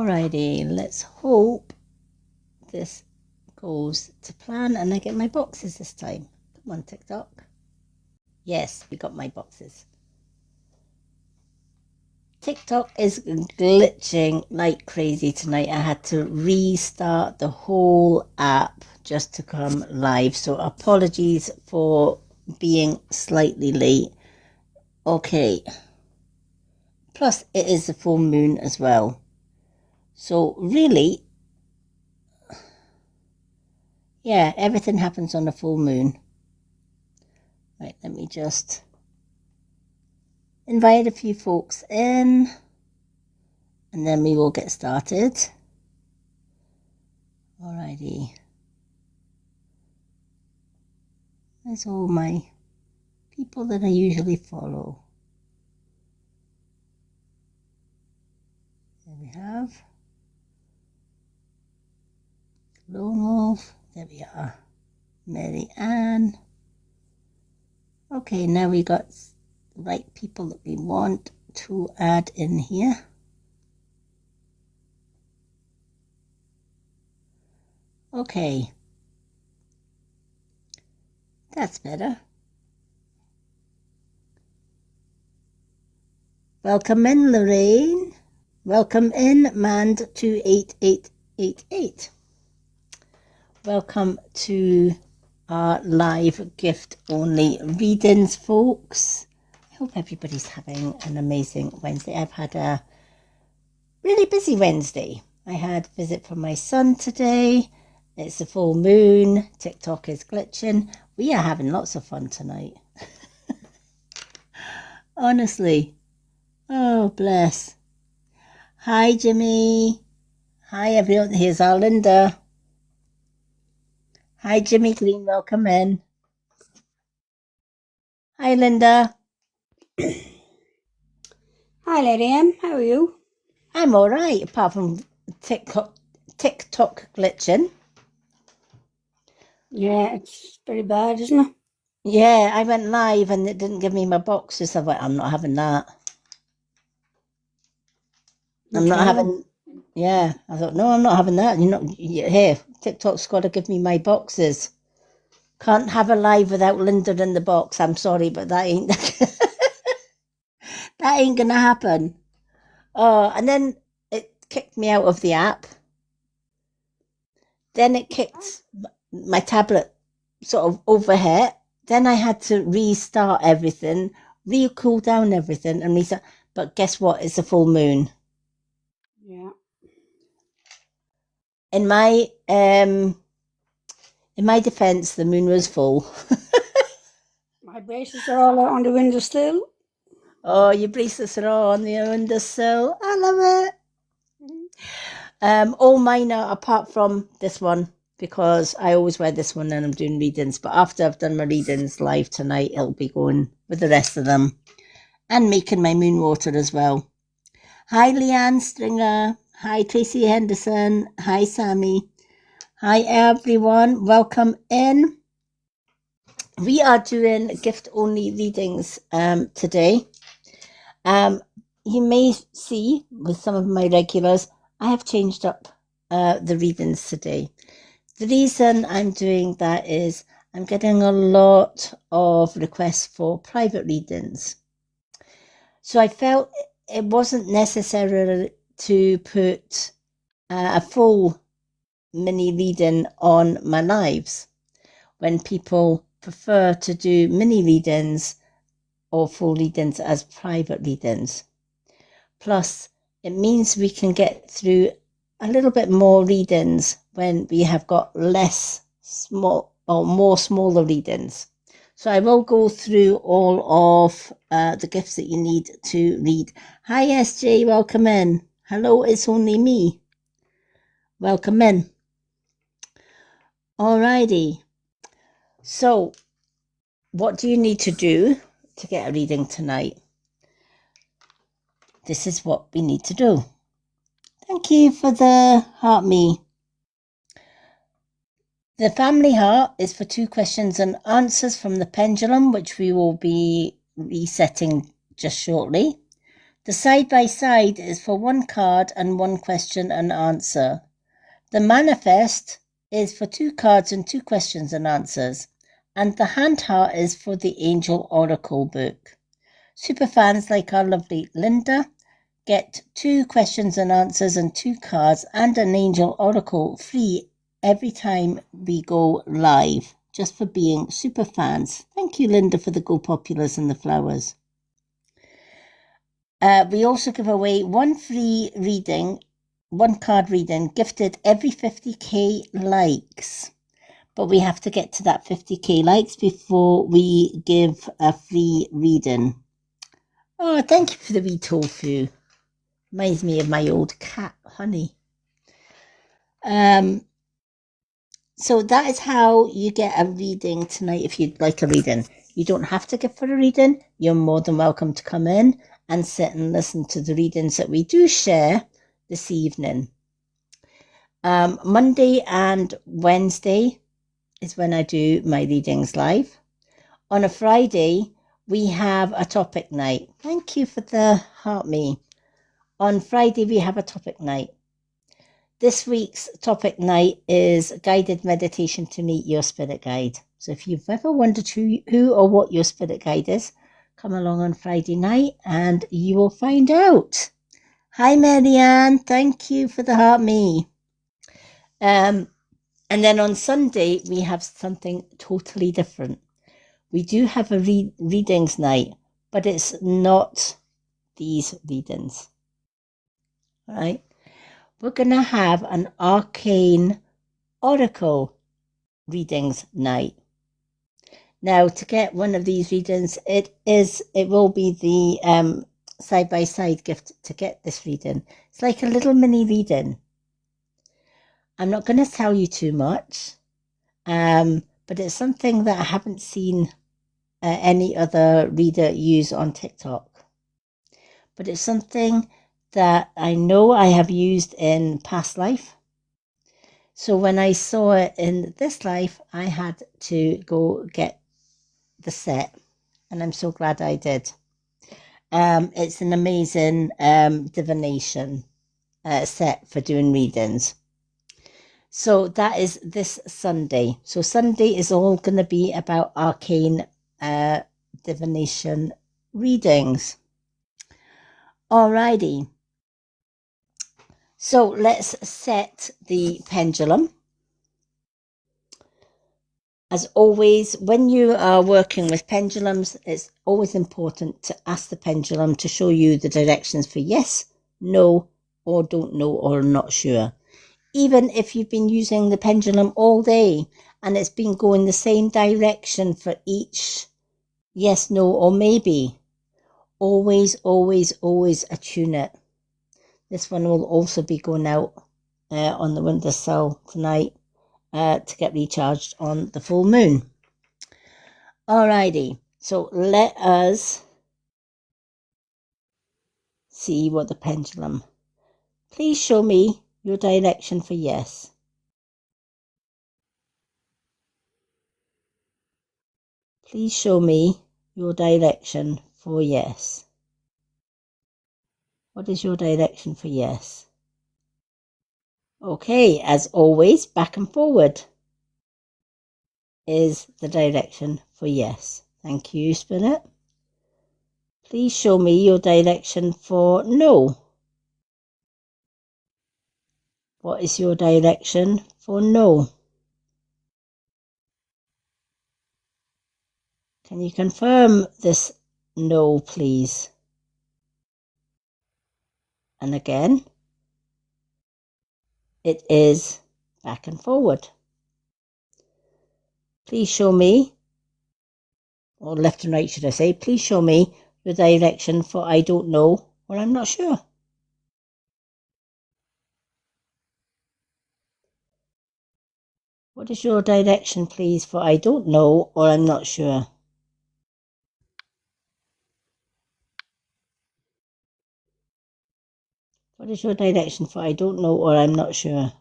Alrighty, let's hope this goes to plan and I get my boxes this time. Come on, TikTok. Yes, we got my boxes. TikTok is glitching like crazy tonight. I had to restart the whole app just to come live. So apologies for being slightly late. Okay. Plus, it is the full moon as well. So really, yeah, everything happens on a full moon. Right, let me just invite a few folks in and then we will get started. Alrighty. There's all my people that I usually follow. There we have Lone Wolf. There we are. Mary Ann. Okay, now we got the right people that we want to add in here. Okay. That's better. Welcome in, Lorraine. Welcome in, Mand28888. Welcome to our live gift-only readings, folks. I hope everybody's having an amazing Wednesday. I've had a really busy Wednesday. I had a visit from my son today. It's a full moon. TikTok is glitching. We are having lots of fun tonight. Honestly. Oh, bless. Hi, Jimmy. Hi, everyone. Here's our Linda. Hi, Jimmy Green. Welcome in. Hi, Linda. Hi, Lady M. How are you? I'm all right, apart from TikTok glitching. Yeah, it's very bad, isn't it? Yeah, I went live and it didn't give me my boxes. I went, I'm not having that. I'm not having. Yeah, I thought, no, I'm not having that. Here, TikTok's got to give me my boxes. Can't have a live without Linda in the box. I'm sorry, but that ain't that ain't gonna happen. Oh, and then it kicked me out of the app. Then it kicked my tablet sort of overhead. Then I had to restart everything, cool down everything, and restart. But guess what? It's a full moon. Yeah. In my defense, the moon was full. My braces are all out on the windowsill. Oh, your bracelets are all on the windowsill. I love it. All mine are apart from this one because I always wear this one when I'm doing readings. But after I've done my readings live tonight, it'll be going with the rest of them and making my moon water as well. Hi, Leanne Stringer. Hi, Tracy Henderson. Hi, Sammy. Hi, everyone. Welcome in. We are doing gift-only readings today. You may see with some of my regulars, I have changed up the readings today. The reason I'm doing that is I'm getting a lot of requests for private readings. So I felt it wasn't necessary to put a full mini reading on my lives when people prefer to do mini readings or full readings as private readings. Plus, it means we can get through a little bit more readings when we have got less small or more smaller readings. So I will go through all of the gifts that you need to read. Hi, SJ, welcome in. Hello, it's only me. Welcome in. Alrighty. So, what do you need to do to get a reading tonight? This is what we need to do. Thank you for the heart me. The family heart is for 2 questions and answers from the pendulum, which we will be resetting just shortly. The side-by-side is for one card and one question and answer. The manifest is for 2 cards and 2 questions and answers. And the hand heart is for the Angel Oracle book. Superfans like our lovely Linda get 2 questions and answers and 2 cards and an Angel Oracle free every time we go live, just for being super fans. Thank you, Linda, for the Go Populars and the flowers. We also give away 1 free reading, 1 card reading, gifted every 50k likes. But we have to get to that 50k likes before we give a free reading. Oh, thank you for the wee tofu. Reminds me of my old cat, Honey. So that is how you get a reading tonight if you'd like a reading. You don't have to give for a reading. You're more than welcome to come in and sit and listen to the readings that we do share this evening. Monday and Wednesday is when I do my readings live. On a Friday, we have a topic night. Thank you for the heart me. On Friday, we have a topic night. This week's topic night is guided meditation to meet your spirit guide. So if you've ever wondered who or what your spirit guide is, come along on Friday night and you will find out. Hi, Marianne. Thank you for the heart me. And then on Sunday, we have something totally different. We do have a readings night, but it's not these readings. All right? We're going to have an arcane oracle readings night. Now, to get one of these readings, it will be the side-by-side gift to get this reading. It's like a little mini reading. I'm not going to tell you too much, but it's something that I haven't seen any other reader use on TikTok. But it's something that I know I have used in past life. So when I saw it in this life, I had to go get the set, and I'm so glad I did. It's an amazing divination set for doing readings. So that is this Sunday. So Sunday is all going to be about arcane divination readings. Alrighty. So let's set the pendulum. As always, when you are working with pendulums, it's always important to ask the pendulum to show you the directions for yes, no, or don't know, or not sure. Even if you've been using the pendulum all day and it's been going the same direction for each yes, no, or maybe, always, always, always attune it. This one will also be going out on the windowsill tonight to get recharged on the full moon. Alrighty, so let us see what the pendulum. Please show me your direction for yes. Please show me your direction for yes. What is your direction for yes? Okay, as always, back and forward is the direction for yes. Thank you, Spirit. Please show me your direction for no. What is your direction for no? Can you confirm this no, please? And again, it is back and forward. Please show me, or left and right should I say, please show me your direction for I don't know or I'm not sure. What is your direction, please, for I don't know or I'm not sure? What is your direction for I don't know or I'm not sure?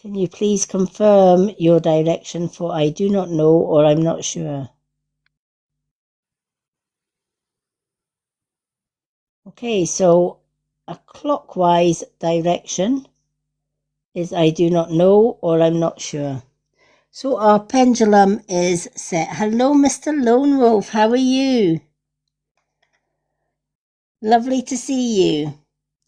Can you please confirm your direction for I do not know or I'm not sure? Okay, so a clockwise direction is I do not know or I'm not sure. So our pendulum is set. Hello, Mr. Lone Wolf. How are you? Lovely to see you.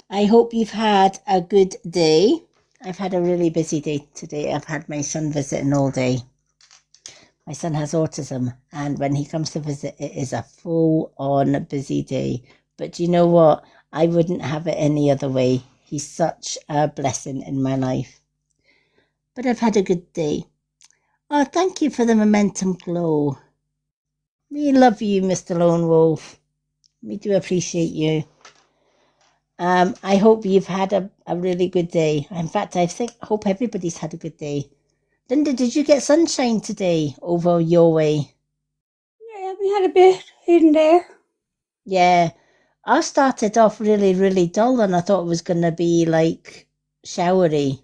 I hope you've had a good day. I've had a really busy day today. I've had my son visiting all day. My son has autism, and when he comes to visit, it is a full-on busy day. But you know what? I wouldn't have it any other way. He's such a blessing in my life. But I've had a good day. Oh, thank you for the momentum glow. We love you, Mr. Lone Wolf. We do appreciate you. I hope you've had a really good day. In fact, I hope everybody's had a good day. Linda, did you get sunshine today over your way? Yeah, we had a bit here and there. Yeah, I started off really, really dull and I thought it was going to be like showery.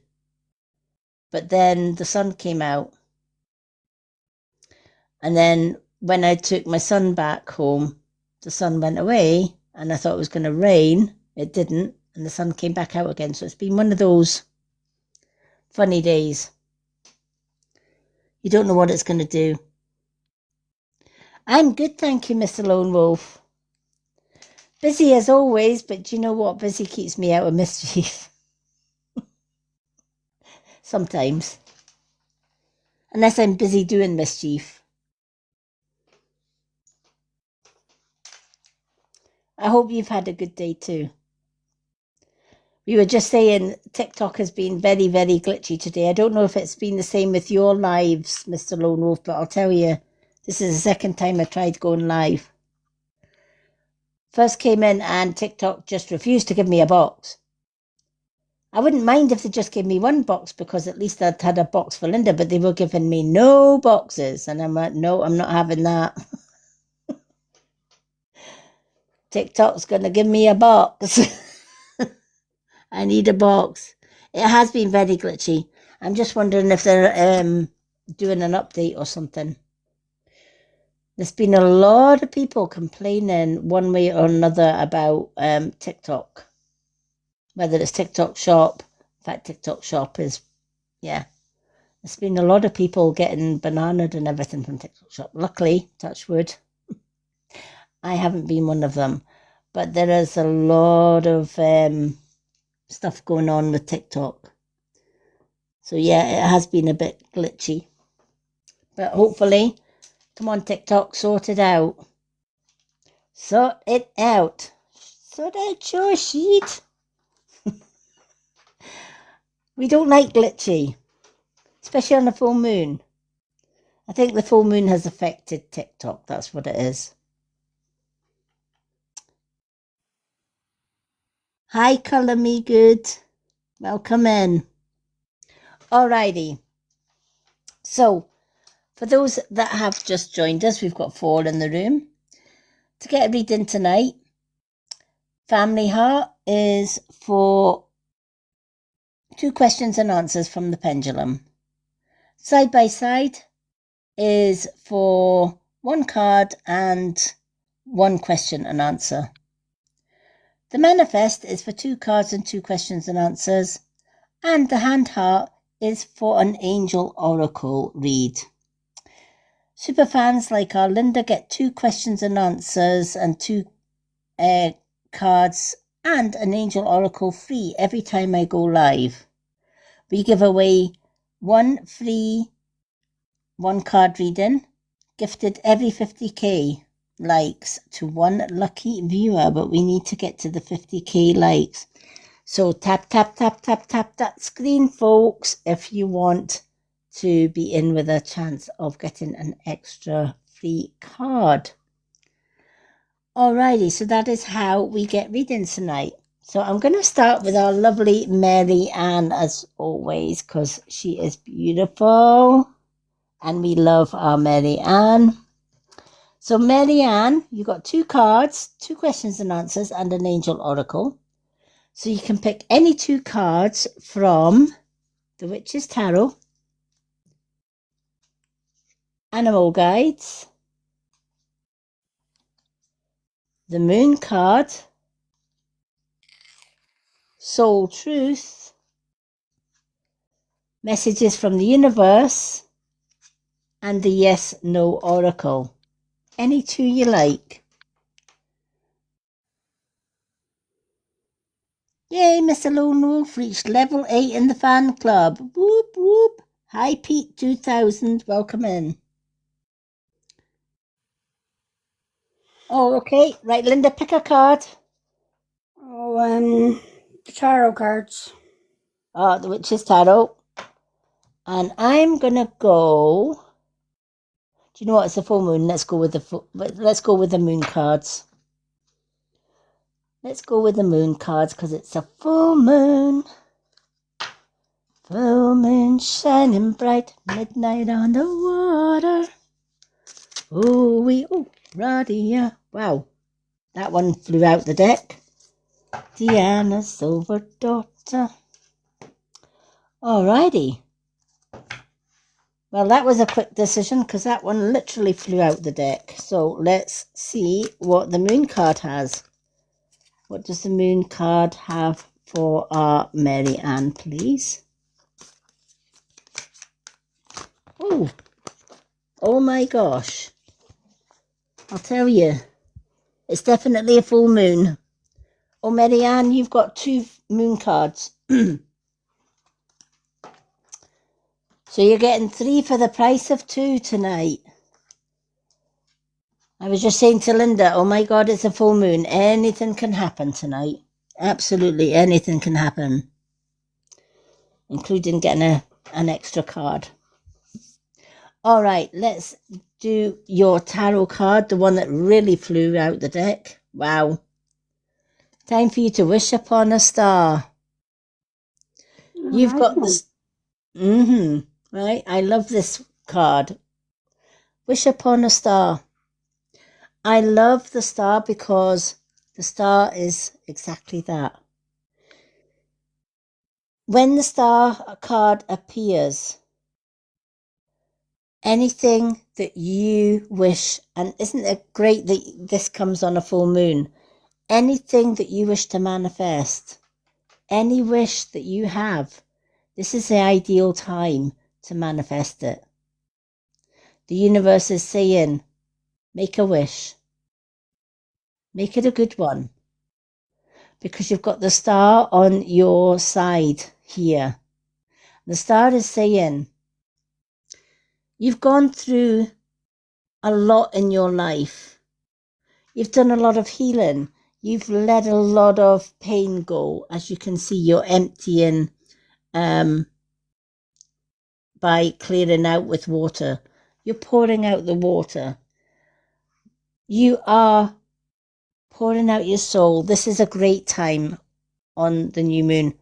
But then the sun came out. And then when I took my son back home, the sun went away and I thought it was going to rain. It didn't. And the sun came back out again. So it's been one of those funny days. You don't know what it's going to do. I'm good, thank you, Mr. Lone Wolf. Busy as always, but you know what? Busy keeps me out of mischief. Sometimes. Unless I'm busy doing mischief. I hope you've had a good day too. We were just saying TikTok has been very, very glitchy today. I don't know if it's been the same with your lives, Mr. Lone Wolf, but I'll tell you, this is the second time I tried going live. First came in and TikTok just refused to give me a box. I wouldn't mind if they just gave me one box because at least I'd had a box for Linda, but they were giving me no boxes. And I'm like, no, I'm not having that. TikTok's going to give me a box. I need a box. It has been very glitchy. I'm just wondering if they're doing an update or something. There's been a lot of people complaining one way or another about TikTok. Whether it's TikTok Shop. In fact, TikTok Shop is, yeah. There's been a lot of people getting bananaed and everything from TikTok Shop. Luckily, touch wood, I haven't been one of them. But there is a lot of stuff going on with TikTok. So yeah, it has been a bit glitchy. But hopefully, come on TikTok, sort it out. Sort it out. Sort out your shit. We don't like glitchy, especially on a full moon. I think the full moon has affected TikTok. That's what it is. Hi, Colour Me Good. Welcome in. Alrighty. So, for those that have just joined us, we've got 4 in the room. To get a reading tonight, Family Heart is for 2 questions and answers from the pendulum. Side by Side is for 1 card and 1 question and answer. The Manifest is for 2 cards and 2 questions and answers. And the Hand Heart is for an Angel Oracle read. Superfans like our Linda get 2 questions and answers and 2 cards and an Angel Oracle free every time I go live. We give away 1 free 1 card reading, gifted every 50k likes to 1 lucky viewer, but we need to get to the 50k likes. So tap, tap, tap, tap, tap that screen, folks, if you want to be in with a chance of getting an extra free card. Alrighty, so that is how we get readings tonight. So I'm going to start with our lovely Mary Ann as always, because she is beautiful and we love our Mary Ann. So Mary Ann, you got 2 cards, 2 questions and answers and an Angel Oracle. So you can pick any 2 cards from the Witch's Tarot, Animal Guides, the Moon card, Soul Truth, Messages from the Universe, and the Yes No Oracle. Any two you like. Yay, Mr. Lone Wolf reached level 8 in the fan club. Whoop whoop. Hi Pete 2000, welcome in. Oh, okay. Right, Linda, pick a card. Oh, the tarot cards. The Witch's Tarot. And I'm gonna go. Do you know what? It's a full moon. Let's go with the moon cards. Let's go with the moon cards because it's a full moon. Full moon shining bright, midnight on the water. Oh, Radia. Wow, that one flew out the deck. Diana's silver daughter. Alrighty. Well, that was a quick decision because that one literally flew out the deck. So let's see what the moon card has. What does the moon card have for our Mary Ann, please? Oh my gosh. I'll tell you, it's definitely a full moon. Oh, Mary Ann, you've got 2 moon cards. So you're getting 3 for the price of 2 tonight. I was just saying to Linda, oh my God, it's a full moon. Anything can happen tonight. Absolutely anything can happen. Including getting an extra card. All right, let's do your tarot card, the one that really flew out the deck. Wow. Time for you to wish upon a star. You've got this. Right, I love this card. Wish upon a star. I love the star because the star is exactly that. When the star card appears, anything that you wish, and isn't it great that this comes on a full moon? Anything that you wish to manifest, any wish that you have, this is the ideal time to manifest it. The universe is saying, make a wish. Make it a good one. Because you've got the star on your side here. The star is saying, you've gone through a lot in your life. You've done a lot of healing. You've let a lot of pain go. As you can see, you're emptying by clearing out with water. You're pouring out the water. You are pouring out your soul. This is a great time on the new moon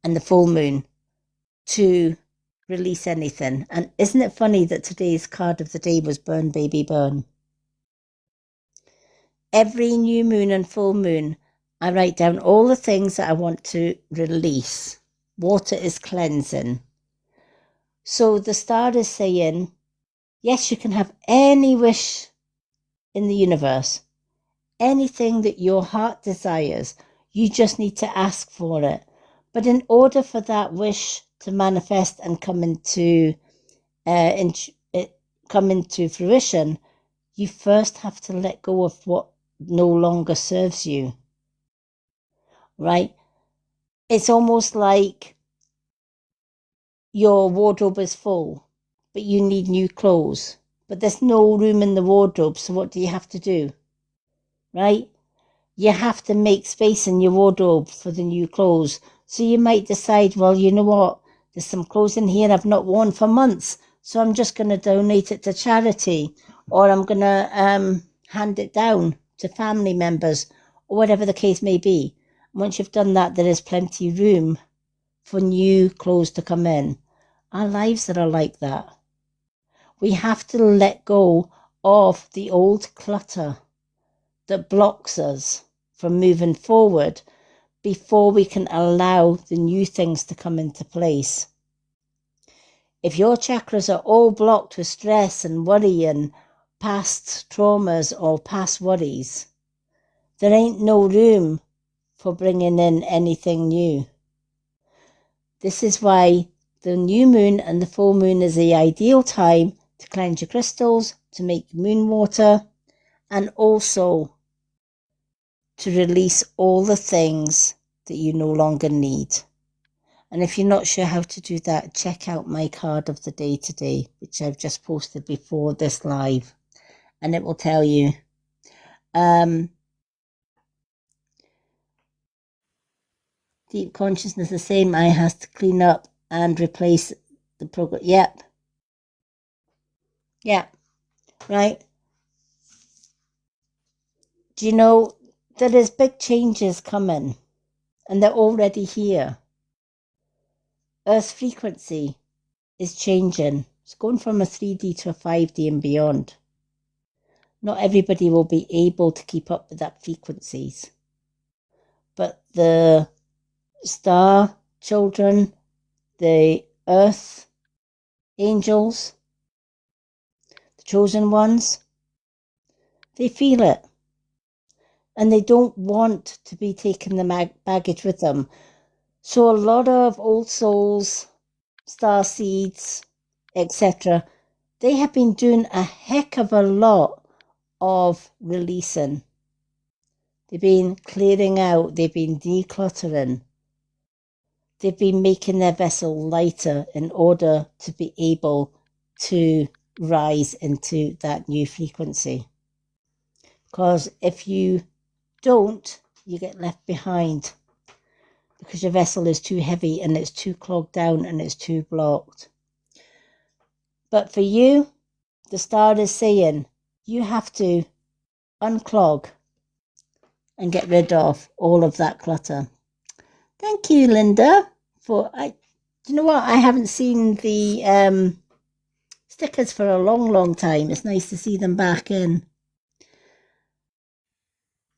and the full moon to release anything. And isn't it funny that today's card of the day was Burn Baby Burn? Every new moon and full moon, I write down all the things that I want to release. Water is cleansing. So the star is saying, yes, you can have any wish in the universe. Anything that your heart desires, you just need to ask for it. But in order for that wish to manifest and come into fruition, you first have to let go of what no longer serves you. Right? It's almost like your wardrobe is full, but you need new clothes. But there's no room in the wardrobe, so what do you have to do? Right? You have to make space in your wardrobe for the new clothes. So you might decide, well, you know what? There's some clothes in here I've not worn for months, so I'm just going to donate it to charity, or I'm going to hand it down to family members, or whatever the case may be. Once you've done that, there is plenty of room for new clothes to come in. Our lives are like that. We have to let go of the old clutter that blocks us from moving forward before we can allow the new things to come into place. If your chakras are all blocked with stress and worry and past traumas or past worries, there ain't no room for bringing in anything new. This is why the new moon and the full moon is the ideal time to cleanse your crystals, to make moon water, and also to release all the things that you no longer need. And if you're not sure how to do that, check out my card of the day today, which I've just posted before this live, and it will tell you. Deep consciousness, the same. I has to clean up and replace the program. Yep. Right. Do you know there is big changes coming, and they're already here. Earth's frequency is changing. It's going from a 3D to a 5D and beyond. Not everybody will be able to keep up with that frequencies. But the star children, the earth angels, the chosen ones, they feel it. And they don't want to be taking the baggage with them. So a lot of old souls, star seeds, etc., they have been doing a heck of a lot of releasing. They've been clearing out, they've been decluttering. They've been making their vessel lighter in order to be able to rise into that new frequency. Because if you don't, you get left behind because your vessel is too heavy and it's too clogged down and it's too blocked. But for you, the star is saying you have to unclog and get rid of all of that clutter. Thank you, Linda. You know what? I haven't seen the stickers for a long, long time. It's nice to see them back in.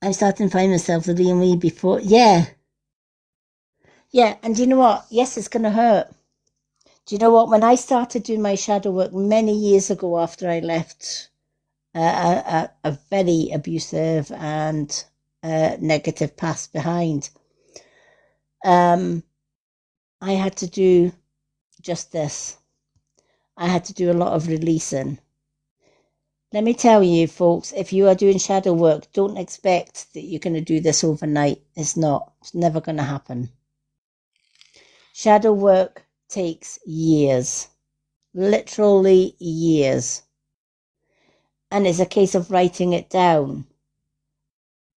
I'm starting to find myself the real me before. Yeah, and you know what? Yes, it's going to hurt. Do you know what? When I started doing my shadow work many years ago after I left a very abusive and negative past behind, I had to do just this. I had to do a lot of releasing. Let me tell you, folks, if you are doing shadow work, don't expect that you're going to do this overnight. It's not. It's never going to happen. Shadow work takes years. Literally years. And it's a case of writing it down.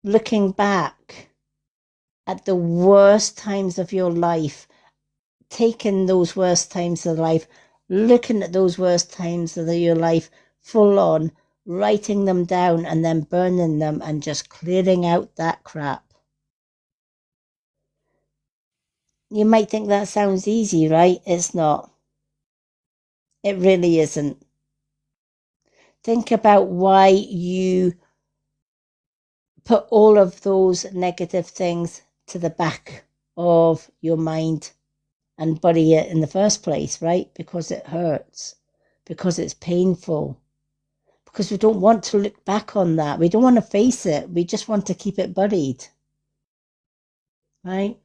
Looking back at the worst times of your life, taking those worst times of life, looking at those worst times of your life full on, writing them down and then burning them and just clearing out that crap. You might think that sounds easy, right? It's not. It really isn't. Think about why you put all of those negative things to the back of your mind and bury it in the first place, right? Because it hurts, because it's painful, because we don't want to look back on that. We don't want to face it. We just want to keep it buried, right?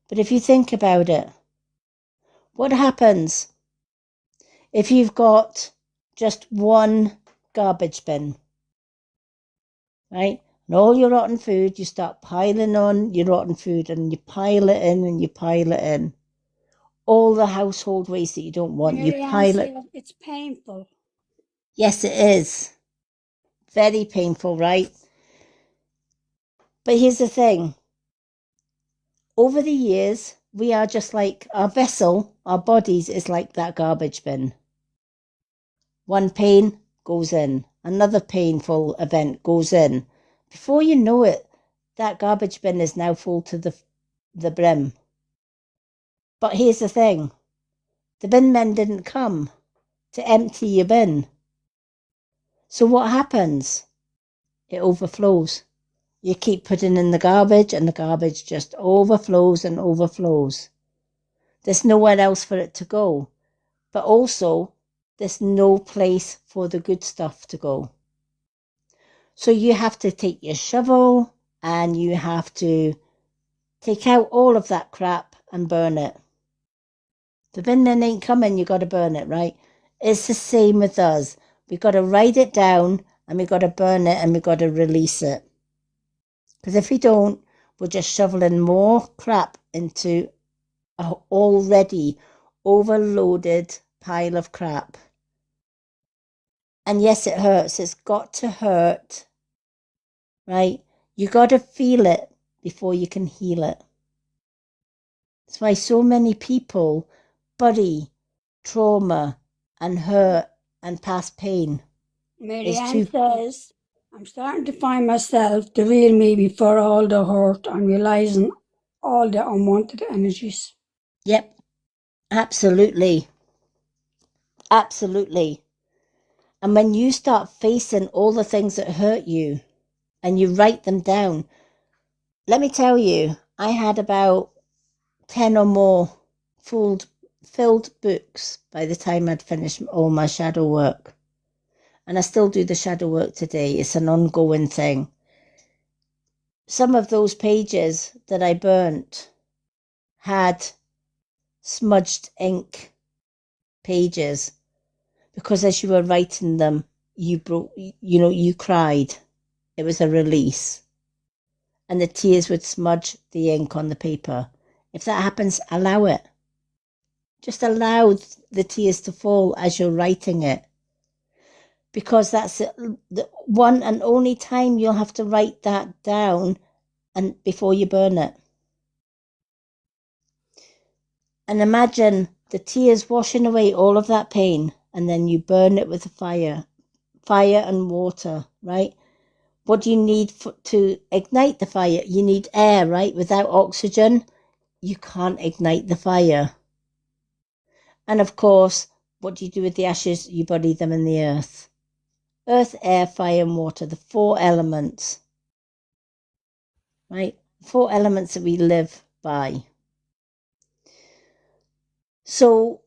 But if you think about it, what happens if you've got just one garbage bin, right? And all your rotten food, you start piling on your rotten food and you pile it in and you pile it in. All the household waste that you don't want, you pile it. It's painful. Yes, it is. Very painful, right? But here's the thing. Over the years, we are just like our vessel, our bodies is like that garbage bin. One pain goes in, another painful event goes in. Before you know it, that garbage bin is now full to the brim. But here's the thing. The bin men didn't come to empty your bin. So what happens? It overflows. You keep putting in the garbage and the garbage just overflows and overflows. There's nowhere else for it to go. but also there's no place for the good stuff to go. So you have to take your shovel and you have to take out all of that crap and burn it. The bin then ain't coming, you got to burn it, right? It's the same with us. We got to write it down and we got to burn it and we got to release it. Because if we don't, we're just shoveling more crap into an already overloaded pile of crap. And yes, it hurts. It's got to hurt, right? You got to feel it before you can heal it. That's why so many people bury trauma and hurt and past pain. Mary Ann says, I'm starting to find myself, the real me, before all the hurt and realising all the unwanted energies. Yep, absolutely. Absolutely. And when you start facing all the things that hurt you and you write them down, let me tell you, I had about 10 or more filled books by the time I'd finished all my shadow work. And I still do the shadow work today. It's an ongoing thing. Some of those pages that I burnt had smudged ink pages because as you were writing them, you cried. It was a release. And the tears would smudge the ink on the paper. If that happens, allow it. Just allow the tears to fall as you're writing it. Because that's the one and only time you'll have to write that down and before you burn it. And imagine the tears washing away all of that pain, and then you burn it with the fire and water, right? What do you need to ignite the fire? You need air, right? Without oxygen, you can't ignite the fire. And of course, what do you do with the ashes? You bury them in the earth. Earth, air, fire, and water, the 4 elements, right? 4 elements that we live by. So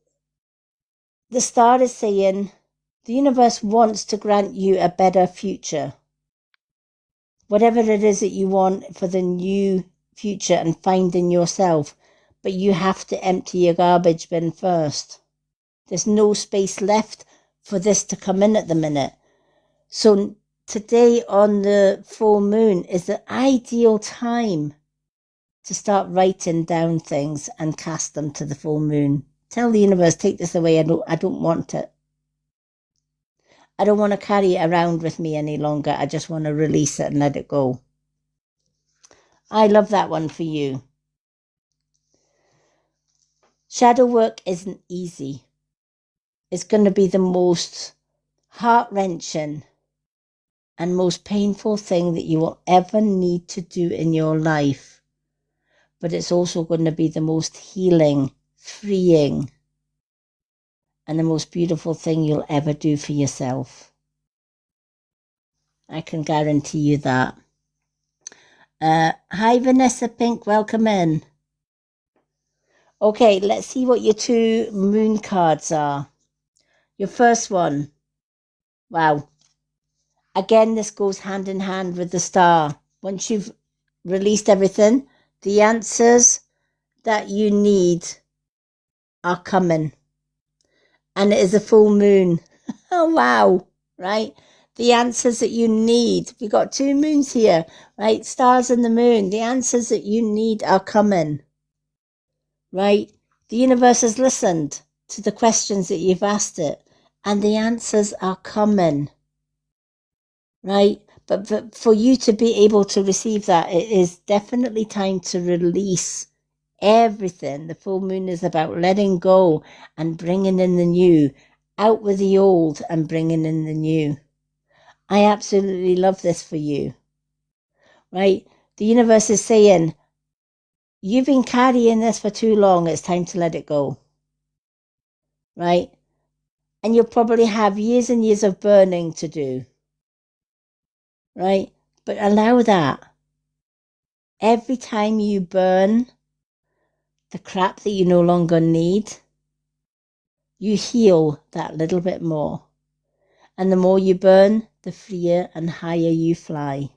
the star is saying the universe wants to grant you a better future. Whatever it is that you want for the new future and finding yourself, but you have to empty your garbage bin first. There's no space left for this to come in at the minute. So today on the full moon is the ideal time to start writing down things and cast them to the full moon. Tell the universe, take this away. I don't want it. I don't want to carry it around with me any longer. I just want to release it and let it go. I love that one for you. Shadow work isn't easy. It's going to be the most heart-wrenching and most painful thing that you will ever need to do in your life. But it's also going to be the most healing, freeing, and the most beautiful thing you'll ever do for yourself. I can guarantee you that. Hi, Vanessa Pink. Welcome in. Okay, let's see what your 2 moon cards are. Your first one. Wow. Again, this goes hand in hand with the star. Once you've released everything, the answers that you need are coming. And it is a full moon. Oh, wow. Right? The answers that you need. We got 2 moons here, right? Stars and the moon. The answers that you need are coming. Right? The universe has listened to the questions that you've asked it, and the answers are coming. Right? But for you to be able to receive that, it is definitely time to release everything. The full moon is about letting go and bringing in the new, out with the old and bringing in the new. I absolutely love this for you. Right? The universe is saying, you've been carrying this for too long. It's time to let it go. Right? And you'll probably have years and years of burning to do. Right? But allow that. Every time you burn the crap that you no longer need, you heal that little bit more. And the more you burn, the freer and higher you fly.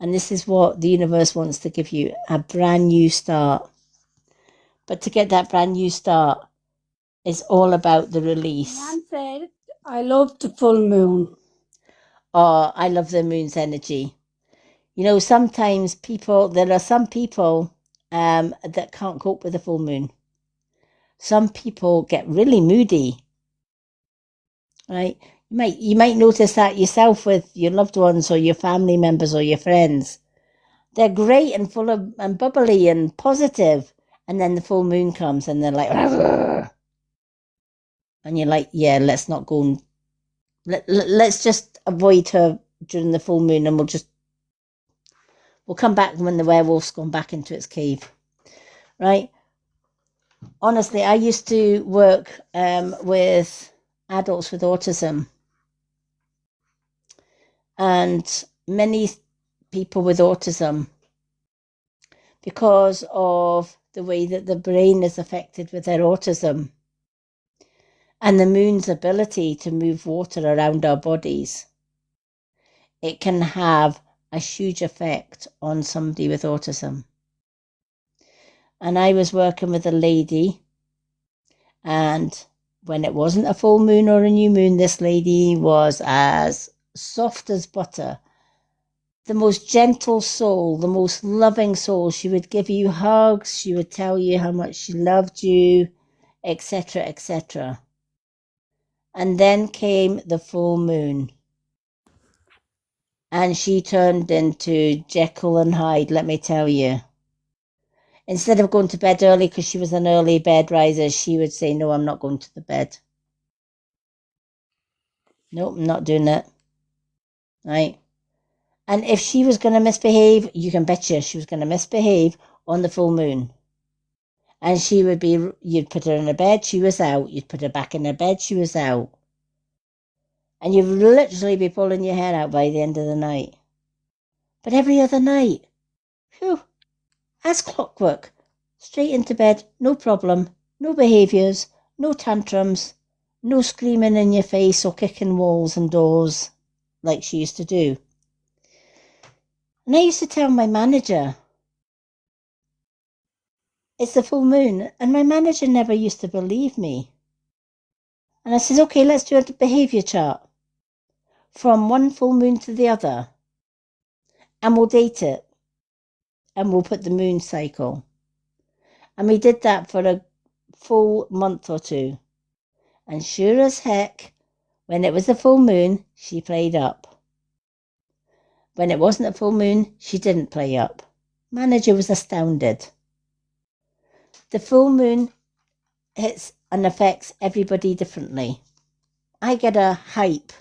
And this is what the universe wants to give you, a brand new start. But to get that brand new start, it's all about the release. Nan said, I love the full moon. Oh, I love the moon's energy. You know, sometimes there are some people that can't cope with the full moon. Some people get really moody, right? You might notice that yourself with your loved ones or your family members or your friends. They're great and full of and bubbly and positive, and then the full moon comes and they're like, "Argh." And you're like, yeah, let's not go and let's just avoid her during the full moon, and we'll come back when the werewolf's gone back into its cave, right? Honestly, I used to work with adults with autism, and many people with autism, because of the way that the brain is affected with their autism and the moon's ability to move water around our bodies, it can have a huge effect on somebody with autism. And I was working with a lady, and when it wasn't a full moon or a new moon, this lady was as soft as butter, the most gentle soul, the most loving soul. She would give you hugs, she would tell you how much she loved you, etc., etc. And then came the full moon, and she turned into Jekyll and Hyde, let me tell you. Instead of going to bed early because she was an early bed riser, she would say, no, I'm not going to the bed. Nope, I'm not doing it. Right? And if she was going to misbehave, you can bet you she was going to misbehave on the full moon. And you'd put her in a bed, she was out. You'd put her back in her bed, she was out. And you'd literally be pulling your hair out by the end of the night. But every other night, phew, as clockwork, straight into bed, no problem, no behaviours, no tantrums, no screaming in your face or kicking walls and doors like she used to do. And I used to tell my manager, it's the full moon, and my manager never used to believe me. And I says, okay, let's do a behaviour chart from one full moon to the other, and we'll date it, and we'll put the moon cycle. And we did that for a full month or two. And sure as heck, when it was a full moon, she played up. When it wasn't a full moon, she didn't play up. Manager was astounded. The full moon hits and affects everybody differently. I get a hype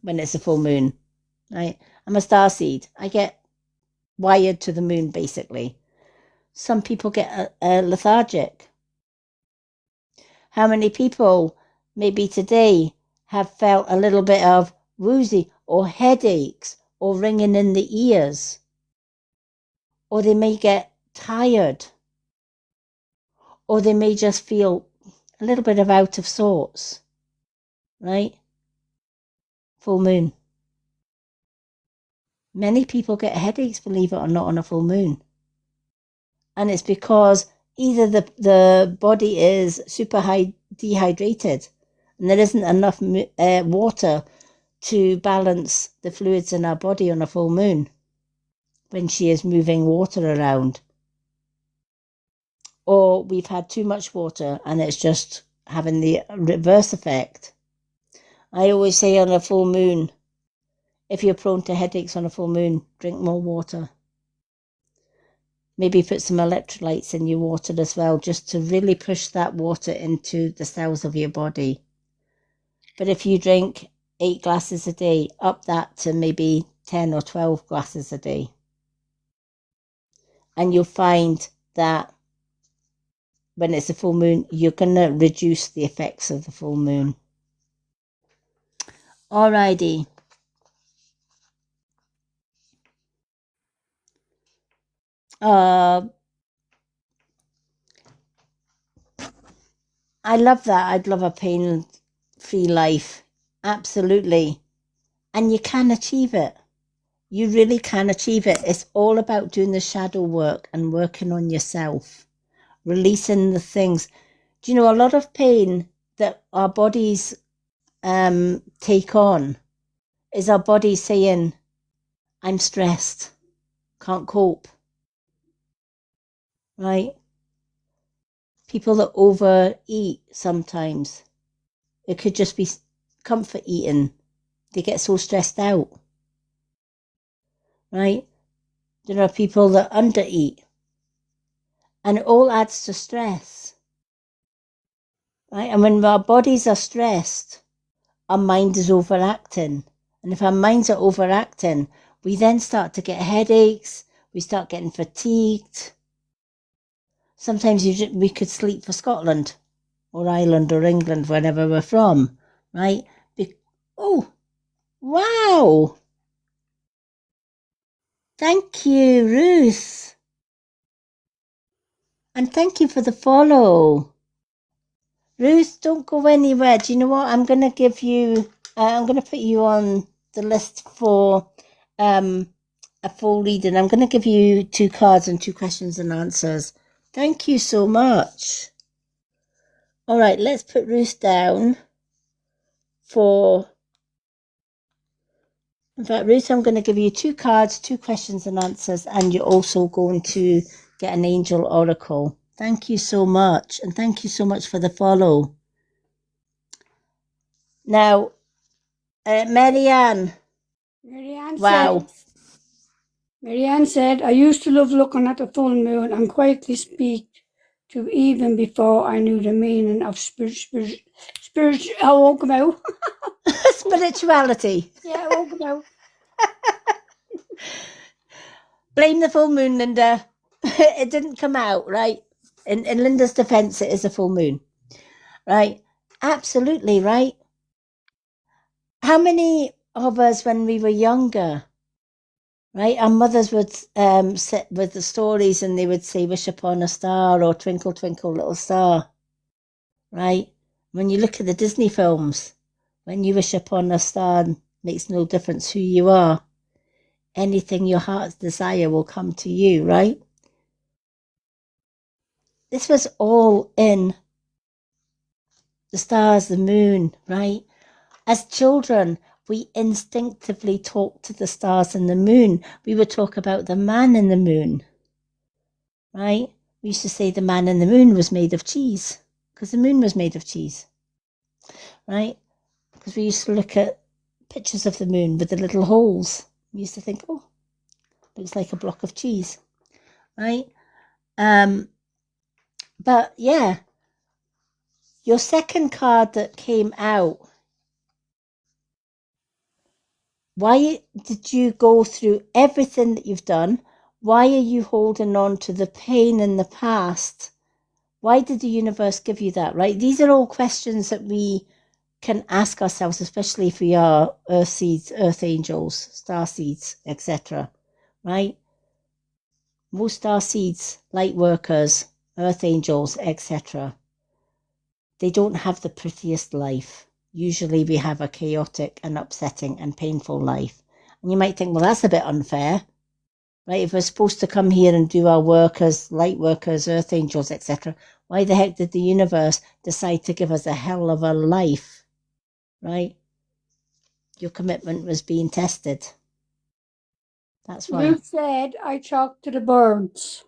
when it's a full moon, right? I'm a starseed. I get wired to the moon, basically. Some people get lethargic. How many people maybe today have felt a little bit of woozy or headaches or ringing in the ears? Or they may get tired, or they may just feel a little bit of out of sorts, right? Full moon. Many people get headaches, believe it or not, on a full moon. And it's because either the body is super dehydrated and there isn't enough water to balance the fluids in our body on a full moon when she is moving water around. Or we've had too much water and it's just having the reverse effect. I always say on a full moon, if you're prone to headaches on a full moon, drink more water. Maybe put some electrolytes in your water as well, just to really push that water into the cells of your body. But if you drink 8 glasses a day, up that to maybe 10 or 12 glasses a day. And you'll find that when it's a full moon, you're going to reduce the effects of the full moon. Alrighty. I love that. I'd love a pain-free life. Absolutely. And you can achieve it. You really can achieve it. It's all about doing the shadow work and working on yourself, releasing the things. Do you know a lot of pain that our bodies take on is our body saying, I'm stressed, can't cope, right? People that overeat sometimes, it could just be comfort eating. They get so stressed out, right? There are people that undereat, and it all adds to stress, right? And when our bodies are stressed, our mind is overacting. And if our minds are overacting, we then start to get headaches, we start getting fatigued. Sometimes we could sleep for Scotland or Ireland or England, wherever we're from, right? Oh, wow. Thank you, Ruth. And thank you for the follow. Ruth, don't go anywhere. Do you know what? I'm going to give you, I'm going to put you on the list for a full reading. I'm going to give you 2 cards and 2 questions and answers. Thank you so much. All right, let's put Ruth down for... In fact, Ruth, I'm going to give you 2 cards, 2 questions and answers, and you're also going to get an angel oracle. Thank you so much, and thank you so much for the follow. Now, Marianne. Wow. Marianne said, I used to love looking at the full moon and quietly speak to even before I knew the meaning of spirituality. Yeah, I won't come out. Blame the full moon, Linda. It didn't come out, right? In Linda's defense, it is a full moon, right? Absolutely, right? How many of us, when we were younger, right, our mothers would sit with the stories and they would say, wish upon a star or twinkle, twinkle, little star, right? When you look at the Disney films, when you wish upon a star, makes no difference who you are. Anything your heart's desire will come to you, right? This was all in the stars, the moon, right? As children, we instinctively talk to the stars and the moon. We would talk about the man in the moon, right? We used to say the man in the moon was made of cheese because the moon was made of cheese, right? Because we used to look at pictures of the moon with the little holes. We used to think, oh, looks like a block of cheese, right? But yeah, your second card that came out, why did you go through everything that you've done? Why are you holding on to the pain in the past? Why did the universe give you that, right? These are all questions that we can ask ourselves, especially if we are earth seeds, earth angels, star seeds, etc., right? Most star seeds, light workers, earth angels, etc., they don't have the prettiest life. Usually we have a chaotic and upsetting and painful life. And you might think, well, that's a bit unfair, right? If we're supposed to come here and do our work as light workers, earth angels, etc., why the heck did the universe decide to give us a hell of a life, right? Your commitment was being tested. That's why. You said I talked to the birds.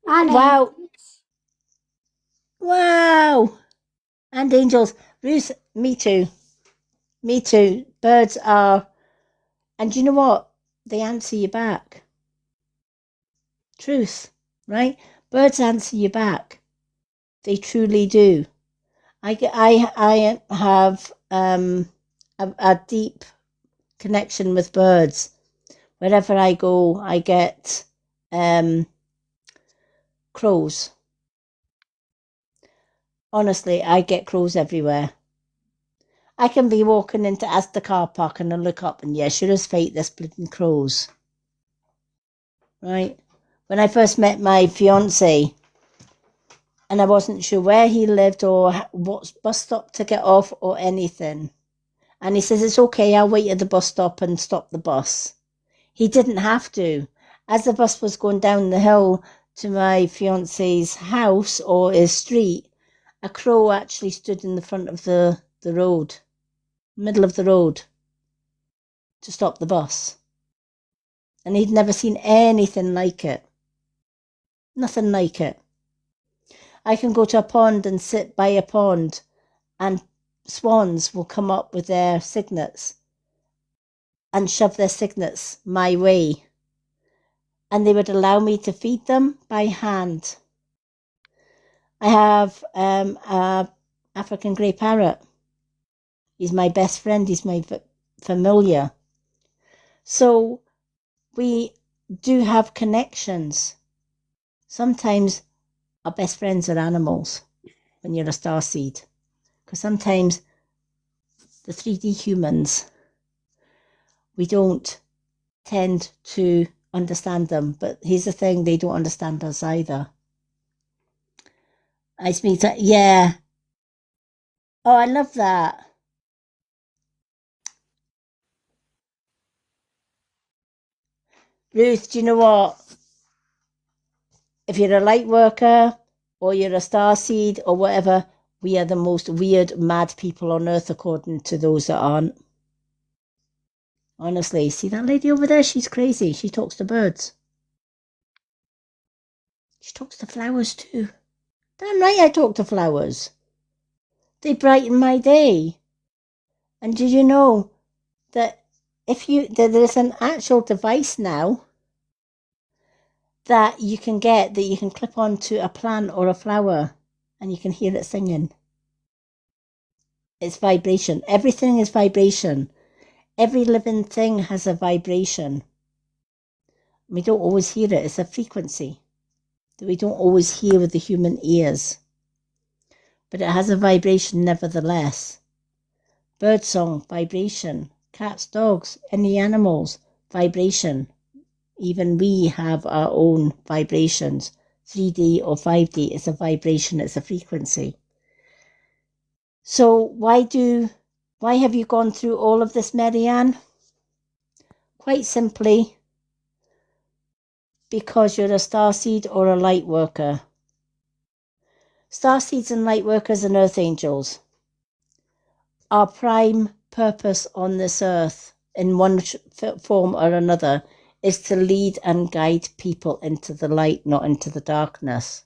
And wow. Wow. And angels. Ruth, me too. Me too. Birds are, and you know what? They answer you back. Truth, right? Birds answer you back. They truly do. I have a deep connection with birds. Wherever I go, I get crows. Honestly, I get crows everywhere. I can be walking into Asda car park and I look up and yeah, sure as fate, there's bleeding crows. Right? When I first met my fiance, And I wasn't sure where he lived or what bus stop to get off or anything. And he says, it's okay, I'll wait at the bus stop and stop the bus. He didn't have to. As the bus was going down the hill to my fiance's house or his street, a crow actually stood in the front of the road, middle of the road, to stop the bus. And he'd never seen anything like it. Nothing like it. I can go to a pond and sit by a pond and swans will come up with their cygnets and shove their cygnets my way. And they would allow me to feed them by hand. I have a African grey parrot. He's my best friend. He's my familiar. So we do have connections. Sometimes our best friends are animals when you're a starseed. Because sometimes the 3D humans, we don't tend to understand them. But here's the thing, they don't understand us either. I speak to, yeah. Oh, I love that. Ruth, do you know what? If you're a light worker or you're a starseed or whatever, we are the most weird, mad people on earth according to those that aren't. Honestly, see that lady over there? She's crazy. She talks to birds. She talks to flowers too. Damn right I talk to flowers. They brighten my day. And did you know that there's an actual device now that you can get that you can clip onto a plant or a flower and you can hear it singing. It's vibration. Everything is vibration. Every living thing has a vibration. We don't always hear it. It's a frequency that we don't always hear with the human ears. But it has a vibration nevertheless. Birdsong, vibration. Cats, dogs, any animals, vibration. Even we have our own vibrations. 3D or 5D is a vibration, it's a frequency. So why have you gone through all of this, Marianne? Quite simply, because you're a starseed or a light worker. Starseeds and light workers and earth angels. Our prime purpose on this earth, in one form or another, is to lead and guide people into the light, not into the darkness.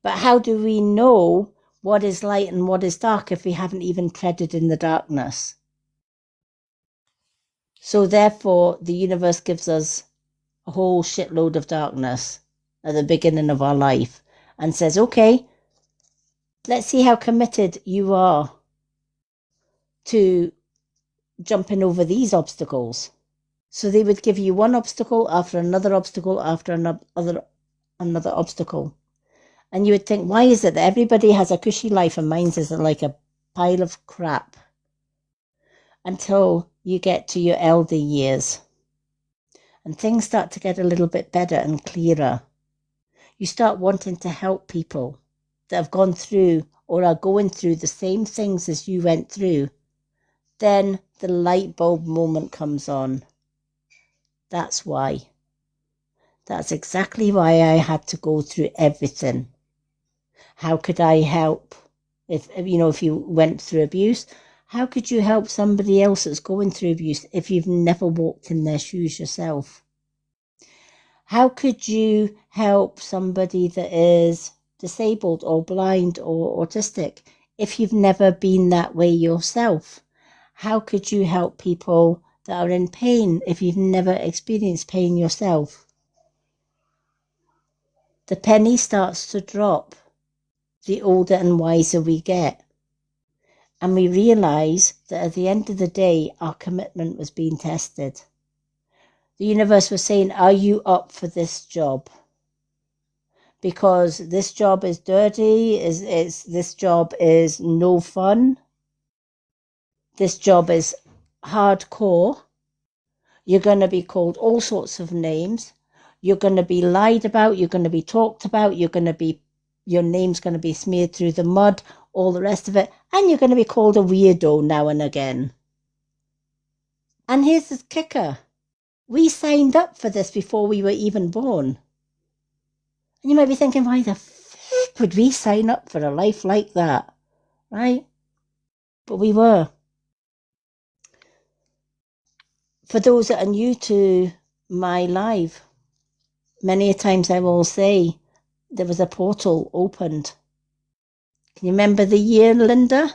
But how do we know what is light and what is dark if we haven't even treaded in the darkness? So therefore, the universe gives us a whole shitload of darkness at the beginning of our life and says, okay, let's see how committed you are to jumping over these obstacles. So they would give you one obstacle after another obstacle after another obstacle. And you would think, why is it that everybody has a cushy life and mine is like a pile of crap? Until you get to your elder years. And things start to get a little bit better and clearer. You start wanting to help people that have gone through or are going through the same things as you went through. Then the light bulb moment comes on. That's why. That's exactly why I had to go through everything. How could I help? If you went through abuse, how could you help somebody else that's going through abuse if you've never walked in their shoes yourself? How could you help somebody that is disabled or blind or autistic if you've never been that way yourself? How could you help people that are in pain if you've never experienced pain yourself? The penny starts to drop the older and wiser we get. And we realise that at the end of the day, our commitment was being tested. The universe was saying, are you up for this job? Because this job is dirty, this job is no fun. This job is hardcore. You're going to be called all sorts of names. You're going to be lied about. You're going to be talked about. You're going to be your name's going to be smeared through the mud, all the rest of it, and you're going to be called a weirdo now and again. And here's the kicker. We signed up for this before we were even born. And you might be thinking, why the flip would we sign up for a life like that? Right? But we were. For those that are new to my life, many a times I will say there was a portal opened. Can you remember the year, Linda?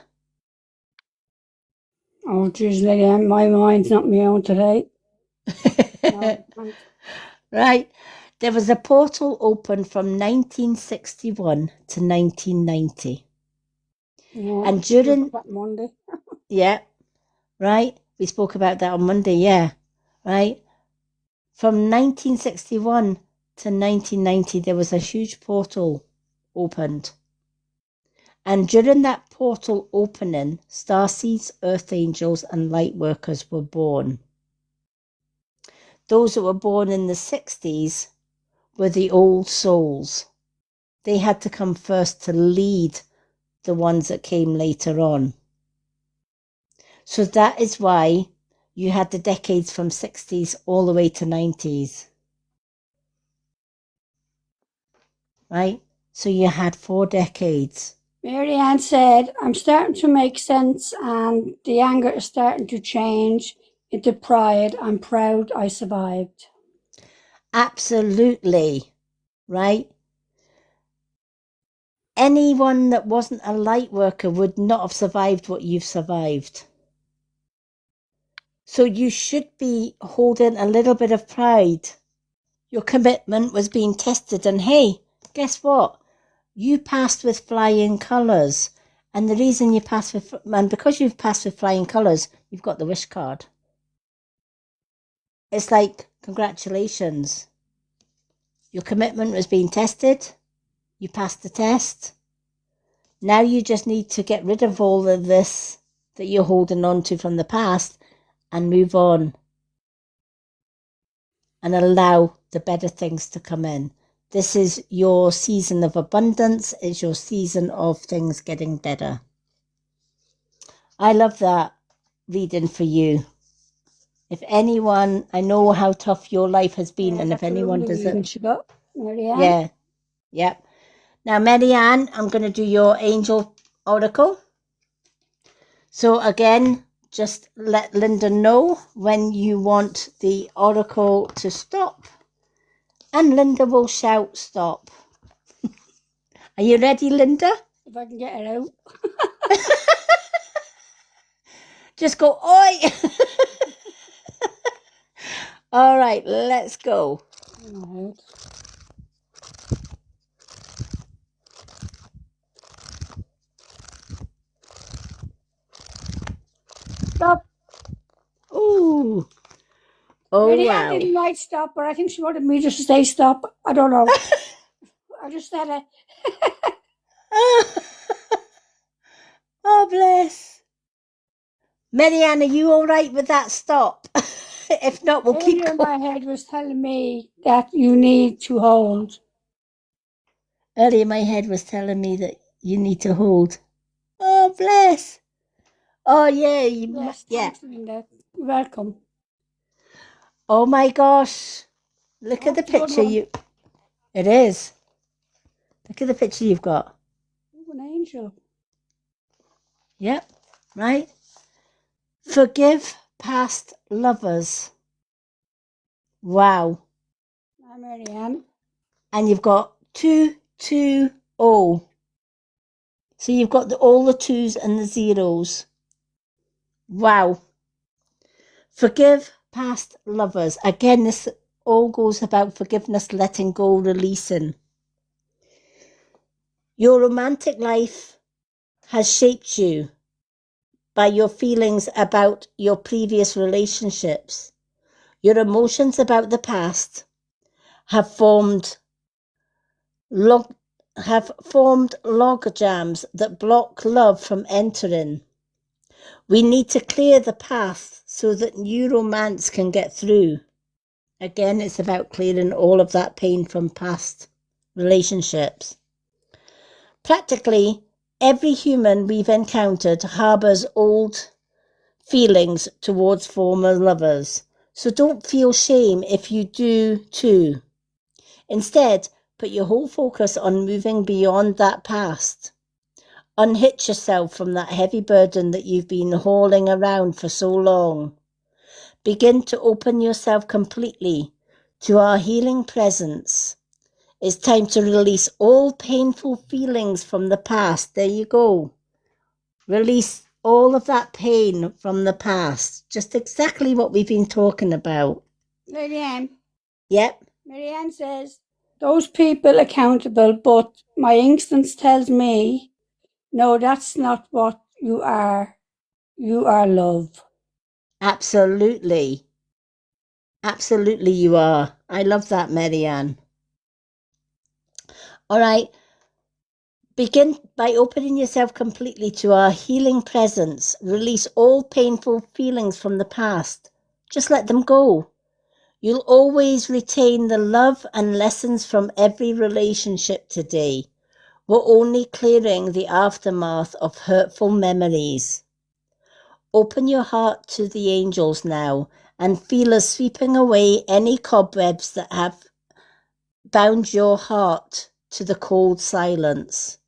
Oh, geez, Lillian, my mind's not my own today. No, Right. There was a portal open from 1961 to 1990. yeah, And during... that Monday. Yeah, right. We spoke about that on Monday, yeah. Right. From 1961 to 1990, there was a huge portal opened. And during that portal opening, starseeds, earth angels, and light workers were born. Those that were born in the 60s were the old souls. They had to come first to lead the ones that came later on. So that is why you had the decades from 60s all the way to 90s. Right? So you had 4 decades. Marianne said, I'm starting to make sense and the anger is starting to change into pride. I'm proud I survived. Absolutely. Right? Anyone that wasn't a light worker would not have survived what you've survived. So you should be holding a little bit of pride. Your commitment was being tested, and hey, guess what? You passed with flying colours. And the reason you passed with, and because you've passed with flying colours, you've got the wish card. It's like, congratulations. Your commitment was being tested. You passed the test. Now you just need to get rid of all of this that you're holding on to from the past and move on. And allow the better things to come in. This is your season of abundance. It's your season of things getting better. I love that reading for you. If anyone, I know how tough your life has been, and if anyone does it, Marianne? yeah. Now, Marianne, I'm going to do your angel oracle. So again, just let Linda know when you want the oracle to stop, and Linda will shout stop. Are you ready, Linda? If I can get it out. Just go, oi! All right, let's go. Right. Stop. Ooh. Oh, Marianne wow. didn't write stop, but I think she wanted me to say stop. I don't know. I just said it. Oh, bless. Marianne, are you all right with that stop? If not, we'll keep Earlier, going. my head was telling me that you need to hold. Earlier, my head was telling me that you need to hold. Oh, bless. Oh, yeah. Yes, thanks, Linda. You're welcome. Oh, my gosh. Look at the That's a good picture one. you... It is. Look at the picture you've got. Ooh, an angel. Yep, right. Forgive past lovers. Wow. I'm Marianne. And you've got 220. So you've got all the 2s and the 0s. Wow. Forgive past lovers. Again, this all goes about forgiveness, letting go, releasing. Your romantic life has shaped you by your feelings about your previous relationships. Your emotions about the past have formed log jams that block love from entering. We need to clear the path so that new romance can get through. Again, it's about clearing all of that pain from past relationships. Practically every human we've encountered harbours old feelings towards former lovers, so don't feel shame if you do too. Instead, put your whole focus on moving beyond that past. Unhitch yourself from that heavy burden that you've been hauling around for so long. Begin to open yourself completely to our healing presence. It's time to release all painful feelings from the past. There you go. Release all of that pain from the past. Just exactly what we've been talking about. Lady Anne. Yep. Marianne says, those people accountable, but my instincts tells me, no, that's not what you are. You are love. Absolutely. Absolutely you are. I love that, Marianne. All right. Begin by opening yourself completely to our healing presence. Release all painful feelings from the past. Just let them go. You'll always retain the love and lessons from every relationship today. We're only clearing the aftermath of hurtful memories. Open your heart to the angels now and feel us sweeping away any cobwebs that have bound your heart to the cold silence.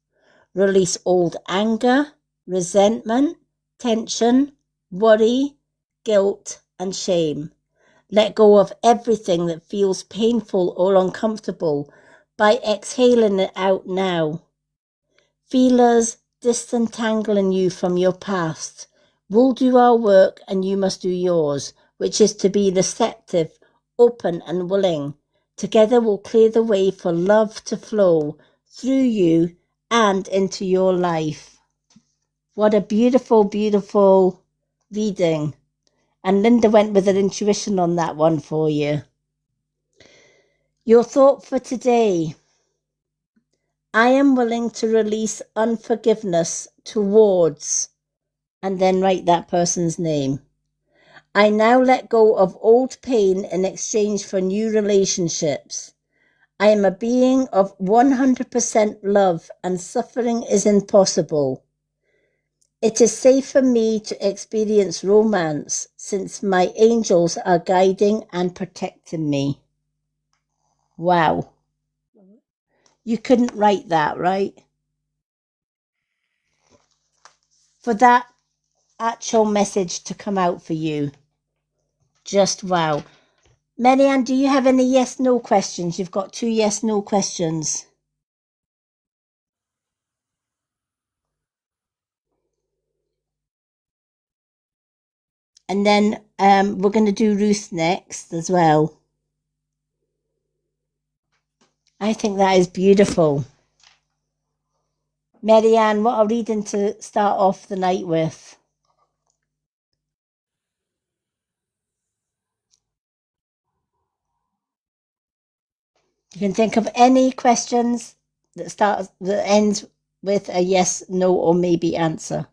Release old anger, resentment, tension, worry, guilt, and shame. Let go of everything that feels painful or uncomfortable by exhaling it out now. Feel us disentangling you from your past. We'll do our work and you must do yours, which is to be receptive, open and willing. Together we'll clear the way for love to flow through you and into your life. What a beautiful, beautiful reading. And Linda went with her intuition on that one for you. Your thought for today. I am willing to release unforgiveness towards, and then write that person's name. I now let go of old pain in exchange for new relationships. I am a being of 100% love and suffering is impossible. It is safe for me to experience romance since my angels are guiding and protecting me. Wow. You couldn't write that, right? For that actual message to come out for you. Just wow. Marianne, do you have any yes-no questions? You've got 2 yes-no questions. And then we're going to do Ruth next as well. I think that is beautiful. Marianne, what are we reading to start off the night with? You can think of any questions that ends with a yes, no, or maybe answer.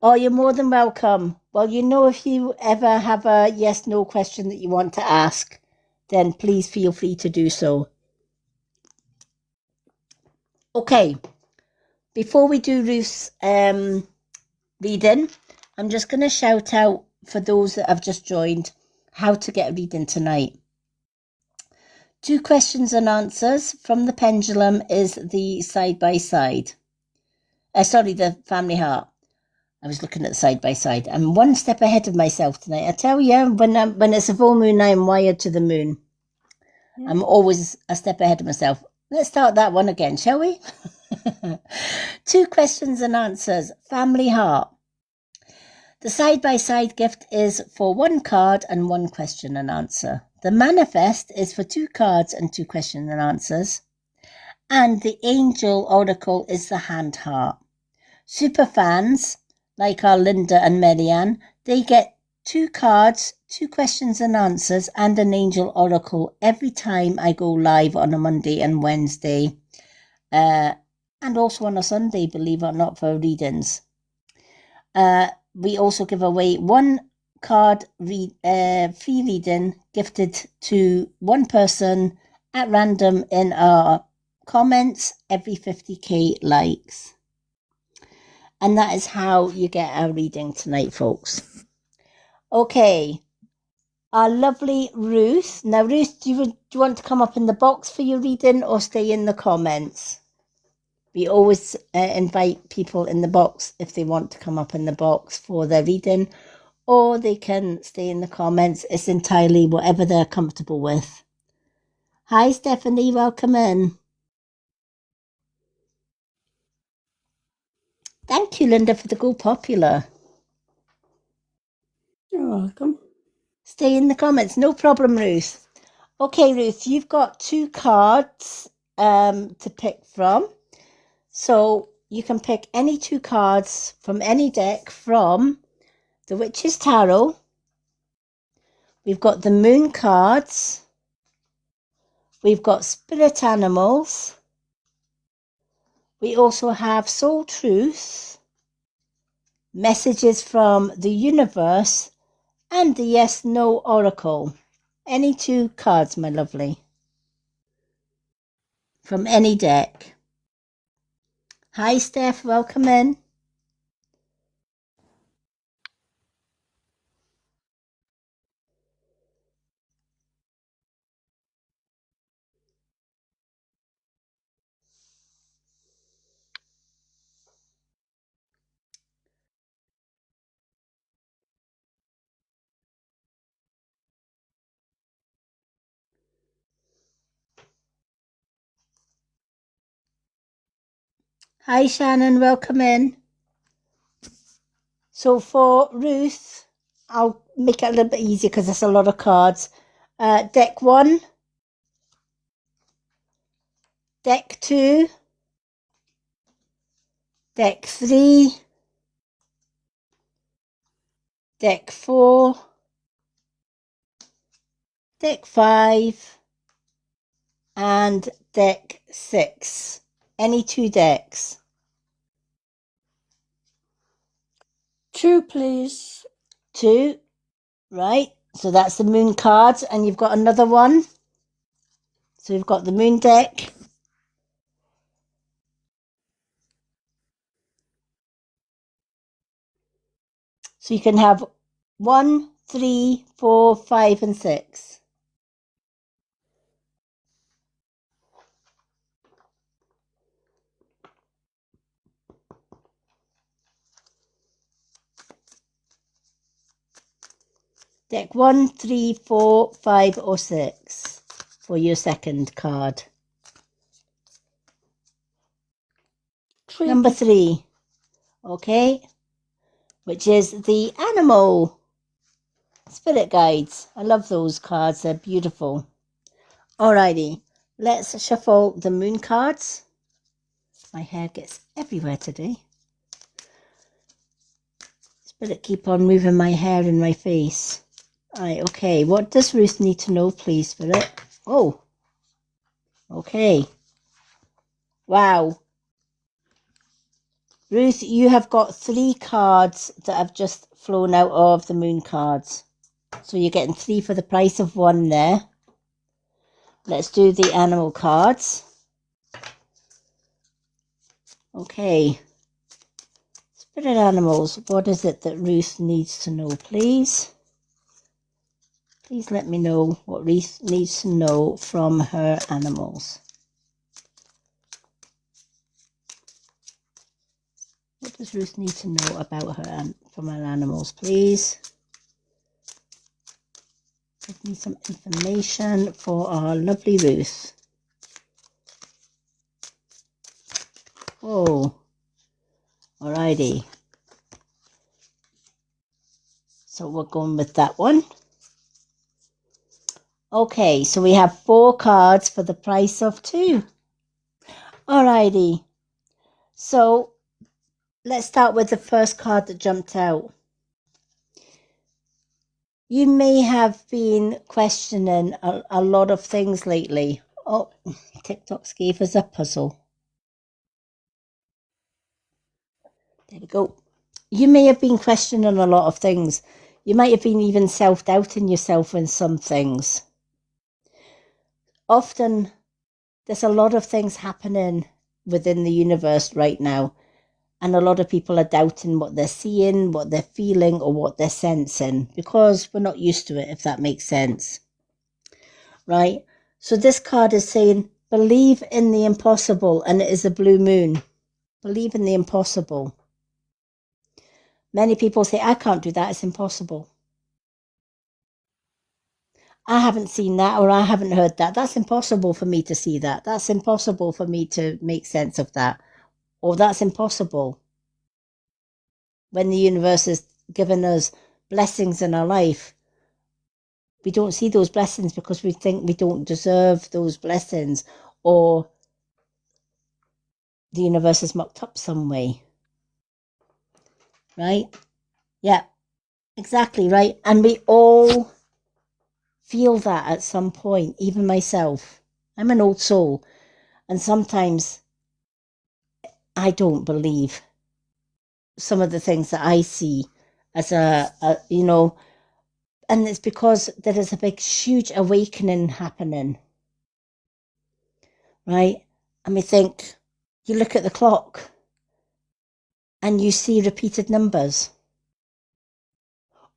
Oh, you're more than welcome. Well, you know, if you ever have a yes, no question that you want to ask, then please feel free to do so. Okay, before we do Ruth's reading, I'm just going to shout out for those that have just joined how to get a reading tonight. 2 questions and answers from the pendulum is the side-by-side. Sorry, the family heart. I was looking at the side-by-side. I'm 1 step ahead of myself tonight. I tell you, when it's a full moon, I'm wired to the moon. Yeah. I'm always a step ahead of myself. Let's start that one again, shall we? 2 questions and answers. Family heart. The side-by-side gift is for 1 card and 1 question and answer. The manifest is for 2 cards and 2 questions and answers. And the angel oracle is the hand heart. Super fans, like our Linda and Marianne, they get 2 cards, 2 questions and answers, and an angel oracle every time I go live on a Monday and Wednesday. And also on a Sunday, believe it or not, for readings. we also give away one card free reading gifted to one person at random in our comments every 50k likes. And that is how you get our reading tonight, folks. Okay, our lovely Ruth. Now, Ruth, do you want to come up in the box for your reading or stay in the comments? We always invite people in the box if they want to come up in the box for their reading, or they can stay in the comments. It's entirely whatever they're comfortable with. Hi, Stephanie. Welcome in. Thank you, Linda, for the Go Popular. You're welcome. Stay in the comments. No problem, Ruth. Okay, Ruth, you've got 2 cards to pick from. So you can pick any 2 cards from any deck from the Witch's Tarot. We've got the Moon cards. We've got Spirit Animals. We also have Soul Truth, Messages from the Universe, and the Yes No Oracle. Any 2 cards, my lovely, from any deck. Hi, Steph. Welcome in. Hi, Shannon. Welcome in. So for Ruth, I'll make it a little bit easier because there's a lot of cards. Deck 1, Deck 2, Deck 3, Deck 4, Deck 5, and Deck 6. Any 2 decks. 2, please. 2, right. So that's the Moon cards, and you've got another one. So we've got the Moon deck. So you can have 1, 3, 4, 5, and 6. Deck 1, 3, 4, 5, or 6 for your second card. 3. Number 3, okay, which is the Animal Spirit Guides. I love those cards, they're beautiful. Alrighty, let's shuffle the Moon cards. My hair gets everywhere today. Spirit keep on moving my hair in my face. Right, okay, what does Ruth need to know, please, Spirit? Oh, okay. Wow. Ruth, you have got 3 cards that have just flown out of the Moon cards. So you're getting 3 for the price of 1 there. Let's do the Animal cards. Okay. Spirit Animals, what is it that Ruth needs to know, please? Please let me know what Ruth needs to know from her animals. What does Ruth need to know about her from her animals, please? Give me some information for our lovely Ruth. Oh, alrighty. So we're going with that one. Okay, so we have 4 cards for the price of 2. Alrighty. So let's start with the first card that jumped out. You may have been questioning a lot of things lately. Oh, TikTok's gave us a puzzle. There we go. you may have been questioning a lot of things. You might have been even self-doubting yourself in some things. Often there's a lot of things happening within the universe right now, and a lot of people are doubting what they're seeing, what they're feeling, or what they're sensing, because we're not used to it, if that makes sense. Right? So this card is saying, believe in the impossible, and it is a blue moon. Believe in the impossible. Many people say, I can't do that, it's impossible. I haven't seen that, or I haven't heard that. That's impossible for me to see that. That's impossible for me to make sense of that. Or that's impossible. When the universe has given us blessings in our life, we don't see those blessings because we think we don't deserve those blessings, or the universe is mucked up some way. Right? Yeah, exactly right. And we all feel that at some point, even myself. I'm an old soul, and sometimes I don't believe some of the things that I see as and it's because there is a big, huge awakening happening, right? And we think, you look at the clock and you see repeated numbers,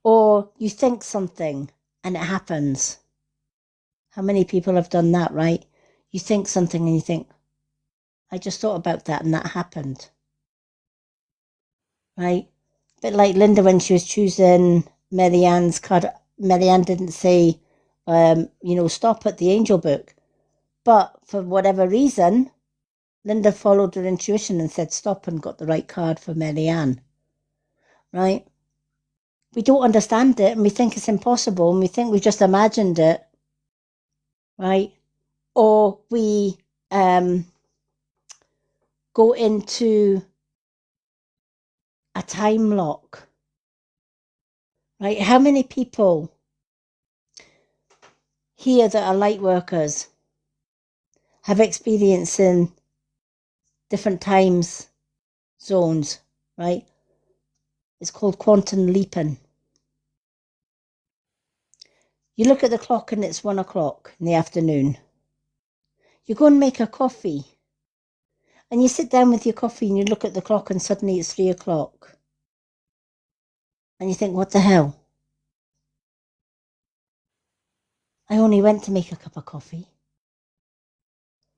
or you think something and it happens. How many people have done that, right? You think something and you think, I just thought about that and that happened, right? A bit like Linda when she was choosing Marianne's card. Marianne didn't say, stop at the angel book. But for whatever reason, Linda followed her intuition and said stop and got the right card for Marianne, right? We don't understand it and we think it's impossible and we think we just imagined it, right? Or we go into a time lock, right? How many people here that are light workers have experience in different times zones, right? It's called quantum leaping. You look at the clock and it's 1:00 in the afternoon. You go and make a coffee. And you sit down with your coffee and you look at the clock and suddenly it's 3:00. And you think, what the hell? I only went to make a cup of coffee.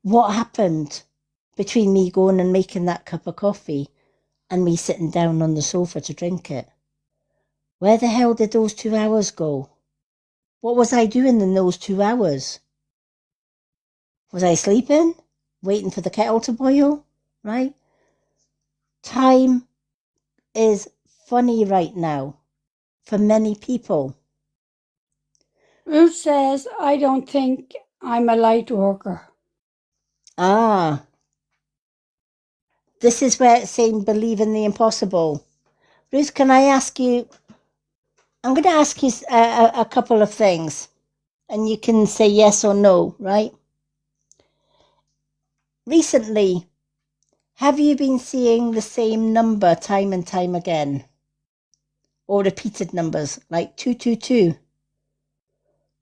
What happened between me going and making that cup of coffee and me sitting down on the sofa to drink it? Where the hell did those 2 hours go? What was I doing in those 2 hours? Was I sleeping? Waiting for the kettle to boil? Right? Time is funny right now for many people. Ruth says, I don't think I'm a light worker. Ah, this is where it's saying believe in the impossible. Ruth, can I ask you, I'm going to ask you a couple of things and you can say yes or no, right? Recently, have you been seeing the same number time and time again? Or repeated numbers like 222,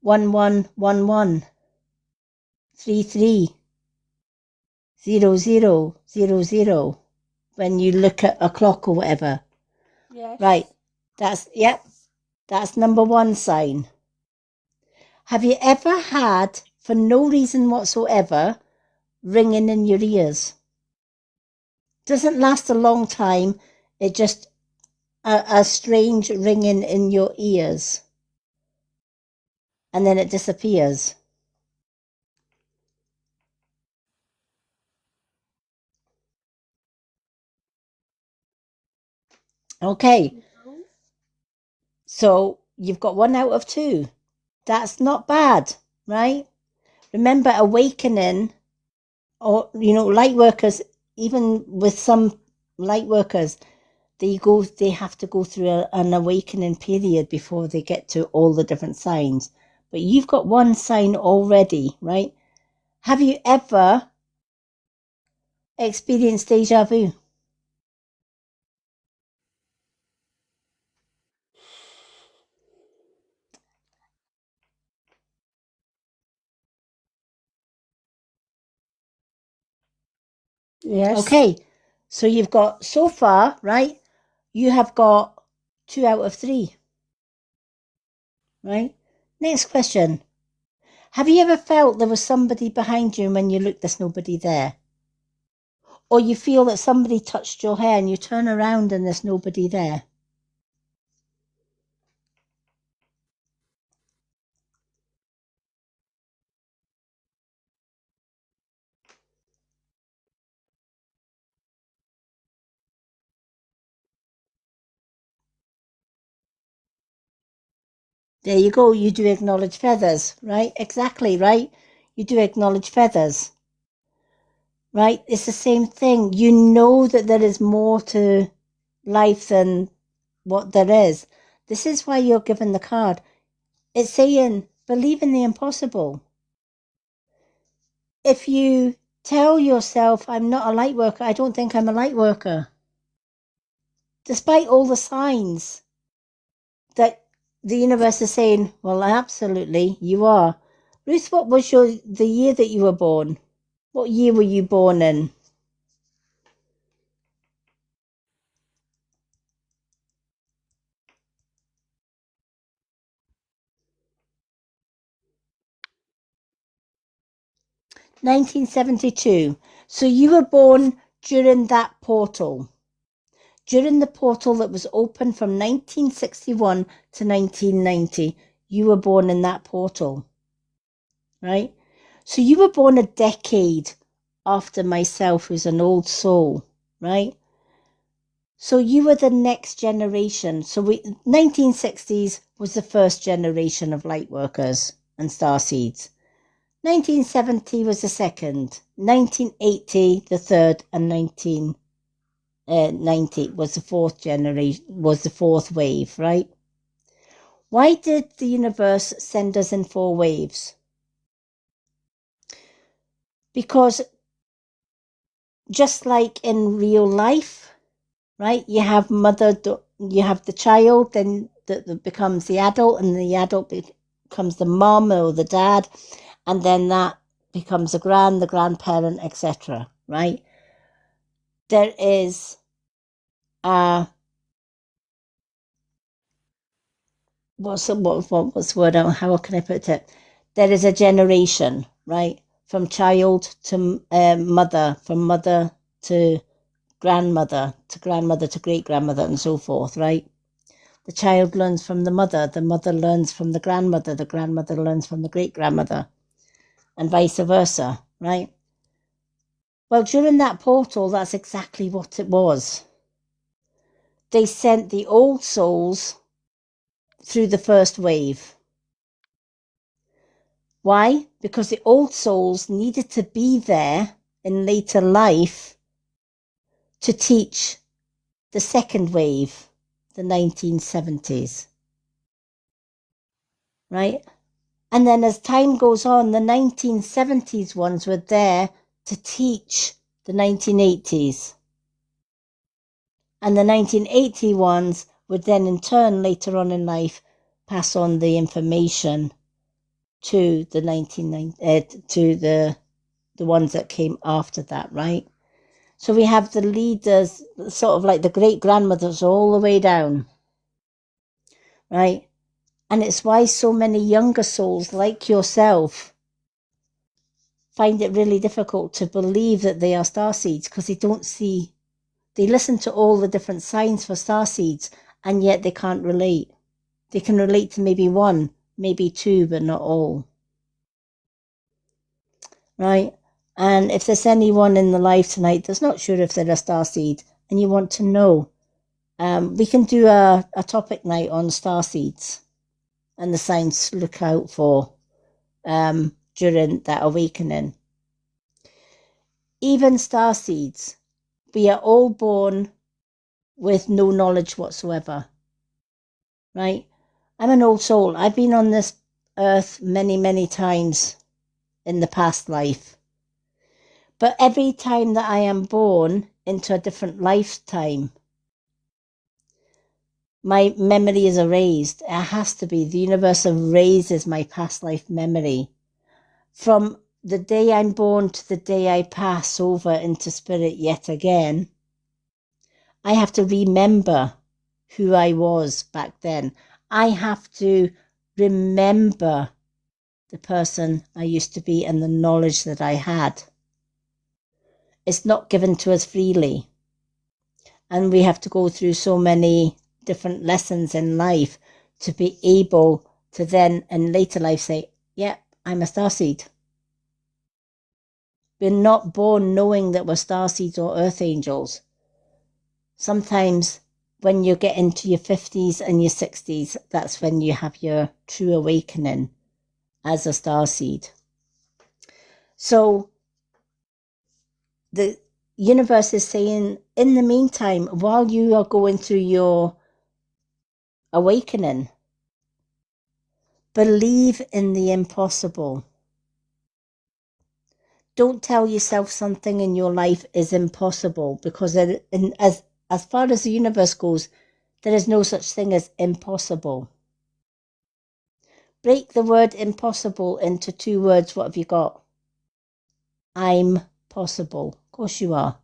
1111, 33, 0000 when you look at a clock or whatever? Yes. Right. That's number one sign. Have you ever had, for no reason whatsoever, ringing in your ears? Doesn't last a long time. It just a strange ringing in your ears. And then it disappears. Okay. So you've got 1 out of 2. That's not bad, right? Remember, awakening, or, light workers, even with some light workers, they have to go through an awakening period before they get to all the different signs. But you've got one sign already, right? Have you ever experienced deja vu? Yes. Okay, so you've got, so far, right, you have got 2 out of 3, right? Next question. Have you ever felt there was somebody behind you and when you looked, there's nobody there? Or you feel that somebody touched your hair and you turn around and there's nobody there? There you go, you do acknowledge feathers, right? Exactly, right? You do acknowledge feathers, right? It's the same thing. You know that there is more to life than what there is. This is why you're given the card. It's saying, believe in the impossible. If you tell yourself, I'm not a light worker, I don't think I'm a light worker, despite all the signs that the universe is saying, well, absolutely, you are. Ruth, what was the year that you were born? What year were you born in? (1972). So you were born during that portal. During the portal that was open from 1961 to 1990, you were born in that portal, right? So you were born a decade after myself, who's an old soul, right? So you were the next generation. So 1960s was the first generation of light workers and starseeds. 1970 was the second. 1980 the third, and 1990 was the fourth generation, was the fourth wave, right? Why did the universe send us in 4 waves? Because just like in real life, right, you have you have the child, then that becomes the adult, and the adult becomes the mom or the dad, and then that becomes the grandparent, etc., right? There is what's the word? How can I put it? There is a generation, right, from child to mother, from mother to grandmother to great grandmother, and so forth, right? The child learns from the mother learns from the grandmother learns from the great grandmother, and vice versa, right? Well, during that portal, that's exactly what it was. They sent the old souls through the first wave. Why? Because the old souls needed to be there in later life to teach the second wave, the 1970s. Right? And then as time goes on, the 1970s ones were there to teach the 1980s. And the 1980 ones would then in turn later on in life pass on the information to the to the ones that came after that, right? So we have the leaders, sort of like the great grandmothers all the way down, right? And it's why so many younger souls like yourself find it really difficult to believe that they are starseeds, because they listen to all the different signs for starseeds, and yet they can't relate. They can relate to maybe 1, maybe 2, but not all. Right? And if there's anyone in the live tonight that's not sure if they're a starseed and you want to know, we can do a topic night on starseeds and the signs to look out for during that awakening. Even starseeds, we are all born with no knowledge whatsoever, right? I'm an old soul. I've been on this earth many, many times in the past life. But every time that I am born into a different lifetime, my memory is erased. It has to be. The universe erases my past life memory from the day I'm born to the day I pass over into spirit yet again, I have to remember who I was back then. I have to remember the person I used to be and the knowledge that I had. It's not given to us freely. And we have to go through so many different lessons in life to be able to then in later life say, yeah, I'm a starseed. We're not born knowing that we're starseeds or earth angels. Sometimes when you get into your 50s and your 60s, that's when you have your true awakening as a starseed. So the universe is saying, in the meantime, while you are going through your awakening, believe in the impossible. Don't tell yourself something in your life is impossible, because as far as the universe goes, there is no such thing as impossible. Break the word impossible into 2 words. What have you got? I'm possible. Of course you are.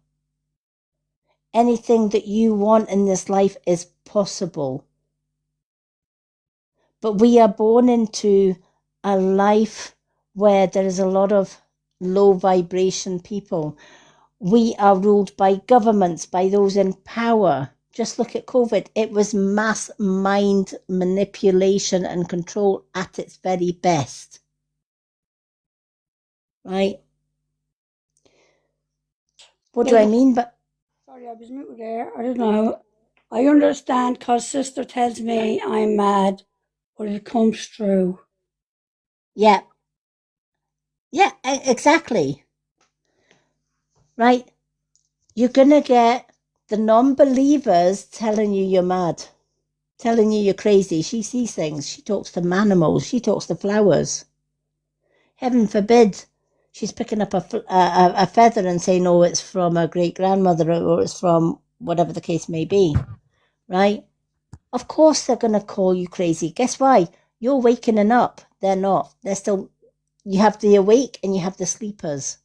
Anything that you want in this life is possible. But we are born into a life where there is a lot of low vibration people. We are ruled by governments, by those in power. Just look at COVID. It was mass mind manipulation and control at its very best. Right? What do I mean? But sorry, I was muted there. I don't know. I understand because sister tells me I'm mad, but it comes true. yeah. Yeah, exactly. Right? You're going to get the non-believers telling you you're mad, telling you you're crazy. She sees things. She talks to animals. She talks to flowers. Heaven forbid she's picking up a feather and saying, oh, it's from a great-grandmother or it's from whatever the case may be, right? Of course they're going to call you crazy. Guess why? You're waking up. They're not. They're still... You have the awake and you have the sleepers.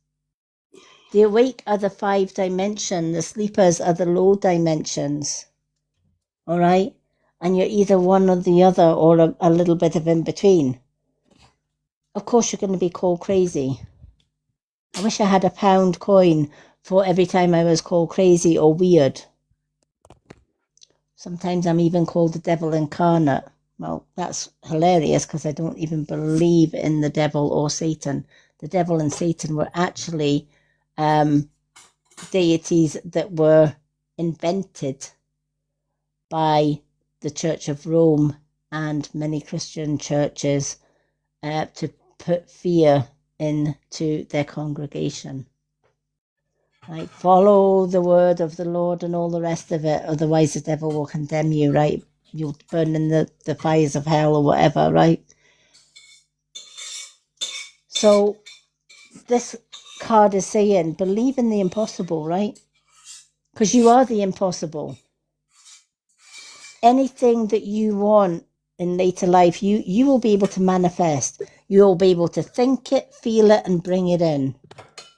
The awake are the 5 dimension. The sleepers are the low dimensions. All right? And you're either one or the other or a little bit of in between. Of course, you're going to be called crazy. I wish I had a pound coin for every time I was called crazy or weird. Sometimes I'm even called the devil incarnate. Well, that's hilarious because I don't even believe in the devil or Satan. The devil and Satan were actually deities that were invented by the Church of Rome and many Christian churches to put fear into their congregation. Right? Follow the word of the Lord and all the rest of it, otherwise the devil will condemn you, right? You'll burn in the fires of hell or whatever, right? So this card is saying, believe in the impossible, right? Because you are the impossible. Anything that you want in later life, you will be able to manifest. You'll be able to think it, feel it, and bring it in.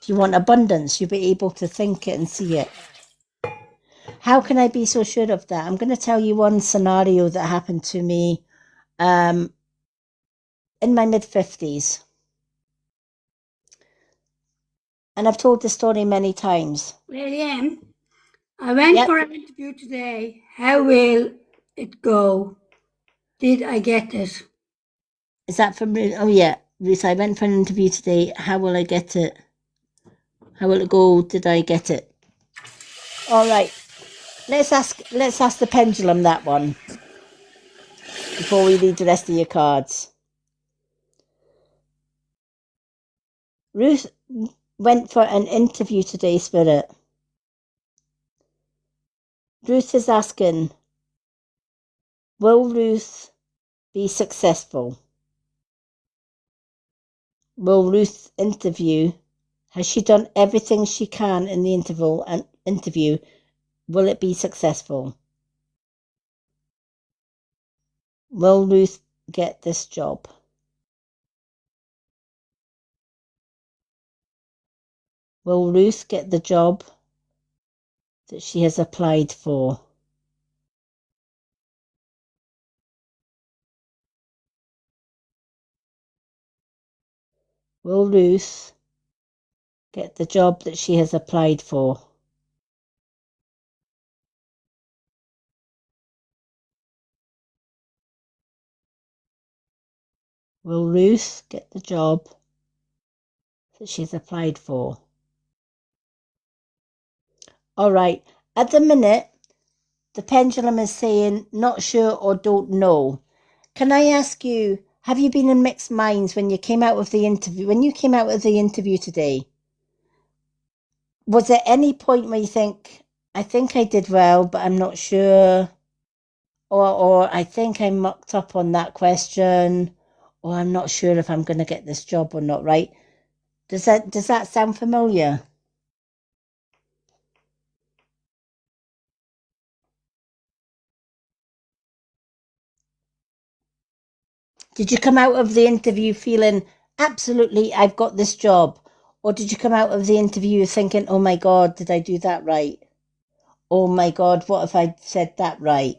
If you want abundance, you'll be able to think it and see it. How can I be so sure of that? I'm going to tell you one scenario that happened to me in my mid-50s. And I've told this story many times. Lillian, I went for an interview today. How will it go? Did I get it? Is that from Ruth? Oh, yeah. Ruth, I went for an interview today. How will I get it? How will it go? Did I get it? All right. Let's ask the pendulum that one before we read the rest of your cards. Ruth went for an interview today, Spirit. Ruth is asking, will Ruth be successful? Will Ruth's interview, has she done everything she can in the interview? Will it be successful? Will Ruth get this job? Will Ruth get the job that she has applied for? Will Ruth get the job that she has applied for? Will Ruth get the job that she's applied for? All right. At the minute, the pendulum is saying not sure or don't know. Can I ask you, have you been in mixed minds when you came out of the interview? When you came out of the interview today, was there any point where you think, I think I did well, but I'm not sure? Or I think I mucked up on that question, or I'm not sure if I'm going to get this job or not, right? Does that sound familiar? Did you come out of the interview feeling absolutely I've got this job? Or did you come out of the interview thinking, oh my God, did I do that right? Oh my God, what if I said that right?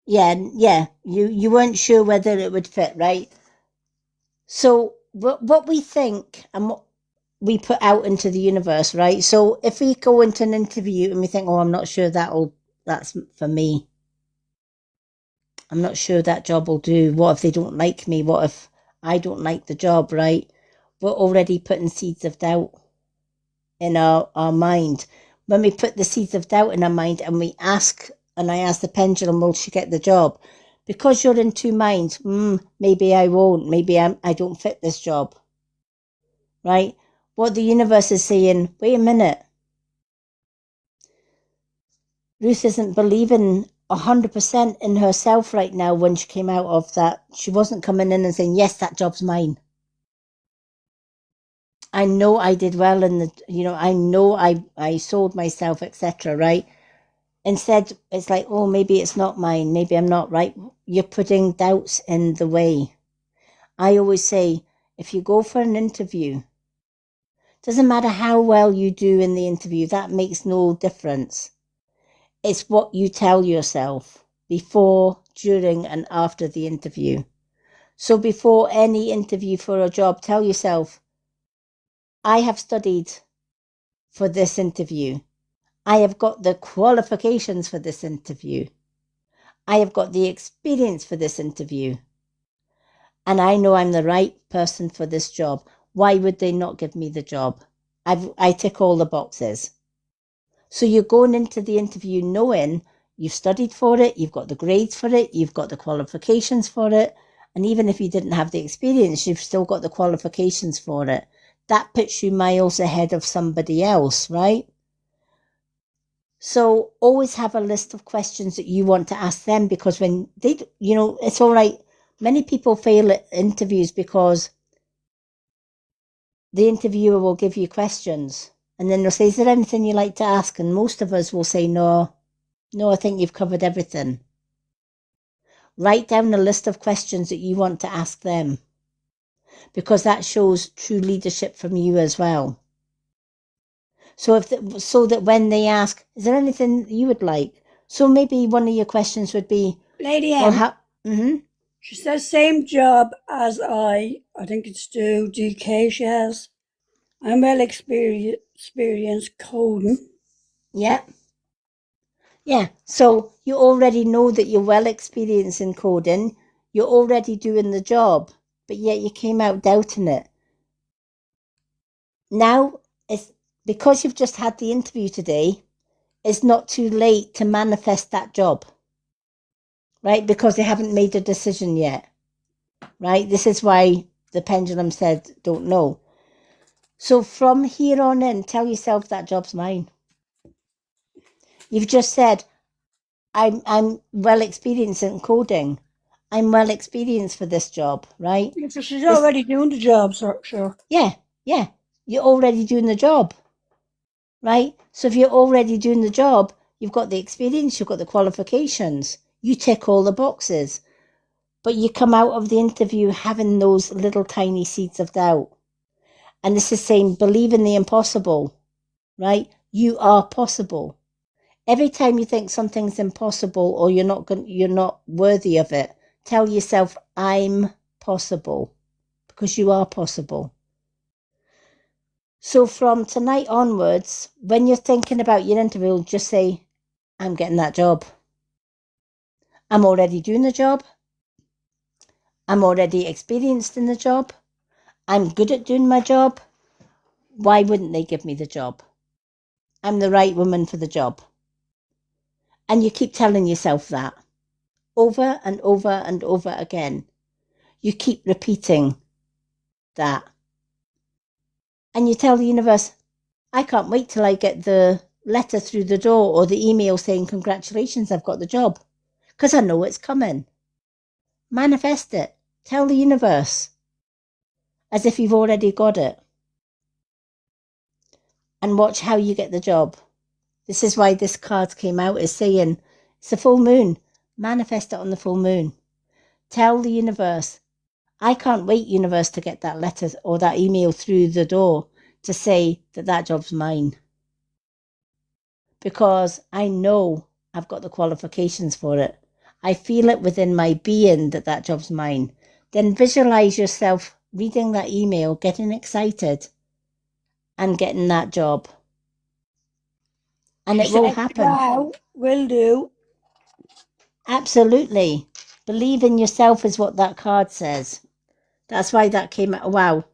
Yeah, you weren't sure whether it would fit, right? So what we think and what we put out into the universe, right? So if we go into an interview and we think, oh, I'm not sure that's for me. I'm not sure that job will do. What if they don't like me? What if I don't like the job, right? We're already putting seeds of doubt in our mind. When we put the seeds of doubt in our mind and we ask, and I ask the pendulum, will she get the job? Because you're in two minds, maybe I won't, maybe I don't fit this job, right? What the universe is saying, wait a minute, Ruth isn't believing 100% in herself right now when she came out of that. She wasn't coming in and saying, yes, that job's mine. I know I did well I know I sold myself, etc., right? Instead, it's like, oh, maybe it's not mine. Maybe I'm not right. You're putting doubts in the way. I always say, if you go for an interview, doesn't matter how well you do in the interview, that makes no difference. It's what you tell yourself before, during, and after the interview. So before any interview for a job, tell yourself, I have studied for this interview. I have got the qualifications for this interview. I have got the experience for this interview. And I know I'm the right person for this job. Why would they not give me the job? I tick all the boxes. So you're going into the interview knowing you've studied for it, you've got the grades for it, you've got the qualifications for it. And even if you didn't have the experience, you've still got the qualifications for it. That puts you miles ahead of somebody else, right? So always have a list of questions that you want to ask them, because when they, it's all right. Many people fail at interviews because the interviewer will give you questions and then they'll say, is there anything you like to ask? And most of us will say, no, I think you've covered everything. Write down a list of questions that you want to ask them, because that shows true leadership from you as well. So so that when they ask, is there anything you would like? So maybe one of your questions would be, Lady M. She says same job as I think it's DK she has. I'm well experienced coding. Yeah. Yeah. So you already know that you're well experienced in coding. You're already doing the job, but yet you came out doubting it. Now, it's because you've just had the interview today, it's not too late to manifest that job, right? Because they haven't made a decision yet, right? This is why the pendulum said, don't know. So from here on in, tell yourself that job's mine. You've just said, I'm well experienced in coding. I'm well experienced for this job, right? Yeah, so she's already doing the job, sure. Yeah. You're already doing the job, right? So if you're already doing the job, you've got the experience, you've got the qualifications. You tick all the boxes. But you come out of the interview having those little tiny seeds of doubt. And this is saying, believe in the impossible, right? You are possible. Every time you think something's impossible or you're not worthy of it, tell yourself, I'm possible, because you are possible. So from tonight onwards, when you're thinking about your interview, just say, I'm getting that job. I'm already doing the job. I'm already experienced in the job. I'm good at doing my job. Why wouldn't they give me the job? I'm the right woman for the job. And you keep telling yourself that over and over and over again. You keep repeating that. And you tell the universe, I can't wait till I get the letter through the door or the email saying, congratulations, I've got the job. Because I know it's coming. Manifest it. Tell the universe as if you've already got it. And watch how you get the job. This is why this card came out as saying, it's a full moon. Manifest it on the full moon. Tell the universe, I can't wait, universe, to get that letter or that email through the door to say that job's mine. Because I know I've got the qualifications for it. I feel it within my being that job's mine. Then visualize yourself reading that email, getting excited and getting that job. And it will happen. Wow, will do. Absolutely. Believe in yourself is what that card says. That's why that came out. Wow.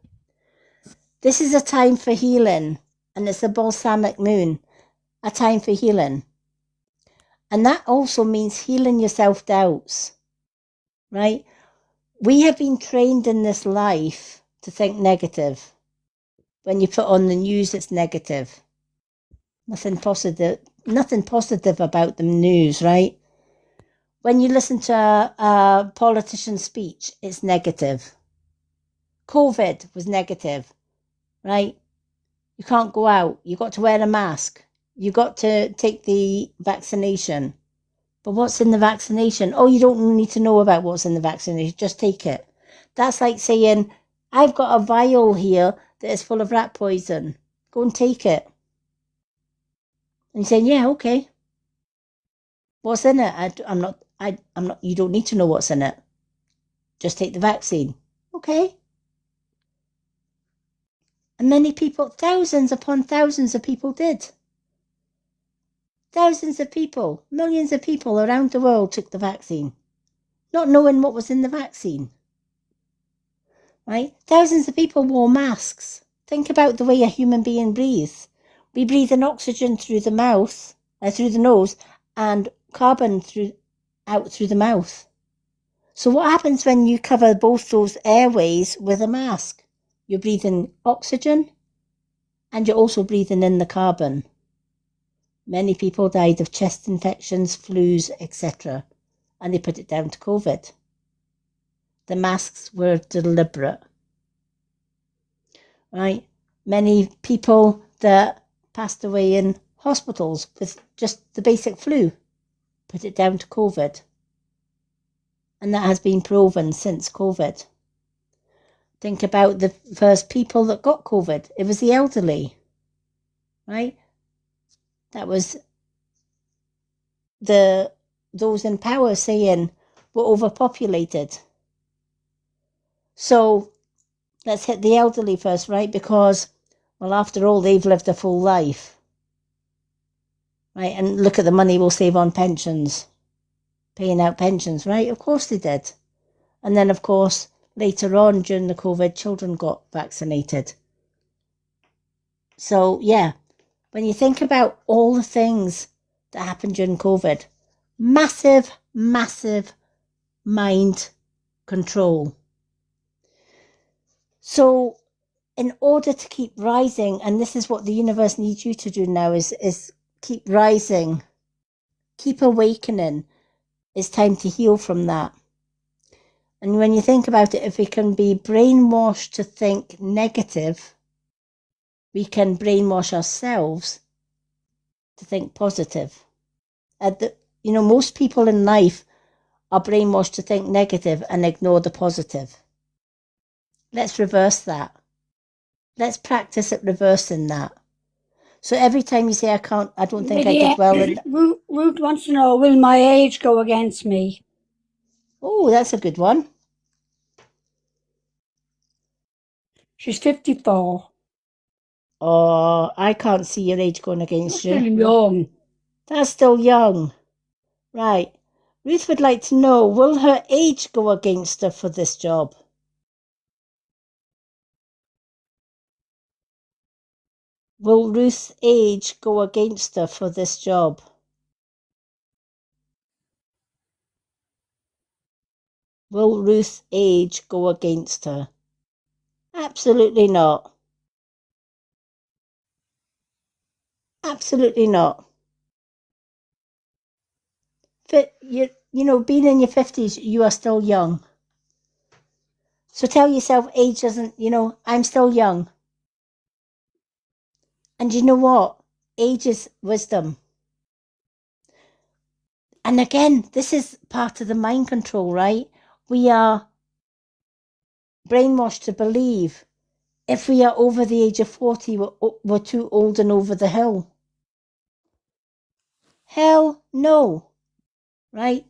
This is a time for healing. And it's a balsamic moon. A time for healing. And that also means healing your self-doubts. Right? We have been trained in this life to think negative. When you put on the news, it's negative. Nothing positive about the news, right? When you listen to a politician's speech, it's negative. COVID was negative, right? You can't go out. You got to wear a mask. You got to take the vaccination. But what's in the vaccination? Oh, you don't need to know about what's in the vaccination. Just take it. That's like saying, I've got a vial here that is full of rat poison. Go and take it. And you're saying, yeah, okay. What's in it? I'm not, you don't need to know what's in it. Just take the vaccine. Okay. And many people, thousands upon thousands of people did. Thousands of people, millions of people around the world took the vaccine, not knowing what was in the vaccine. Right? Thousands of people wore masks. Think about the way a human being breathes. We breathe in oxygen through the mouth, through the nose, and carbon out through the mouth. So what happens when you cover both those airways with a mask? You're breathing oxygen and you're also breathing in the carbon. Many people died of chest infections, flus, etc. And they put it down to COVID. The masks were deliberate. Right? Many people that passed away in hospitals with just the basic flu, put it down to COVID. And that has been proven since COVID. Think about the first people that got COVID. It was the elderly, right? That was those in power saying we're overpopulated. So let's hit the elderly first, right? Because, well, after all, they've lived a full life. Right? And look at the money we'll save on pensions. Paying out pensions, right? Of course they did. And then, of course, later on during the COVID, children got vaccinated. So, yeah, when you think about all the things that happened during COVID, massive, massive mind control. So, in order to keep rising, and this is what the universe needs you to do now, is keep rising, keep awakening. It's time to heal from that. And when you think about it, if we can be brainwashed to think negative, we can brainwash ourselves to think positive. Most people in life are brainwashed to think negative and ignore the positive. Let's reverse that. Let's practice at reversing that. So every time you say, I don't think I did well. Ruth wants to know, will my age go against me? Oh, that's a good one. She's 54. Oh, I can't see your age going against you. Still young. That's still young. Right. Ruth would like to know, will her age go against her for this job? Will Ruth's age go against her for this job? Will Ruth's age go against her? Absolutely not. Absolutely not. You know, being in your 50s, you are still young. So tell yourself age doesn't, I'm still young. And you know what? Age is wisdom. And again, this is part of the mind control, right? We are brainwashed to believe if we are over the age of 40, we're too old and over the hill. Hell no, right?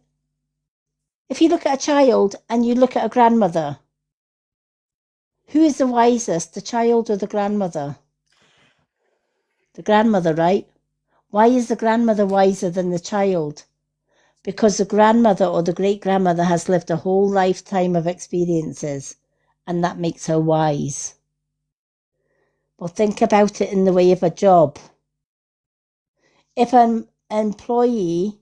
If you look at a child and you look at a grandmother, who is the wisest, the child or the grandmother? The grandmother, right? Why is the grandmother wiser than the child? Because the grandmother or the great-grandmother has lived a whole lifetime of experiences, and that makes her wise. Well, think about it in the way of a job. If an employee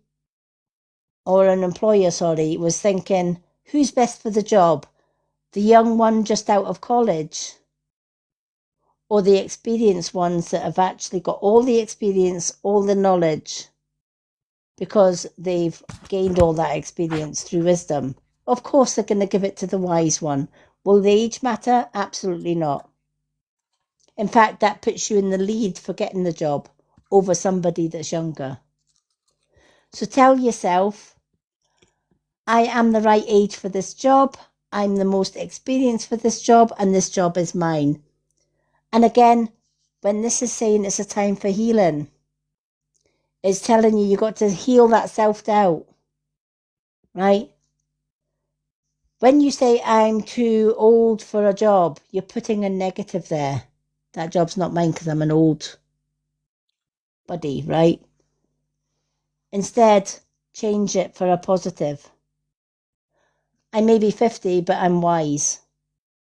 or an employer, was thinking, who's best for the job? The young one just out of college or the experienced ones that have actually got all the experience, all the knowledge, because they've gained all that experience through wisdom? Of course, they're going to give it to the wise one. Will the age matter? Absolutely not. In fact, that puts you in the lead for getting the job over somebody that's younger. So tell yourself, I am the right age for this job. I'm the most experienced for this job, and this job is mine. And again, when this is saying it's a time for healing, it's telling you got to heal that self-doubt, right? When you say, I'm too old for a job, you're putting a negative there. That job's not mine because I'm an old body, right? Instead, change it for a positive. I may be 50, but I'm wise.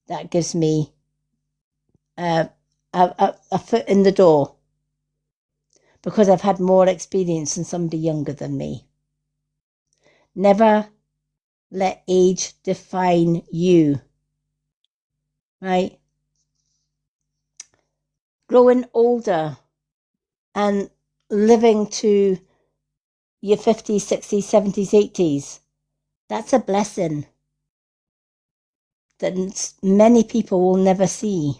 That gives me a foot in the door because I've had more experience than somebody younger than me. Never let age define you, right? Growing older and living to your 50s, 60s, 70s, 80s, that's a blessing that many people will never see.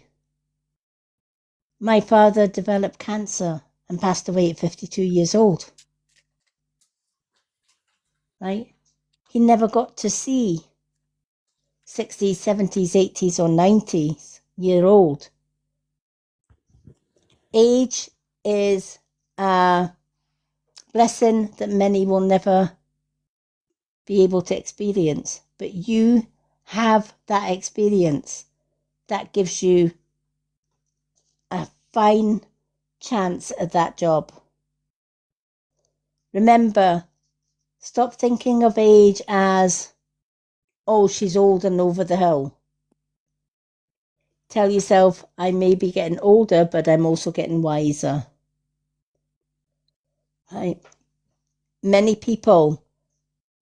My father developed cancer and passed away at 52 years old, right? He never got to see 60s, 70s, 80s, or 90s year old. Age is a blessing that many will never be able to experience, but you have that experience. That gives you a fine chance at that job. Remember, stop thinking of age as, oh, she's old and over the hill. Tell yourself, I may be getting older, but I'm also getting wiser. Right? Many people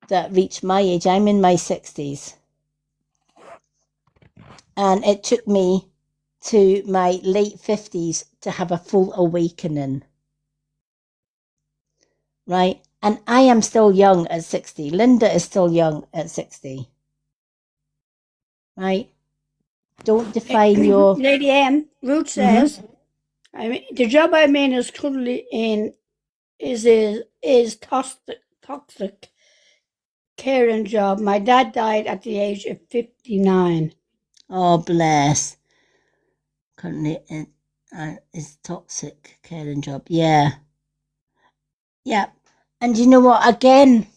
that reach my age, I'm in my 60s, and it took me to my late 50s to have a full awakening. Right? And I am still young at 60. Linda is still young at 60. Right? Don't define your... Lady M, Ruth says, the job I'm in is currently in is toxic. caring job. My dad died at the age of 59. Oh, bless. Currently, it's toxic caring job. Yeah. Yeah. And you know what? Again,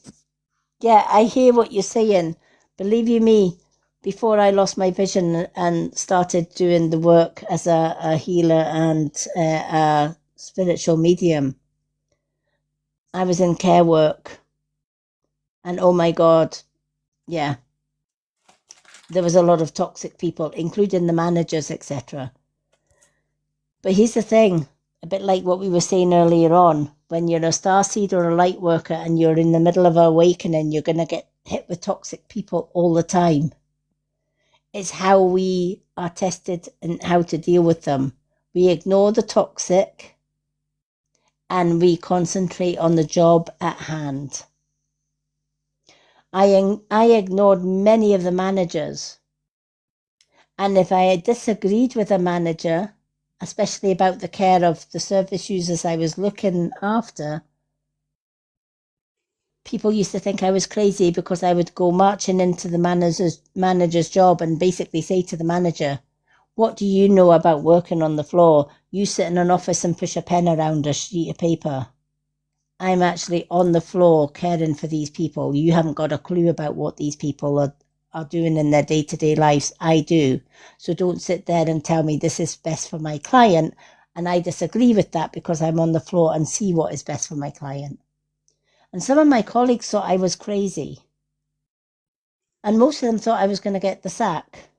yeah, I hear what you're saying. Believe you me, before I lost my vision and started doing the work as a healer and a spiritual medium, I was in care work. And oh my God, yeah, there was a lot of toxic people, including the managers, etc. But here's the thing, a bit like what we were saying earlier on, when you're a starseed or a light worker and you're in the middle of awakening, you're going to get hit with toxic people all the time. It's how we are tested and how to deal with them. We ignore the toxic and we concentrate on the job at hand. I ignored many of the managers. And if I had disagreed with a manager, especially about the care of the service users I was looking after, people used to think I was crazy because I would go marching into the manager's job and basically say to the manager, what do you know about working on the floor? You sit in an office and push a pen around a sheet of paper. I'm actually on the floor caring for these people. You haven't got a clue about what these people are doing in their day-to-day lives. I do. So don't sit there and tell me this is best for my client. And I disagree with that because I'm on the floor and see what is best for my client. And some of my colleagues thought I was crazy. And most of them thought I was going to get the sack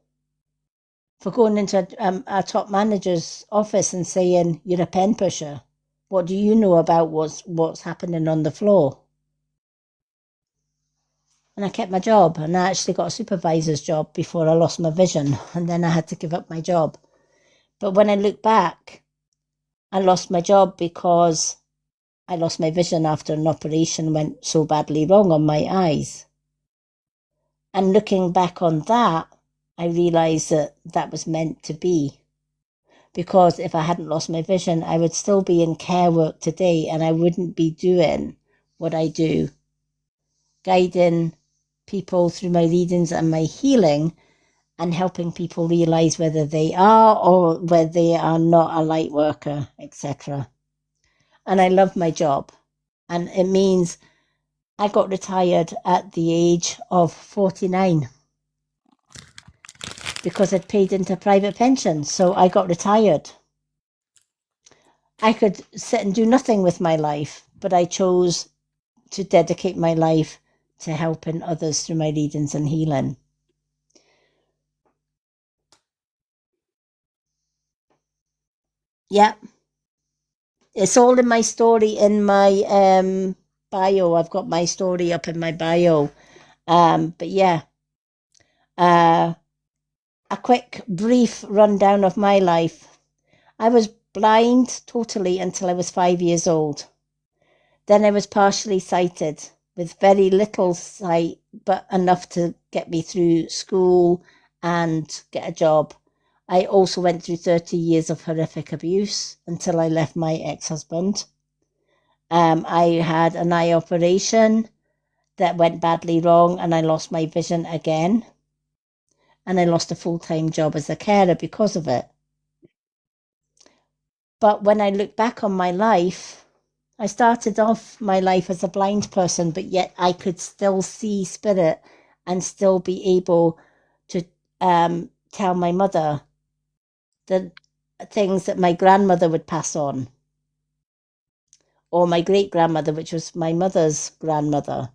for going into a top manager's office and saying, you're a pen pusher. What do you know about what's happening on the floor? And I kept my job, and I actually got a supervisor's job before I lost my vision, and then I had to give up my job. But when I look back, I lost my job because I lost my vision after an operation went so badly wrong on my eyes. And looking back on that, I realised that that was meant to be. Because if I hadn't lost my vision, I would still be in care work today and I wouldn't be doing what I do, guiding people through my readings and my healing and helping people realise whether they are or whether they are not a light worker, etc. And I love my job. And it means I got retired at the age of 49 because I'd paid into private pension. So I got retired. I could sit and do nothing with my life, but I chose to dedicate my life to helping others through my readings and healing. Yeah. It's all in my story in my bio. I've got my story up in my bio. But yeah, a quick, brief rundown of my life. I was blind totally until I was 5 years old. Then I was partially sighted with very little sight, but enough to get me through school and get a job. I also went through 30 years of horrific abuse until I left my ex-husband. I had an eye operation that went badly wrong and I lost my vision again. And I lost a full-time job as a carer because of it. But when I look back on my life, I started off my life as a blind person, but yet I could still see spirit and still be able to tell my mother the things that my grandmother would pass on, or my great-grandmother, which was my mother's grandmother.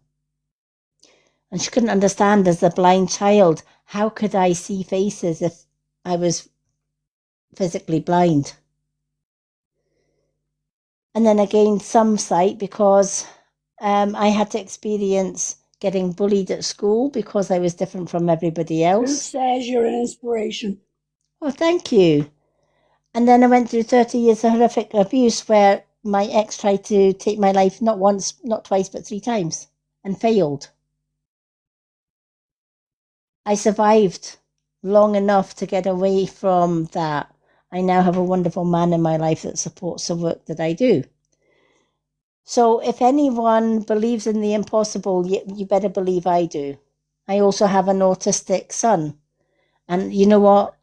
And she couldn't understand as a blind child, how could I see faces if I was physically blind? And then I gained some sight because I had to experience getting bullied at school because I was different from everybody Who else. says you're an inspiration? Oh, thank you. And then I went through 30 years of horrific abuse where my ex tried to take my life not once, not twice, but 3 times and failed. I survived long enough to get away from that. I now have a wonderful man in my life that supports the work that I do. So if anyone believes in the impossible, you better believe I do. I also have an autistic son. And you know what?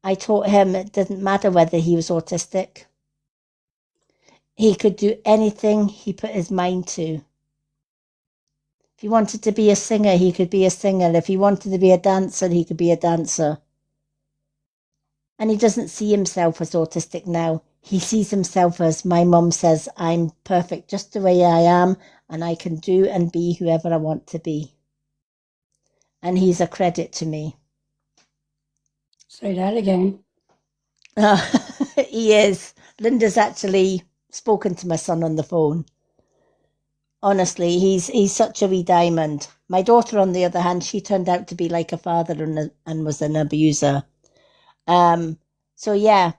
I taught him it didn't matter whether he was autistic. He could do anything he put his mind to. If he wanted to be a singer, he could be a singer. If he wanted to be a dancer, he could be a dancer. And he doesn't see himself as autistic now. He sees himself as, my mum says, I'm perfect just the way I am, and I can do and be whoever I want to be. And he's a credit to me. Say that again. He is. Linda's actually spoken to my son on the phone. Honestly, he's such a wee diamond. My daughter, on the other hand, she turned out to be like a father and was an abuser. So yeah,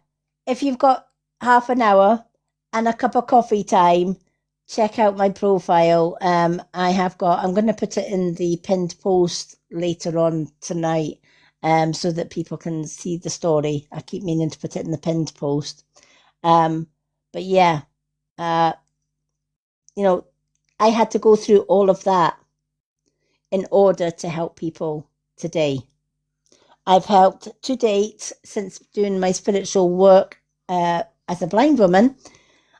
if you've got half an hour and a cup of coffee time, check out my profile. I'm going to put it in the pinned post later on tonight, so that people can see the story. I keep meaning to put it in the pinned post. But yeah, I had to go through all of that in order to help people today. I've helped to date, since doing my spiritual work as a blind woman,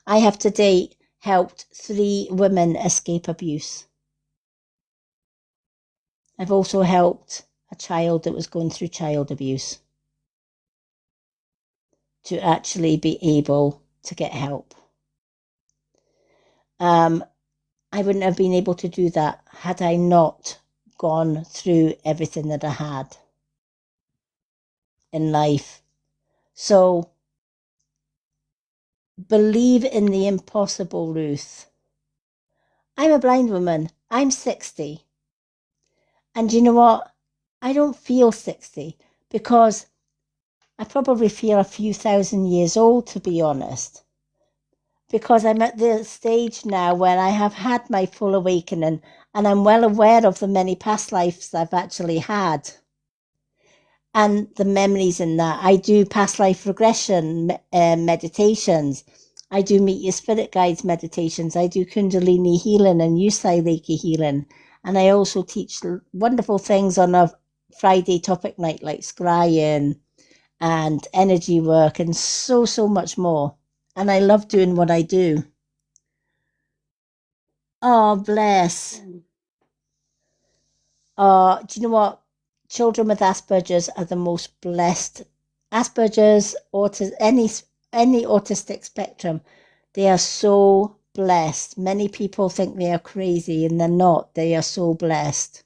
I have to date helped 3 women escape abuse. I've also helped a child that was going through child abuse to actually be able to get help. I wouldn't have been able to do that had I not gone through everything that I had in life. So believe in the impossible, Ruth. I'm a blind woman. I'm 60. And you know what? I don't feel 60 because I probably feel a few thousand years old, to be honest. Because I'm at the stage now where I have had my full awakening and I'm well aware of the many past lives I've actually had and the memories in that. I do past life regression meditations. I do meet your spirit guides meditations. I do Kundalini healing and Yusai Reiki healing. And I also teach wonderful things on a Friday topic night like scrying and energy work and so much more. And I love doing what I do. Oh, bless. Do you know what? Children with Asperger's are the most blessed. Asperger's, any autistic spectrum, they are so blessed. Many people think they are crazy and they're not. They are so blessed.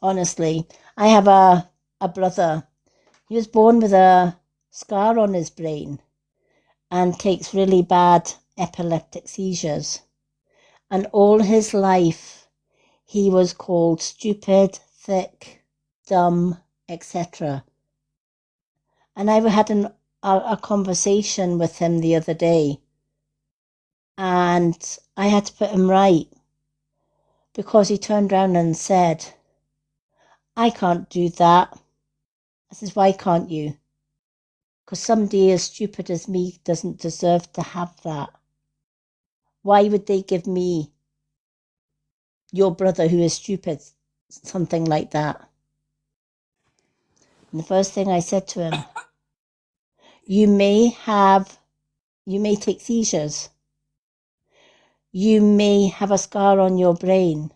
Honestly, I have a brother. He was born with a scar on his brain and takes really bad epileptic seizures. And all his life, he was called stupid, thick, dumb, etc. And I had a conversation with him the other day, and I had to put him right because he turned around and said, I can't do that. I says, why can't you? Because somebody as stupid as me doesn't deserve to have that. Why would they give me, your brother who is stupid, something like that? And the first thing I said to him, you may take seizures. You may have a scar on your brain,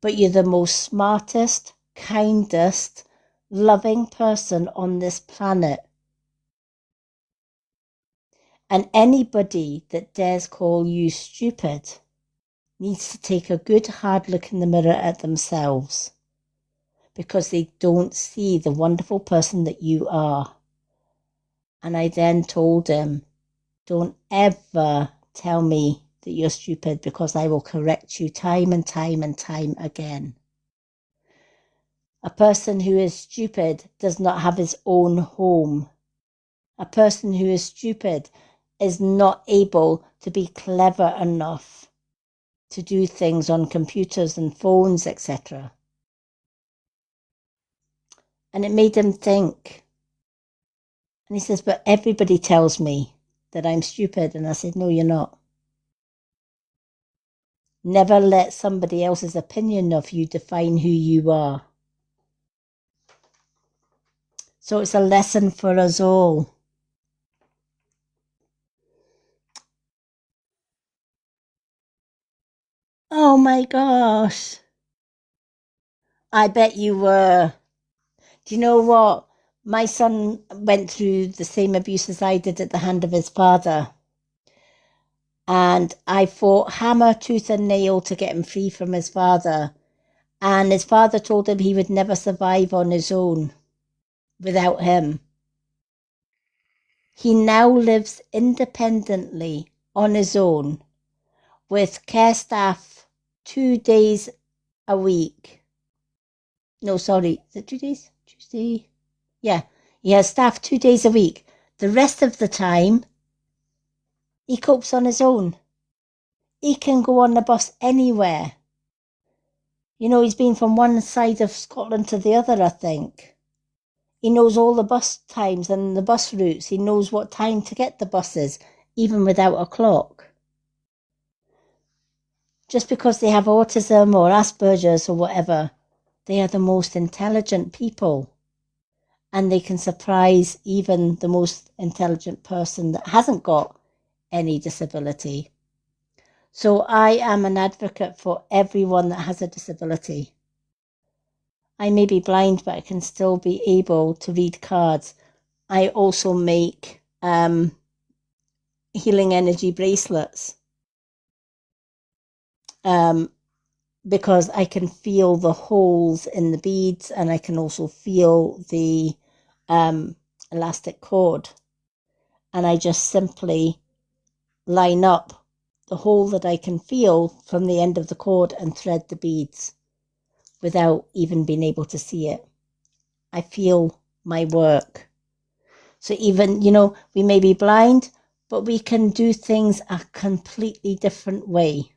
but you're the most smartest, kindest, loving person on this planet. And anybody that dares call you stupid needs to take a good hard look in the mirror at themselves, because they don't see the wonderful person that you are. And I then told him, don't ever tell me that you're stupid, because I will correct you time and time and time again. A person who is stupid does not have his own home. A person who is stupid is not able to be clever enough to do things on computers and phones, etc. And it made him think. And he says, but everybody tells me that I'm stupid. And I said, no, you're not. Never let somebody else's opinion of you define who you are. So it's a lesson for us all. Oh my gosh. I bet you were. Do you know what? My son went through the same abuse as I did at the hand of his father. And I fought hammer, tooth and nail to get him free from his father. And his father told him he would never survive on his own without him. He now lives independently on his own with care staff 2 days a week. No, sorry, is it 2 days? Tuesday? Yeah, he has staff 2 days a week. The rest of the time, he copes on his own. He can go on the bus anywhere. You know, he's been from one side of Scotland to the other, I think. He knows all the bus times and the bus routes. He knows what time to get the buses, even without a clock. Just because they have autism or Asperger's or whatever, they are the most intelligent people. And they can surprise even the most intelligent person that hasn't got any disability. So I am an advocate for everyone that has a disability. I may be blind, but I can still be able to read cards. I also make healing energy bracelets because I can feel the holes in the beads and I can also feel the elastic cord. And I just simply line up the hole that I can feel from the end of the cord and thread the beads without even being able to see it. I feel my work. So even, you know, we may be blind, but we can do things a completely different way.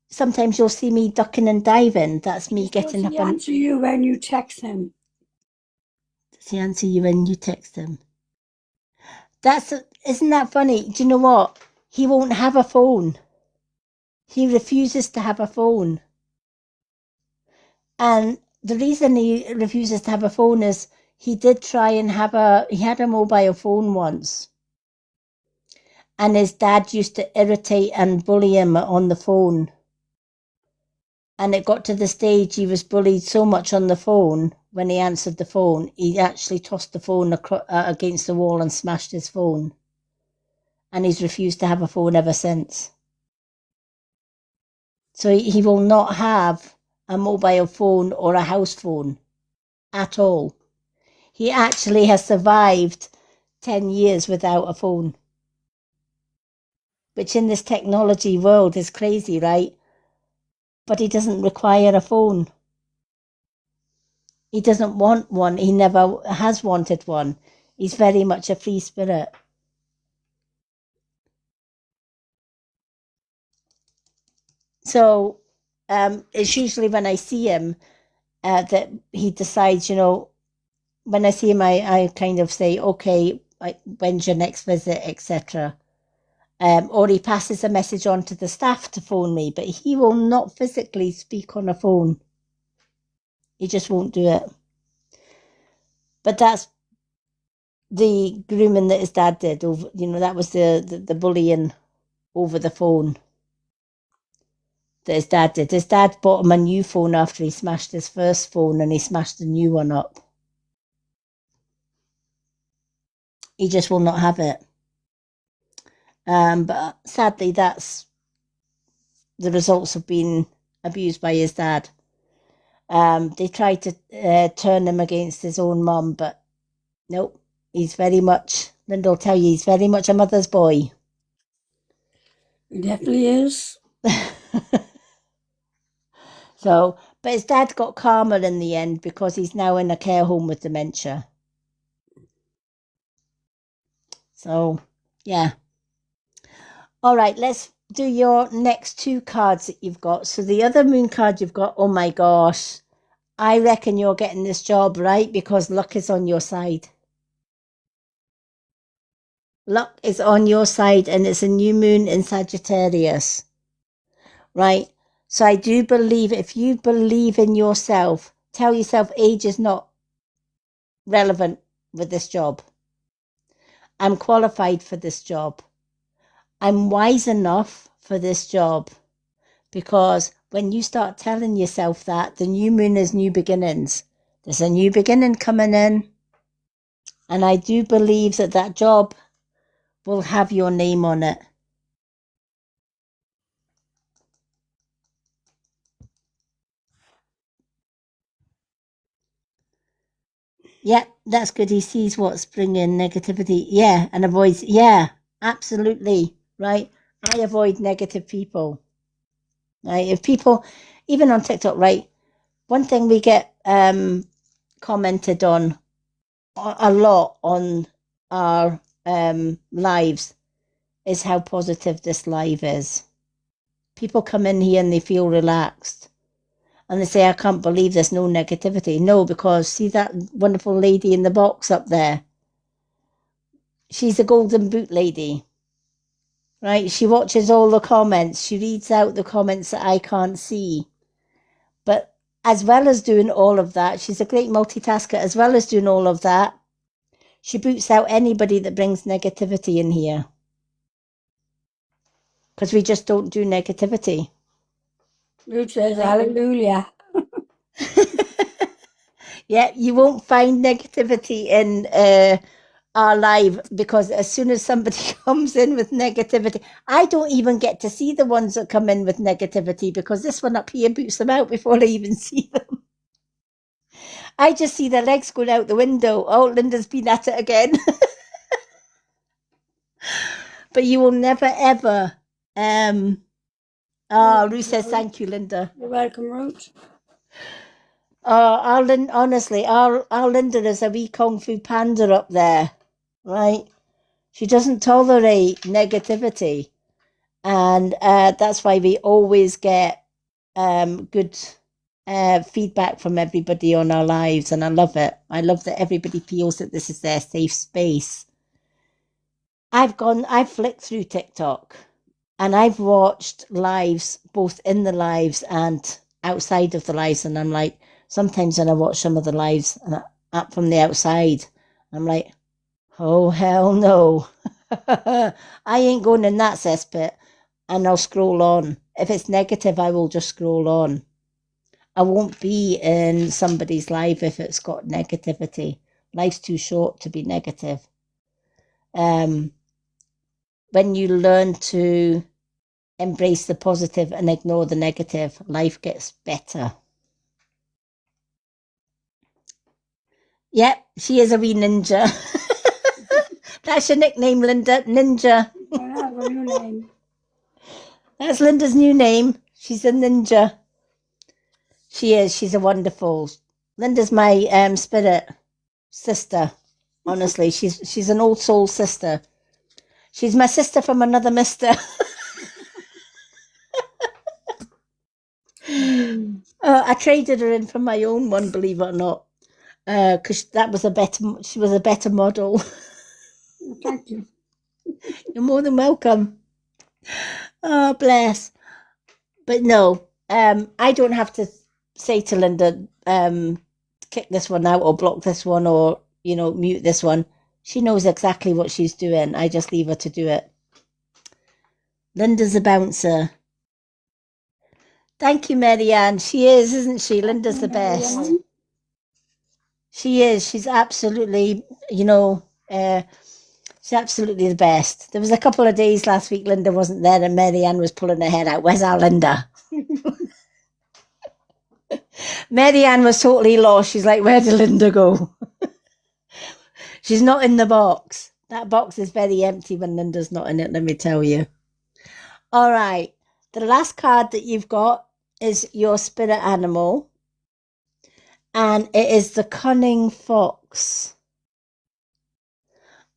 Sometimes you'll see me ducking and diving. That's me getting up. Does he answer you when you text him? Does he answer you when you text him? Isn't that funny? Do you know what? He won't have a phone. He refuses to have a phone. And the reason he refuses to have a phone is he did try and he had a mobile phone once. And his dad used to irritate and bully him on the phone. And it got to the stage he was bullied so much on the phone, when he answered the phone, he actually tossed the phone against the wall and smashed his phone. And he's refused to have a phone ever since. So he will not have a mobile phone or a house phone at all. He actually has survived 10 years without a phone. Which in this technology world is crazy, right? But he doesn't require a phone. He doesn't want one. He never has wanted one. He's very much a free spirit. So it's usually when I see him that he decides, you know, when I see him, I kind of say, okay, when's your next visit, etc. Or he passes a message on to the staff to phone me, but he will not physically speak on a phone. He just won't do it. But that's the grooming that his dad did. Over, you know, that was the bullying over the phone that his dad did. His dad bought him a new phone after he smashed his first phone, and he smashed the new one up. He just will not have it. But sadly, that's the results of being abused by his dad. They tried to turn him against his own mum, but nope. He's very much, Linda will tell you, he's very much a mother's boy. He definitely is. So, but his dad got calmer in the end because he's now in a care home with dementia. So, yeah. All right, let's do your next 2 cards that you've got. So the other moon card you've got, oh my gosh, I reckon you're getting this job, right? Because luck is on your side. Luck is on your side, and it's a new moon in Sagittarius, right? So I do believe, if you believe in yourself, tell yourself age is not relevant with this job. I'm qualified for this job. I'm wise enough for this job. Because when you start telling yourself that, the new moon is new beginnings. There's a new beginning coming in. And I do believe that that job will have your name on it. Yeah, that's good. He sees what's bringing negativity. Yeah, and avoids. Yeah, absolutely. Right. I avoid negative people. Right. If people, even on TikTok, right, one thing we get commented on a lot on our lives is how positive this live is. People come in here and they feel relaxed. And they say, I can't believe there's no negativity. No, because see that wonderful lady in the box up there? She's a golden boot lady, right? She watches all the comments. She reads out the comments that I can't see. But as well as doing all of that, she's a great multitasker. As well as doing all of that, she boots out anybody that brings negativity in here. Because we just don't do negativity. Ruth says, hallelujah. Yeah, you won't find negativity in our live, because as soon as somebody comes in with negativity, I don't even get to see the ones that come in with negativity, because this one up here boots them out before I even see them. I just see their legs going out the window. Oh, Linda's been at it again. But you will never ever. Ruth says thank you, Linda. You're welcome, Ruth. Honestly, our Linda is a wee kung fu panda up there, right? She doesn't tolerate negativity, and that's why we always get good feedback from everybody on our lives, and I love it. I love that everybody feels that this is their safe space. I've flicked through TikTok, and I've watched lives, both in the lives and outside of the lives, and I'm like, sometimes when I watch some of the lives and up from the outside, I'm like, oh hell no. I ain't going in that cesspit, and I'll scroll on. If it's negative, I will just scroll on. I won't be in somebody's life if it's got negativity. Life's too short to be negative. When you learn to embrace the positive and ignore the negative, life gets better. Yep, she is a wee ninja. That's your nickname, Linda. Ninja. I have a new name. That's Linda's new name. She's a ninja. She is. She's a wonderful. Linda's my spirit sister. Honestly, she's an old soul sister. She's my sister from another mister. I traded her in for my own one, believe it or not, because she was a better model. Thank you. You're more than welcome. Oh, bless. But no, I don't have to say to Linda, kick this one out or block this one or, mute this one. She knows exactly what she's doing. I just leave her to do it. Linda's a bouncer. Thank you, Marianne. She is, isn't she? Linda's the best. She is. She's absolutely, she's absolutely the best. There was a couple of days last week Linda wasn't there and Marianne was pulling her head out. Where's our Linda? Marianne was totally lost. She's like, where did Linda go? She's not in the box. That box is very empty when Linda's not in it, let me tell you. All right. The last card that you've got is your spirit animal. And it is the cunning fox.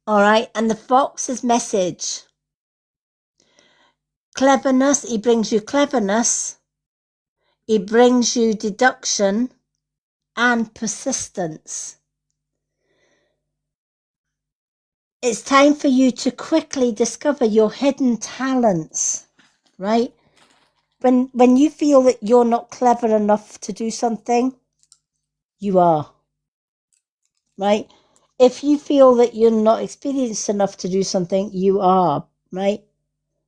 All right. And the fox's message. Cleverness. He brings you cleverness. He brings you deduction and persistence. It's time for you to quickly discover your hidden talents, right? When you feel that you're not clever enough to do something, you are, right? If you feel that you're not experienced enough to do something, you are, right?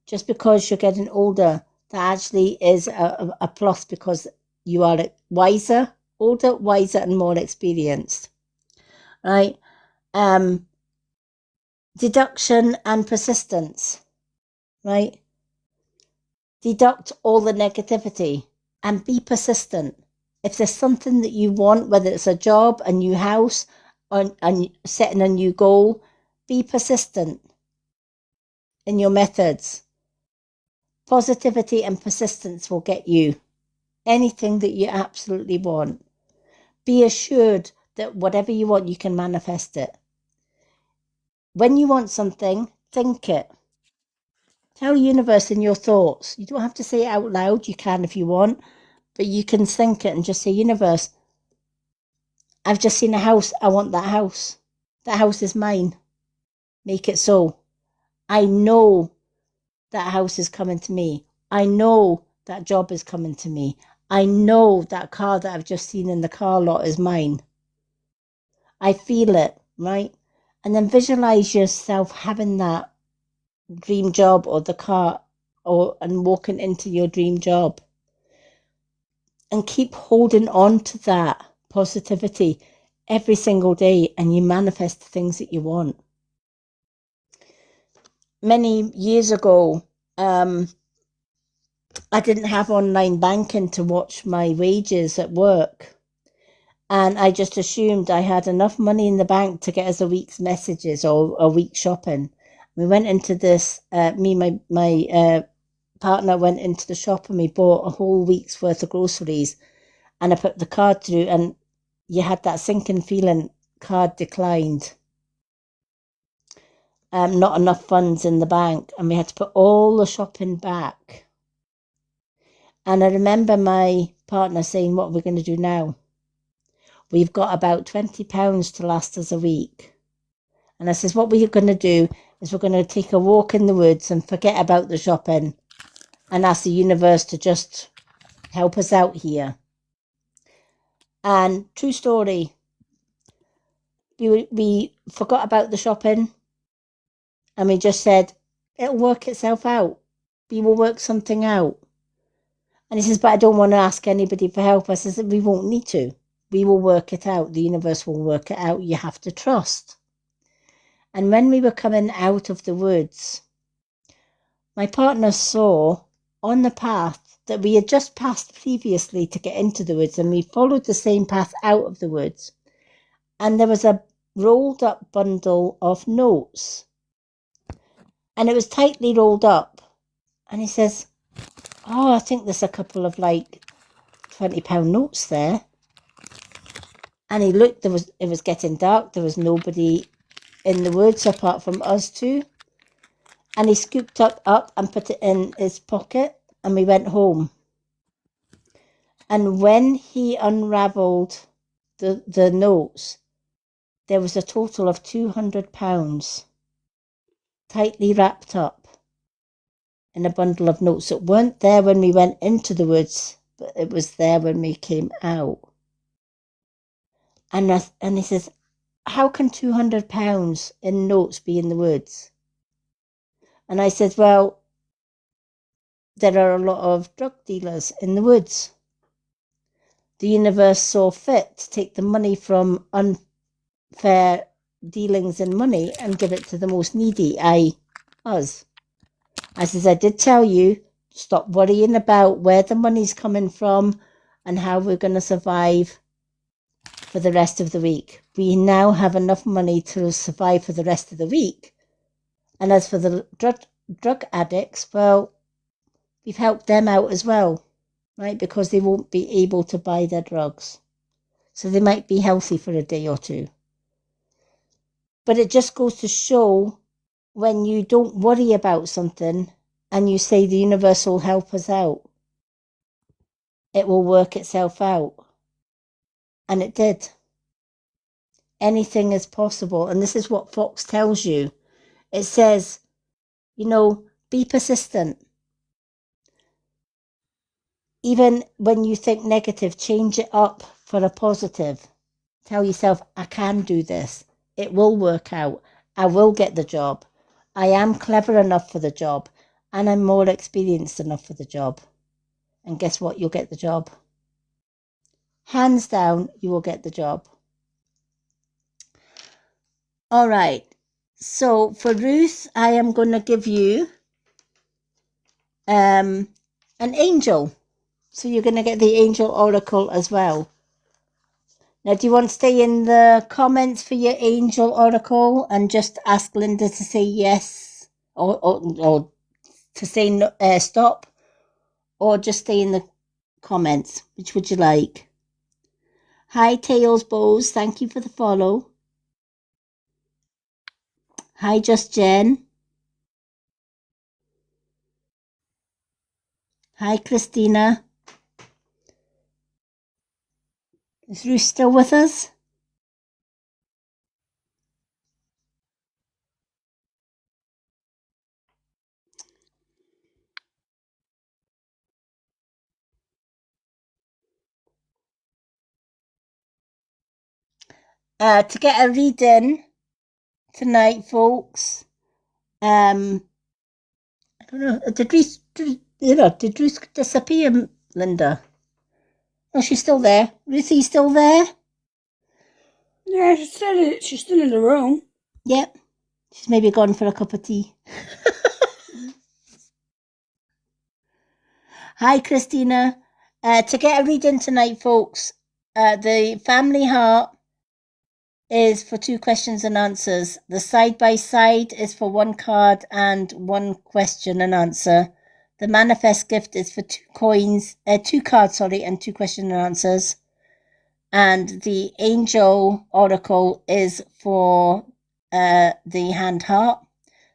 Just because you're getting older, that actually is a plus because you are wiser, older, wiser, and more experienced, right? Deduction and persistence, right? Deduct all the negativity and be persistent. If there's something that you want, whether it's a job, a new house, and setting a new goal, be persistent in your methods. Positivity and persistence will get you anything that you absolutely want. Be assured that whatever you want, you can manifest it. When you want something, think it. Tell the universe in your thoughts. You don't have to say it out loud. You can if you want, but you can think it and just say, universe, I've just seen a house. I want that house. That house is mine. Make it so. I know that house is coming to me. I know that job is coming to me. I know that car that I've just seen in the car lot is mine. I feel it, right? And then visualize yourself having that dream job or the car and walking into your dream job. And keep holding on to that positivity every single day, and you manifest the things that you want. Many years ago, I didn't have online banking to watch my wages at work. And I just assumed I had enough money in the bank to get us a week's messages or a week's shopping. We went into this, my partner went into the shop and we bought a whole week's worth of groceries. And I put the card through and you had that sinking feeling, card declined. Not enough funds in the bank. And we had to put all the shopping back. And I remember my partner saying, what are we going to do now? We've got about £20 to last us a week. And I says, what we're going to do is we're going to take a walk in the woods and forget about the shopping and ask the universe to just help us out here. And true story, we forgot about the shopping and we just said, it'll work itself out. We will work something out. And he says, but I don't want to ask anybody for help. I says, we won't need to. We will work it out. The universe will work it out. You have to trust. And when we were coming out of the woods, my partner saw on the path that we had just passed previously to get into the woods, and we followed the same path out of the woods. And there was a rolled up bundle of notes. And it was tightly rolled up. And he says, oh, I think there's a couple of like £20 notes there. And he looked, it was getting dark. There was nobody in the woods apart from us two. And he scooped up and put it in his pocket and we went home. And when he unravelled the notes, there was a total of £200 tightly wrapped up in a bundle of notes that weren't there when we went into the woods, but it was there when we came out. And he says, how can £200 in notes be in the woods? And I said, well, there are a lot of drug dealers in the woods. The universe saw fit to take the money from unfair dealings in money and give it to the most needy, us. I says, I did tell you, stop worrying about where the money's coming from and how we're going to survive for the rest of the week. We now have enough money to survive for the rest of the week. And as for the drug addicts, well, we've helped them out as well, right? Because they won't be able to buy their drugs. So they might be healthy for a day or two. But it just goes to show when you don't worry about something and you say the universe will help us out, it will work itself out. And it did. Anything is possible. And this is what Fox tells you. It says, be persistent. Even when you think negative, change it up for a positive. Tell yourself, I can do this. It will work out. I will get the job. I am clever enough for the job. And I'm more experienced enough for the job. And guess what? You'll get the job. Hands down, you will get the job. All right. So for Ruth, I am going to give you an angel. So you're going to get the angel oracle as well. Now, do you want to stay in the comments for your angel oracle and just ask Linda to say yes or to say no, stop, or just stay in the comments? Which would you like? Hi, Tails Bows. Thank you for the follow. Hi, Just Jen. Hi, Christina. Is Ruth still with us? To get a reading tonight, folks. I don't know. Did Ruth disappear, Linda? Oh, she's still there. Ruthie's still there? Yeah, she's still in the room. Yep. She's maybe gone for a cup of tea. Hi, Christina. To get a reading tonight, folks, the family heart is for 2 questions and answers. The side-by-side is for 1 card and 1 question and answer. The manifest gift is for 2 cards, and 2 question and answers. And the angel oracle is for the hand heart.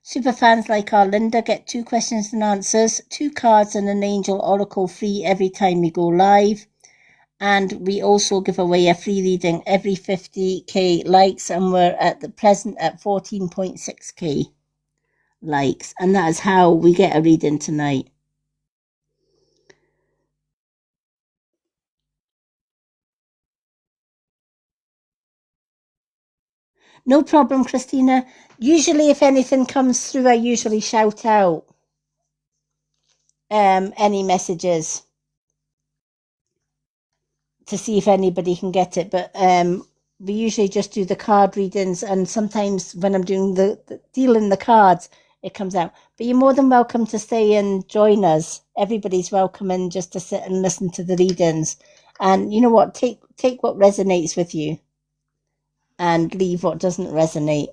Superfans like our Linda get 2 questions and answers, 2 cards and an angel oracle free every time we go live. And we also give away a free reading every 50k likes, and we're at the present at 14.6k likes. And that is how we get a reading tonight. No problem, Christina. Usually if anything comes through, I usually shout out any messages to see if anybody can get it. But we usually just do the card readings, and sometimes when I'm doing the dealing the cards, it comes out. But you're more than welcome to stay and join us. Everybody's welcome in just to sit and listen to the readings. And you know what? Take what resonates with you and leave what doesn't resonate.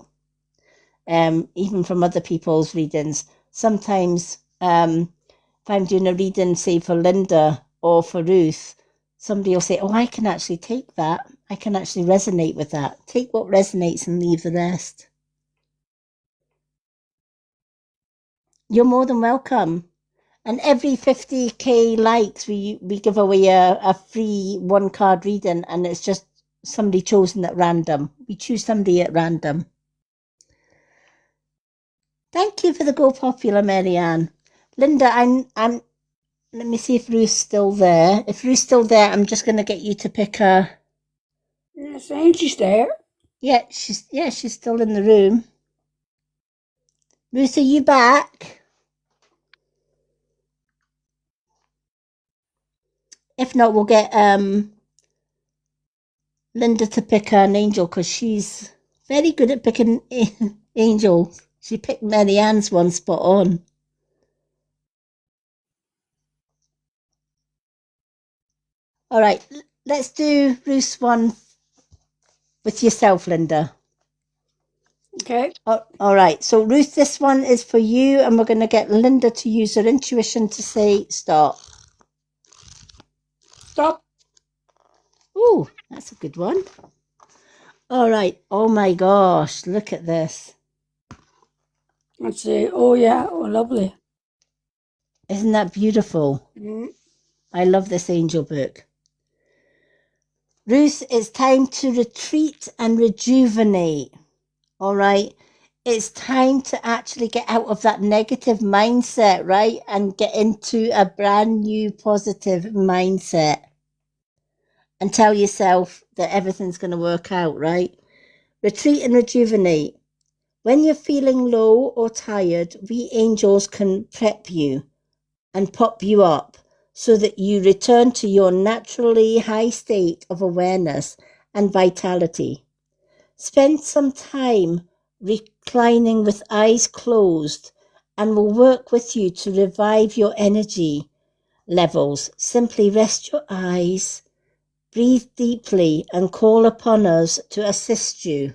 Even from other people's readings. Sometimes if I'm doing a reading, say for Linda or for Ruth, somebody will say, oh, I can actually take that. I can actually resonate with that. Take what resonates and leave the rest. You're more than welcome. And every 50k likes, we give away a free 1 card reading, and it's just somebody chosen at random. We choose somebody at random. Thank you for the Go Popular, Marianne. Linda, I'm let me see if Ruth's still there. If Ruth's still there, I'm just going to get you to pick her. Yes, ain't she there? Yeah, she's still in the room. Ruth, are you back? If not, we'll get Linda to pick her an angel, because she's very good at picking angels. She picked Marianne's one spot on. All right, let's do Ruth's one with yourself, Linda. Okay. All right, so Ruth, this one is for you, and we're going to get Linda to use her intuition to say stop. Stop. Ooh, that's a good one. All right. Oh my gosh, look at this. Let's see. Oh yeah, oh lovely. Isn't that beautiful? Mm-hmm. I love this angel book. Ruth, it's time to retreat and rejuvenate. All right. it's time to actually get out of that negative mindset, right? And get into a brand new positive mindset and tell yourself that everything's going to work out, right? Retreat and rejuvenate. When you're feeling low or tired, we angels can prep you and pop you up so that you return to your naturally high state of awareness and vitality. Spend some time reclining with eyes closed and we'll work with you to revive your energy levels. Simply rest your eyes, breathe deeply, and call upon us to assist you.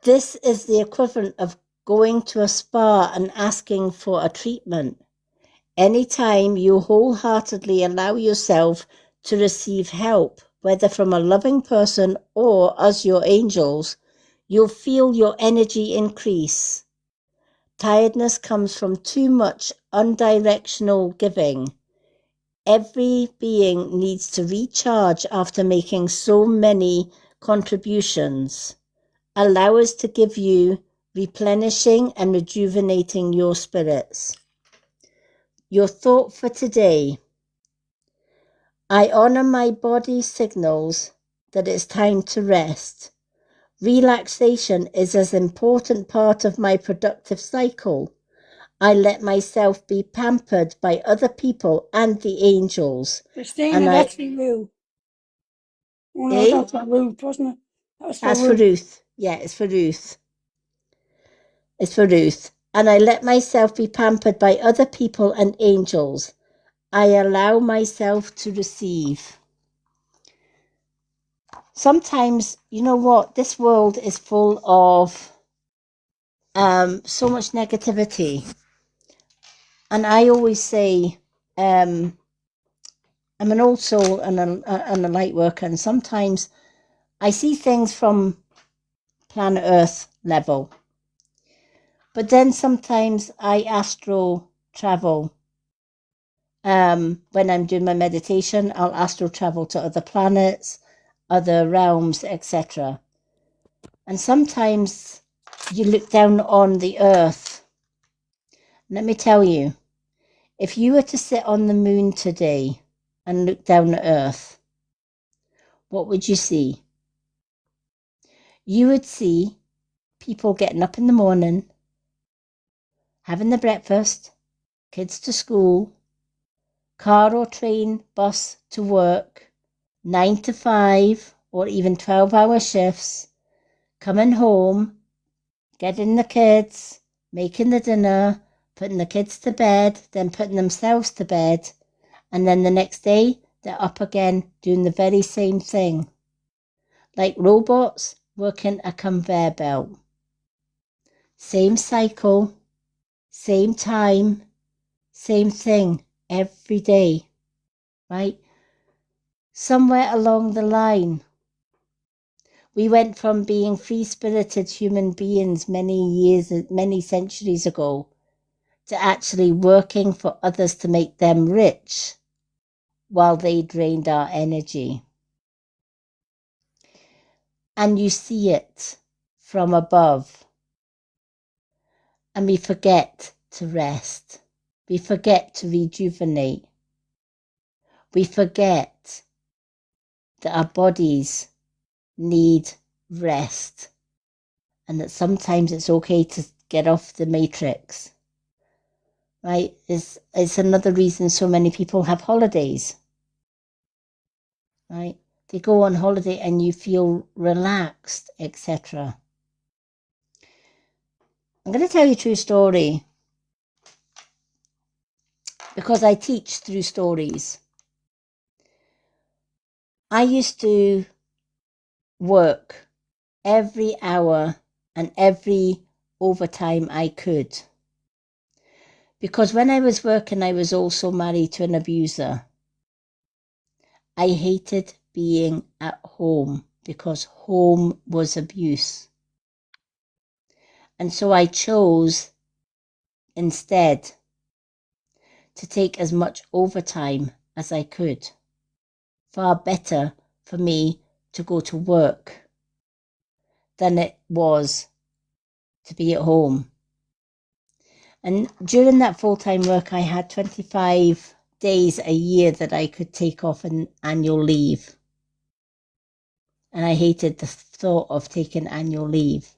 This is the equivalent of going to a spa and asking for a treatment. Anytime you wholeheartedly allow yourself to receive help, whether from a loving person or as your angels, you'll feel your energy increase. Tiredness comes from too much undirectional giving. Every being needs to recharge after making so many contributions. Allow us to give you replenishing and rejuvenating your spirits. Your thought for today. I honor my body signals that it's time to rest. Relaxation is an important part of my productive cycle. I let myself be pampered by other people and the angels. Christina, And that's for you. Oh no, that's for Ruth, wasn't it? That's for Ruth. Yeah, it's for Ruth. It's for Ruth. And I let myself be pampered by other people and angels. I allow myself to receive. Sometimes, you know what, this world is full of so much negativity. And I always say, I'm an old soul and a light worker, and sometimes I see things from planet Earth level. But then sometimes I astro travel. When I'm doing my meditation, I'll astro travel to other planets, other realms, etc. And sometimes you look down on the earth. Let me tell you, if you were to sit on the moon today and look down at earth, what would you see? You would see people getting up in the morning, having their breakfast, kids to school, car or train, bus to work, 9 to 5 or even 12-hour shifts, coming home, getting the kids, making the dinner, putting the kids to bed, then putting themselves to bed, and then the next day they're up again doing the very same thing. Like robots working a conveyor belt. Same cycle, same time, same thing every day, right? Somewhere along the line, we went from being free-spirited human beings many centuries ago to actually working for others to make them rich while they drained our energy. And you see it from above. And we forget to rest. We forget to rejuvenate. We forget that our bodies need rest and that sometimes it's okay to get off the matrix. Right? It's another reason so many people have holidays. Right? They go on holiday and you feel relaxed, etc. I'm going to tell you a true story because I teach through stories. I used to work every hour and every overtime I could. Because when I was working, I was also married to an abuser. I hated being at home because home was abuse. And so I chose instead to take as much overtime as I could. Far better for me to go to work than it was to be at home. And during that full-time work, I had 25 days a year that I could take off an annual leave. And I hated the thought of taking annual leave.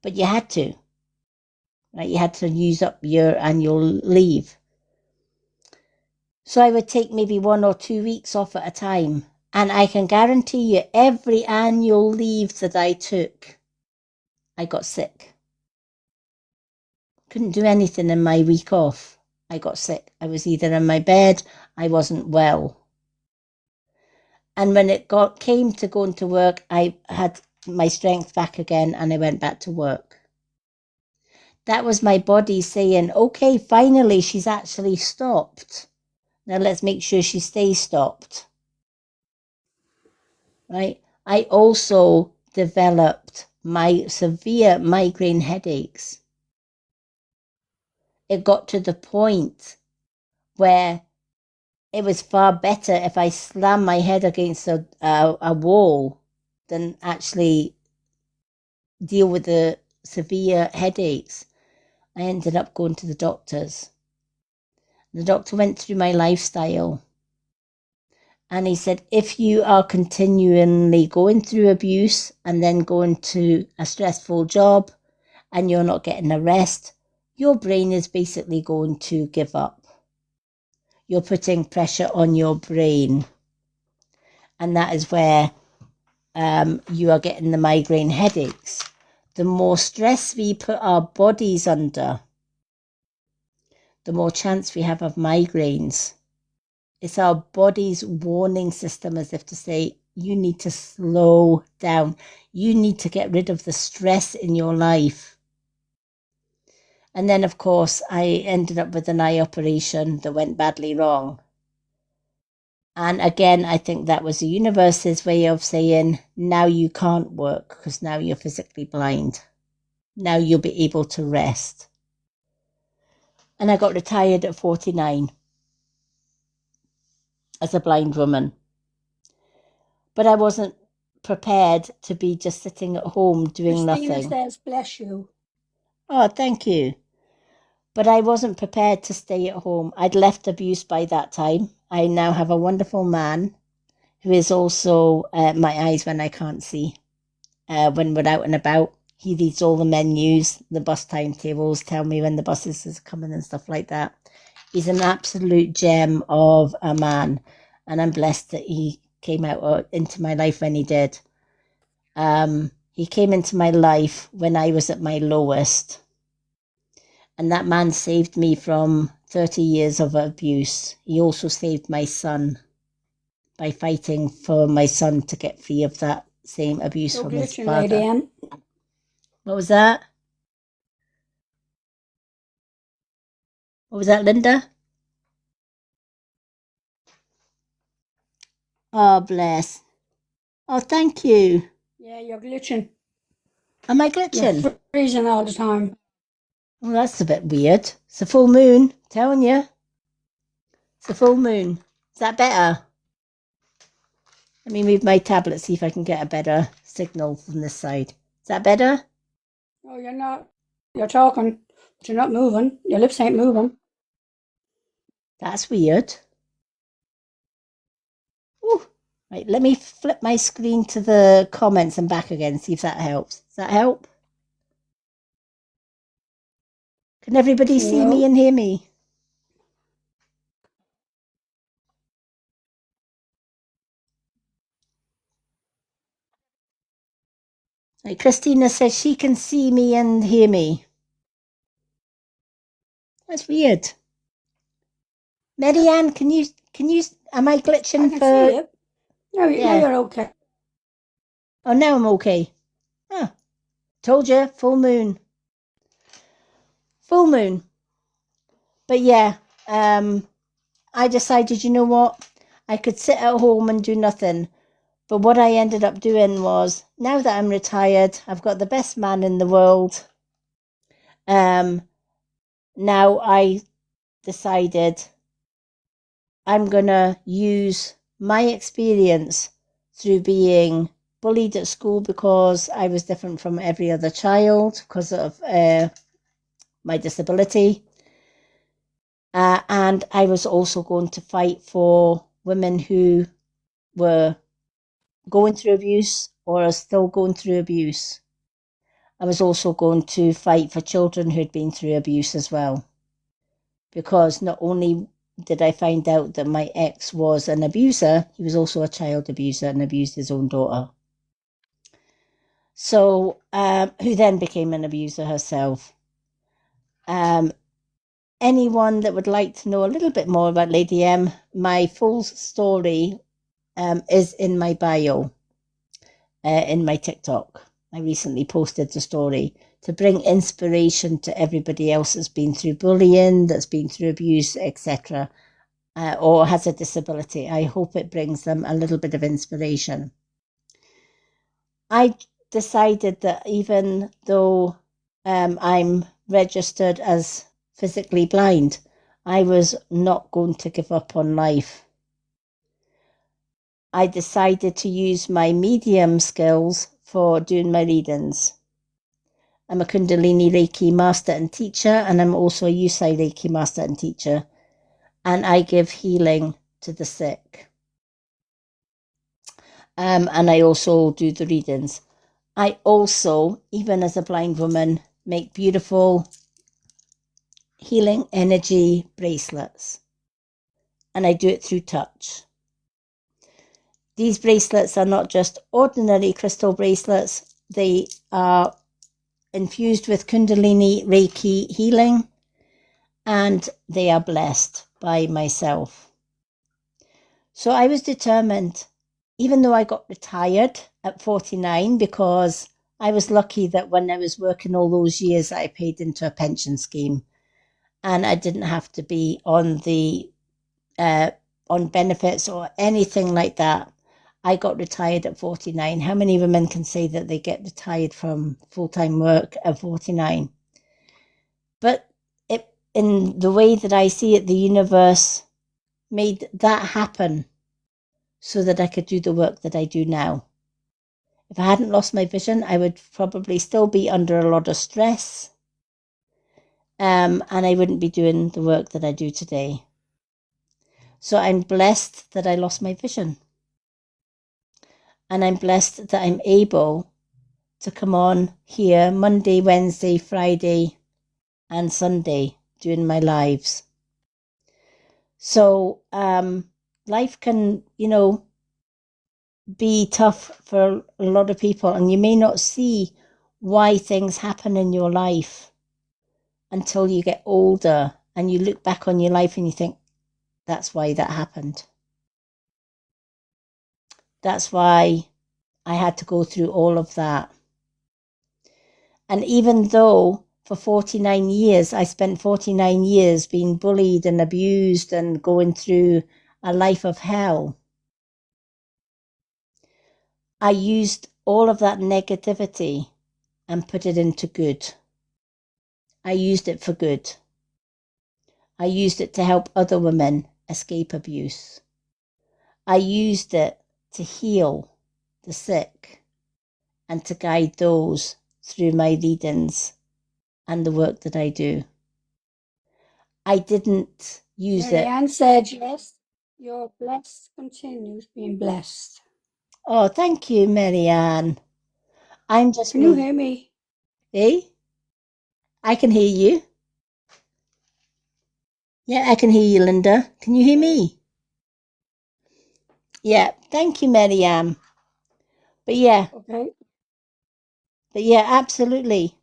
But you had to. Right? You had to use up your annual leave. So I would take maybe 1 or 2 weeks off at a time. And I can guarantee you every annual leave that I took, I got sick. Couldn't do anything in my week off. I got sick. I was either in my bed, I wasn't well. And when it came to going to work, I had my strength back again and I went back to work. That was my body saying, okay, finally, she's actually stopped. Now let's make sure she stays stopped. Right? I also developed my severe migraine headaches. It got to the point where it was far better if I slammed my head against a wall than actually deal with the severe headaches. I ended up going to the doctors. The doctor went through my lifestyle. And he said, if you are continually going through abuse and then going to a stressful job and you're not getting a rest, your brain is basically going to give up. You're putting pressure on your brain. And that is where you are getting the migraine headaches. The more stress we put our bodies under, the more chance we have of migraines. It's our body's warning system, as if to say, you need to slow down. You need to get rid of the stress in your life. And then, of course, I ended up with an eye operation that went badly wrong. And again, I think that was the universe's way of saying, now you can't work because now you're physically blind. Now you'll be able to rest. And I got retired at 49 as a blind woman. But I wasn't prepared to be just sitting at home doing Christina nothing. says, bless you. Oh, thank you. But I wasn't prepared to stay at home. I'd left abuse by that time. I now have a wonderful man who is also my eyes when I can't see. When we're out and about, he reads all the menus, the bus timetables, tell me when the buses is coming and stuff like that. He's an absolute gem of a man. And I'm blessed that he came out into my life when he did. He came into my life when I was at my lowest. And that man saved me from 30 years of abuse. He also saved my son by fighting for my son to get free of that same abuse So from his glitching, father. Lady Anne. What was that? What was that, Linda? Oh, bless. Oh, thank you. Yeah, you're glitching. Am I glitching? You're freezing all the time. Well, that's a bit weird. It's a full moon, telling you. It's a full moon. Is that better? Let me move my tablet, see if I can get a better signal from this side. Is that better? No, you're not. You're talking, but you're not moving. Your lips ain't moving. That's weird. Ooh. Right, let me flip my screen to the comments and back again, see if that helps. Does that help? Can everybody see me and hear me? Right, Christina says she can see me and hear me. That's weird. Marianne, can you, am I glitching I can see you. No, Yeah. now you're okay. Oh, now I'm okay. Oh, told you, full moon. Full moon. But yeah, I decided, you know what? I could sit at home and do nothing. But what I ended up doing was, now that I'm retired, I've got the best man in the world. Now I decided I'm going to use my experience through being bullied at school because I was different from every other child because of my disability. And I was also going to fight for women who were going through abuse or are still going through abuse. I was also going to fight for children who'd been through abuse as well. Because not only did I find out that my ex was an abuser, he was also a child abuser and abused his own daughter. So, who then became an abuser herself. Anyone that would like to know a little bit more about Lady M, my full story is in my bio, in my TikTok. I recently posted the story to bring inspiration to everybody else that's been through bullying, that's been through abuse, etc., or has a disability. I hope it brings them a little bit of inspiration. I decided that even though I'm registered as physically blind, I was not going to give up on life. I decided to use my medium skills for doing my readings. I'm a Kundalini Reiki master and teacher, and I'm also a Yusai Reiki master and teacher, and I give healing to the sick. And I also do the readings. I also, even as a blind woman, make beautiful healing energy bracelets, and I do it through touch. These bracelets are not just ordinary crystal bracelets, they are infused with Kundalini Reiki healing, and they are blessed by myself. So I was determined, even though I got retired at 49, because I was lucky that when I was working all those years, I paid into a pension scheme, and I didn't have to be on the on benefits or anything like that. I got retired at 49. How many women can say that they get retired from full-time work at 49? But in the way that I see it, the universe made that happen so that I could do the work that I do now. If I hadn't lost my vision, I would probably still be under a lot of stress, and I wouldn't be doing the work that I do today. So I'm blessed that I lost my vision. And I'm blessed that I'm able to come on here Monday, Wednesday, Friday, and Sunday doing my lives. So life can, be tough for a lot of people, and you may not see why things happen in your life until you get older and you look back on your life and you think, that's why that happened. That's why I had to go through all of that. And even though for 49 years, I spent 49 years being bullied and abused and going through a life of hell, I used all of that negativity and put it into good. I used it for good. I used it to help other women escape abuse. I used it to heal the sick and to guide those through my readings and the work that I do. I didn't use it. Marianne said, yes, you're blessed, continues being blessed. Oh, thank you, Marianne. I'm just... Can you hear me? Eh? I can hear you. Yeah, I can hear you, Linda. Can you hear me? Yeah, thank you, Marianne. But yeah. Okay. But yeah, absolutely.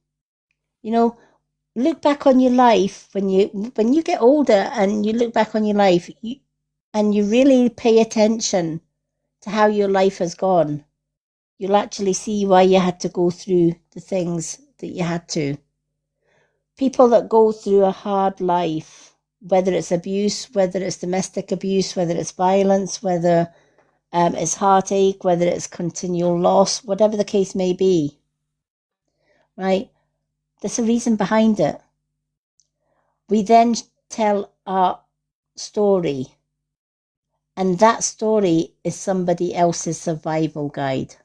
Look back on your life when you get older and you look back on your life and you really pay attention to how your life has gone. You'll actually see why you had to go through the things that you had to. People that go through a hard life, whether it's abuse, whether it's domestic abuse, whether it's violence, whether it's heartache, whether it's continual loss, whatever the case may be, right? There's a reason behind it. We then tell our story, and that story is somebody else's survival guide.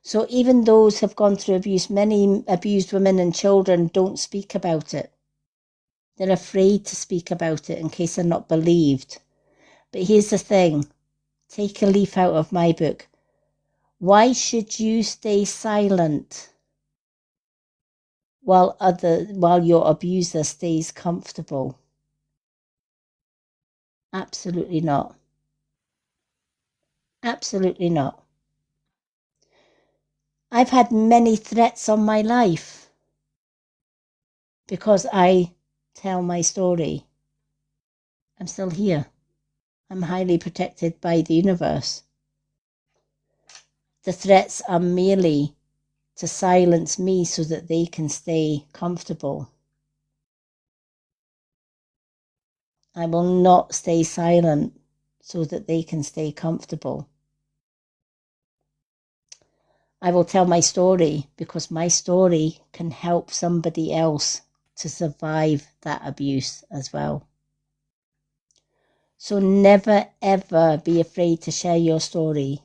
So even those who have gone through abuse, many abused women and children don't speak about it. They're afraid to speak about it in case they're not believed. But here's the thing. Take a leaf out of my book. Why should you stay silent while your abuser stays comfortable? Absolutely not. Absolutely not. I've had many threats on my life because I tell my story. I'm still here. I'm highly protected by the universe. The threats are merely to silence me so that they can stay comfortable. I will not stay silent so that they can stay comfortable. I will tell my story because my story can help somebody else to survive that abuse as well. So never ever be afraid to share your story.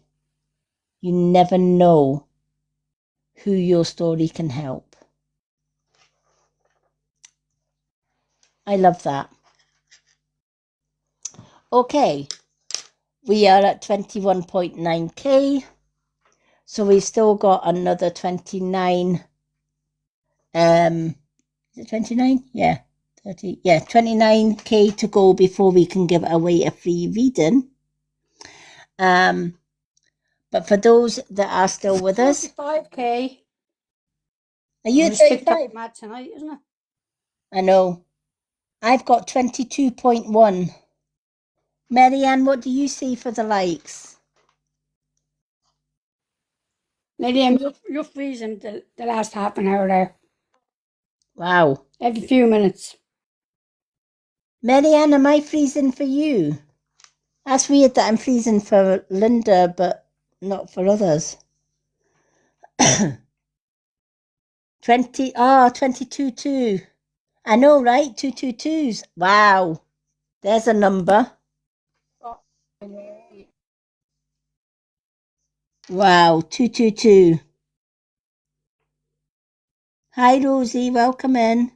You never know who your story can help. I love that. Okay, we are at 21.9k. So we've still got another 29. Is it 29? Yeah. 30. Yeah, 29k to go before we can give away a free reading. But for those that are still with us, 35k. are you at 35? Mad tonight, isn't it? I know. I've got 22.1. Marianne, what do you see for the likes? Miriam, you're freezing the last half an hour there. Wow. Every few minutes. Marianne, am I freezing for you? That's weird that I'm freezing for Linda, but not for others. 22.2. I know, right? 222s. Wow. There's a number. Wow, 222. Hi, Rosie. Welcome in.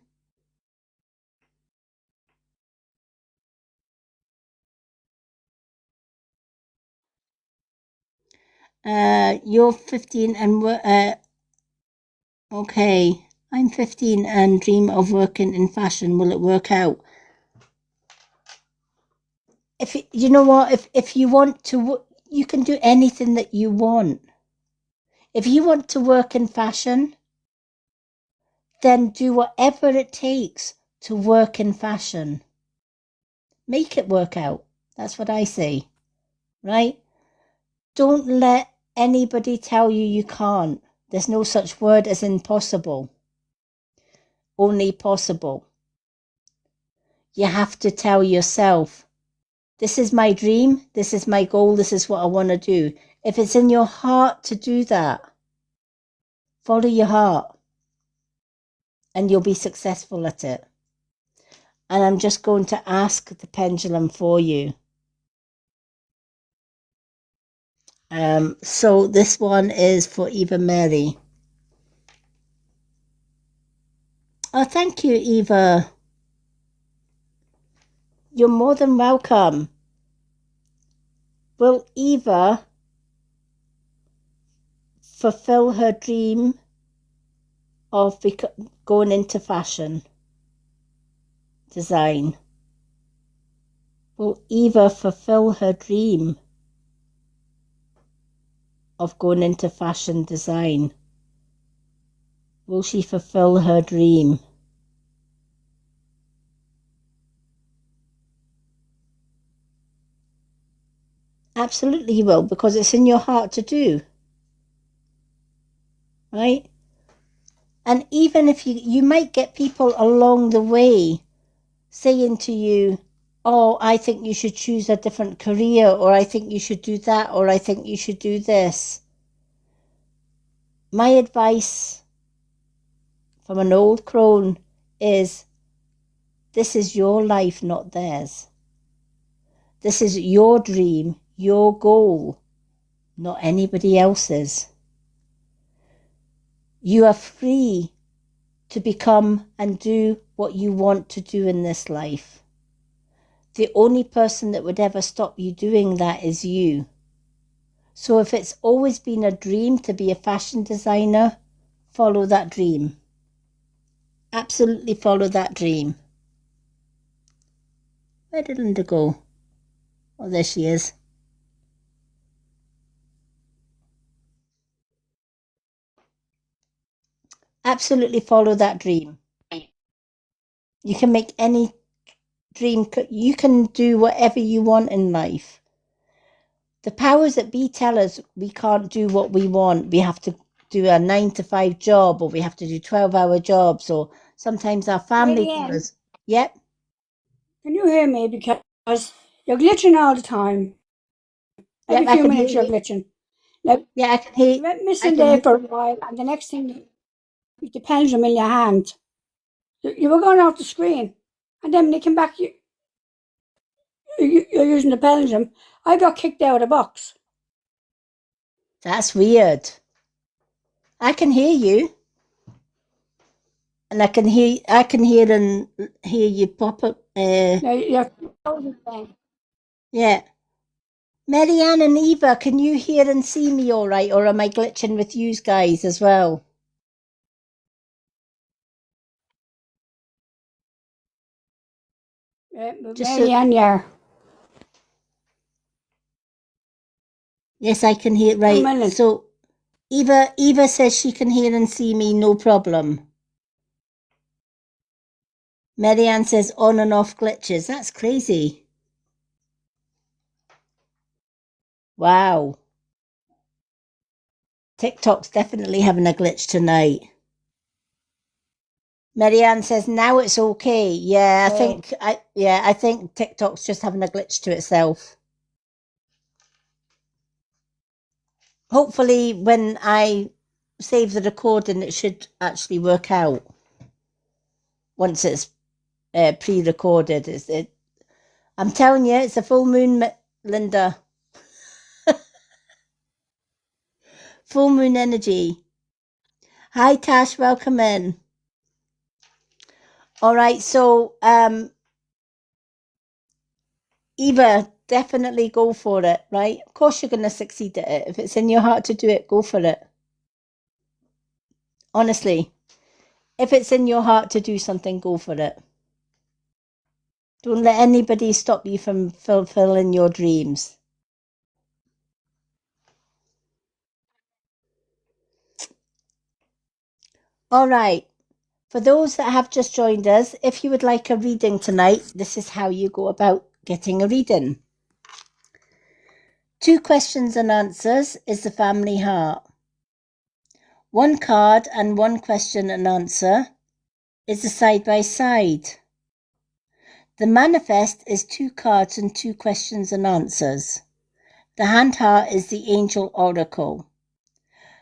You're 15 and okay. I'm 15 and dream of working in fashion. Will it work out? You know what? If you want to, you can do anything that you want. If you want to work in fashion, then do whatever it takes to work in fashion. Make it work out. That's what I say, right? Don't let anybody tell you you can't. There's no such word as impossible. Only possible. You have to tell yourself, this is my dream, this is my goal, this is what I want to do. If it's in your heart to do that, follow your heart and you'll be successful at it. And I'm just going to ask the pendulum for you. So this one is for Eva Mary. Oh, thank you, Eva. You're more than welcome. Will Eva fulfill her dream of going into fashion design? Will Eva fulfill her dream of going into fashion design? Will she fulfill her dream? Absolutely you will, because it's in your heart to do. Right? And even if you might get people along the way saying to you, oh, I think you should choose a different career, or I think you should do that, or I think you should do this. My advice from an old crone is, this is your life, not theirs. This is your dream, your goal, not anybody else's. You are free to become and do what you want to do in this life. The only person that would ever stop you doing that is you. So if it's always been a dream to be a fashion designer, follow that dream. Absolutely follow that dream. Where did Linda go? Oh, there she is. Absolutely follow that dream. You can make any dream, you can do whatever you want in life. The powers that be tell us we can't do what we want. We have to do a 9 to 5 job, or we have to do 12-hour jobs, or sometimes our family tell Marianne, us, yep. can you hear me? Because you're glitching all the time. Every Yep, I few can hear minutes you're you. glitching. Now, Yeah, I can hear you went I missing can there hear for a while, and the next thing, the pendulum in your hand. You were going off the screen, and then when you came back, you're using the pendulum. I got kicked out of the box. That's weird. I can hear you. And I can hear you pop up. Now you're frozen again. Yeah. Marianne and Eva, can you hear and see me all right, or am I glitching with you guys as well? But Just so, Marianne, yeah. yes, I can hear 2 right. minutes. So Eva says she can hear and see me, no problem. Marianne says on and off glitches. That's crazy. Wow. TikTok's definitely having a glitch tonight. Marianne says now it's okay. Yeah, I think TikTok's just having a glitch to itself. Hopefully when I save the recording it should actually work out once it's pre-recorded. I'm telling you, it's a full moon, Linda. Full moon energy. Hi Tash, welcome in. All right, so Eva, definitely go for it, right? Of course you're going to succeed at it. If it's in your heart to do it, go for it. Honestly, if it's in your heart to do something, go for it. Don't let anybody stop you from fulfilling your dreams. All right. For those that have just joined us, if you would like a reading tonight, this is how you go about getting a reading. 2 questions and answers is the family heart. 1 card and 1 question and answer is the side by side. The manifest is 2 cards and 2 questions and answers. The hand heart is the angel oracle.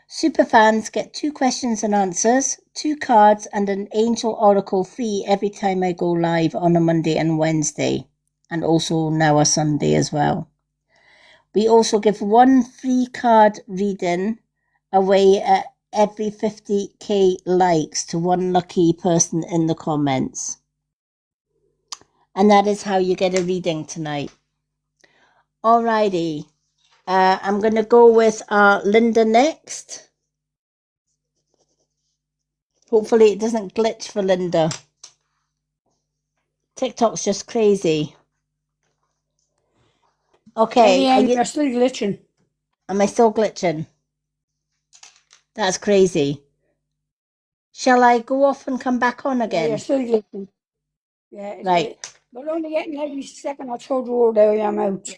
Superfans get 2 questions and answers, 2 cards and an angel oracle free every time I go live on a Monday and Wednesday, and also now a Sunday as well. We also give 1 free card reading away at every 50k likes to 1 lucky person in the comments. And that is how you get a reading tonight. Alrighty. I'm going to go with Linda next. Hopefully it doesn't glitch for Linda. TikTok's just crazy. Okay. Marianne, you're still glitching. Am I still glitching? That's crazy. Shall I go off and come back on Yeah, again? you're still glitching. Yeah, Right. but only getting every second or third word out of your mouth.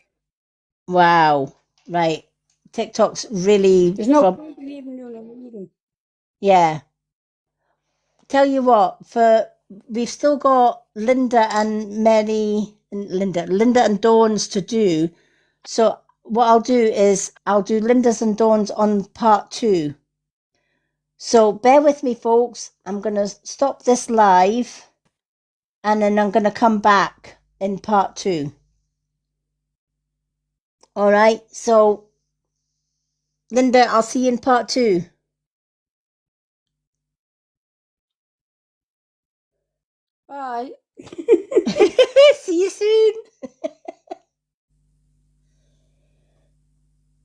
Wow. Right. TikTok's really... There's no point in even doing a reading. Yeah. Tell you what, we've still got Linda and Linda and Dawn's to do. So what I'll do is I'll do Linda's and Dawn's on part 2. So bear with me, folks. I'm going to stop this live and then I'm going to come back in part 2. All right. So Linda, I'll see you in part 2. Bye. See you soon.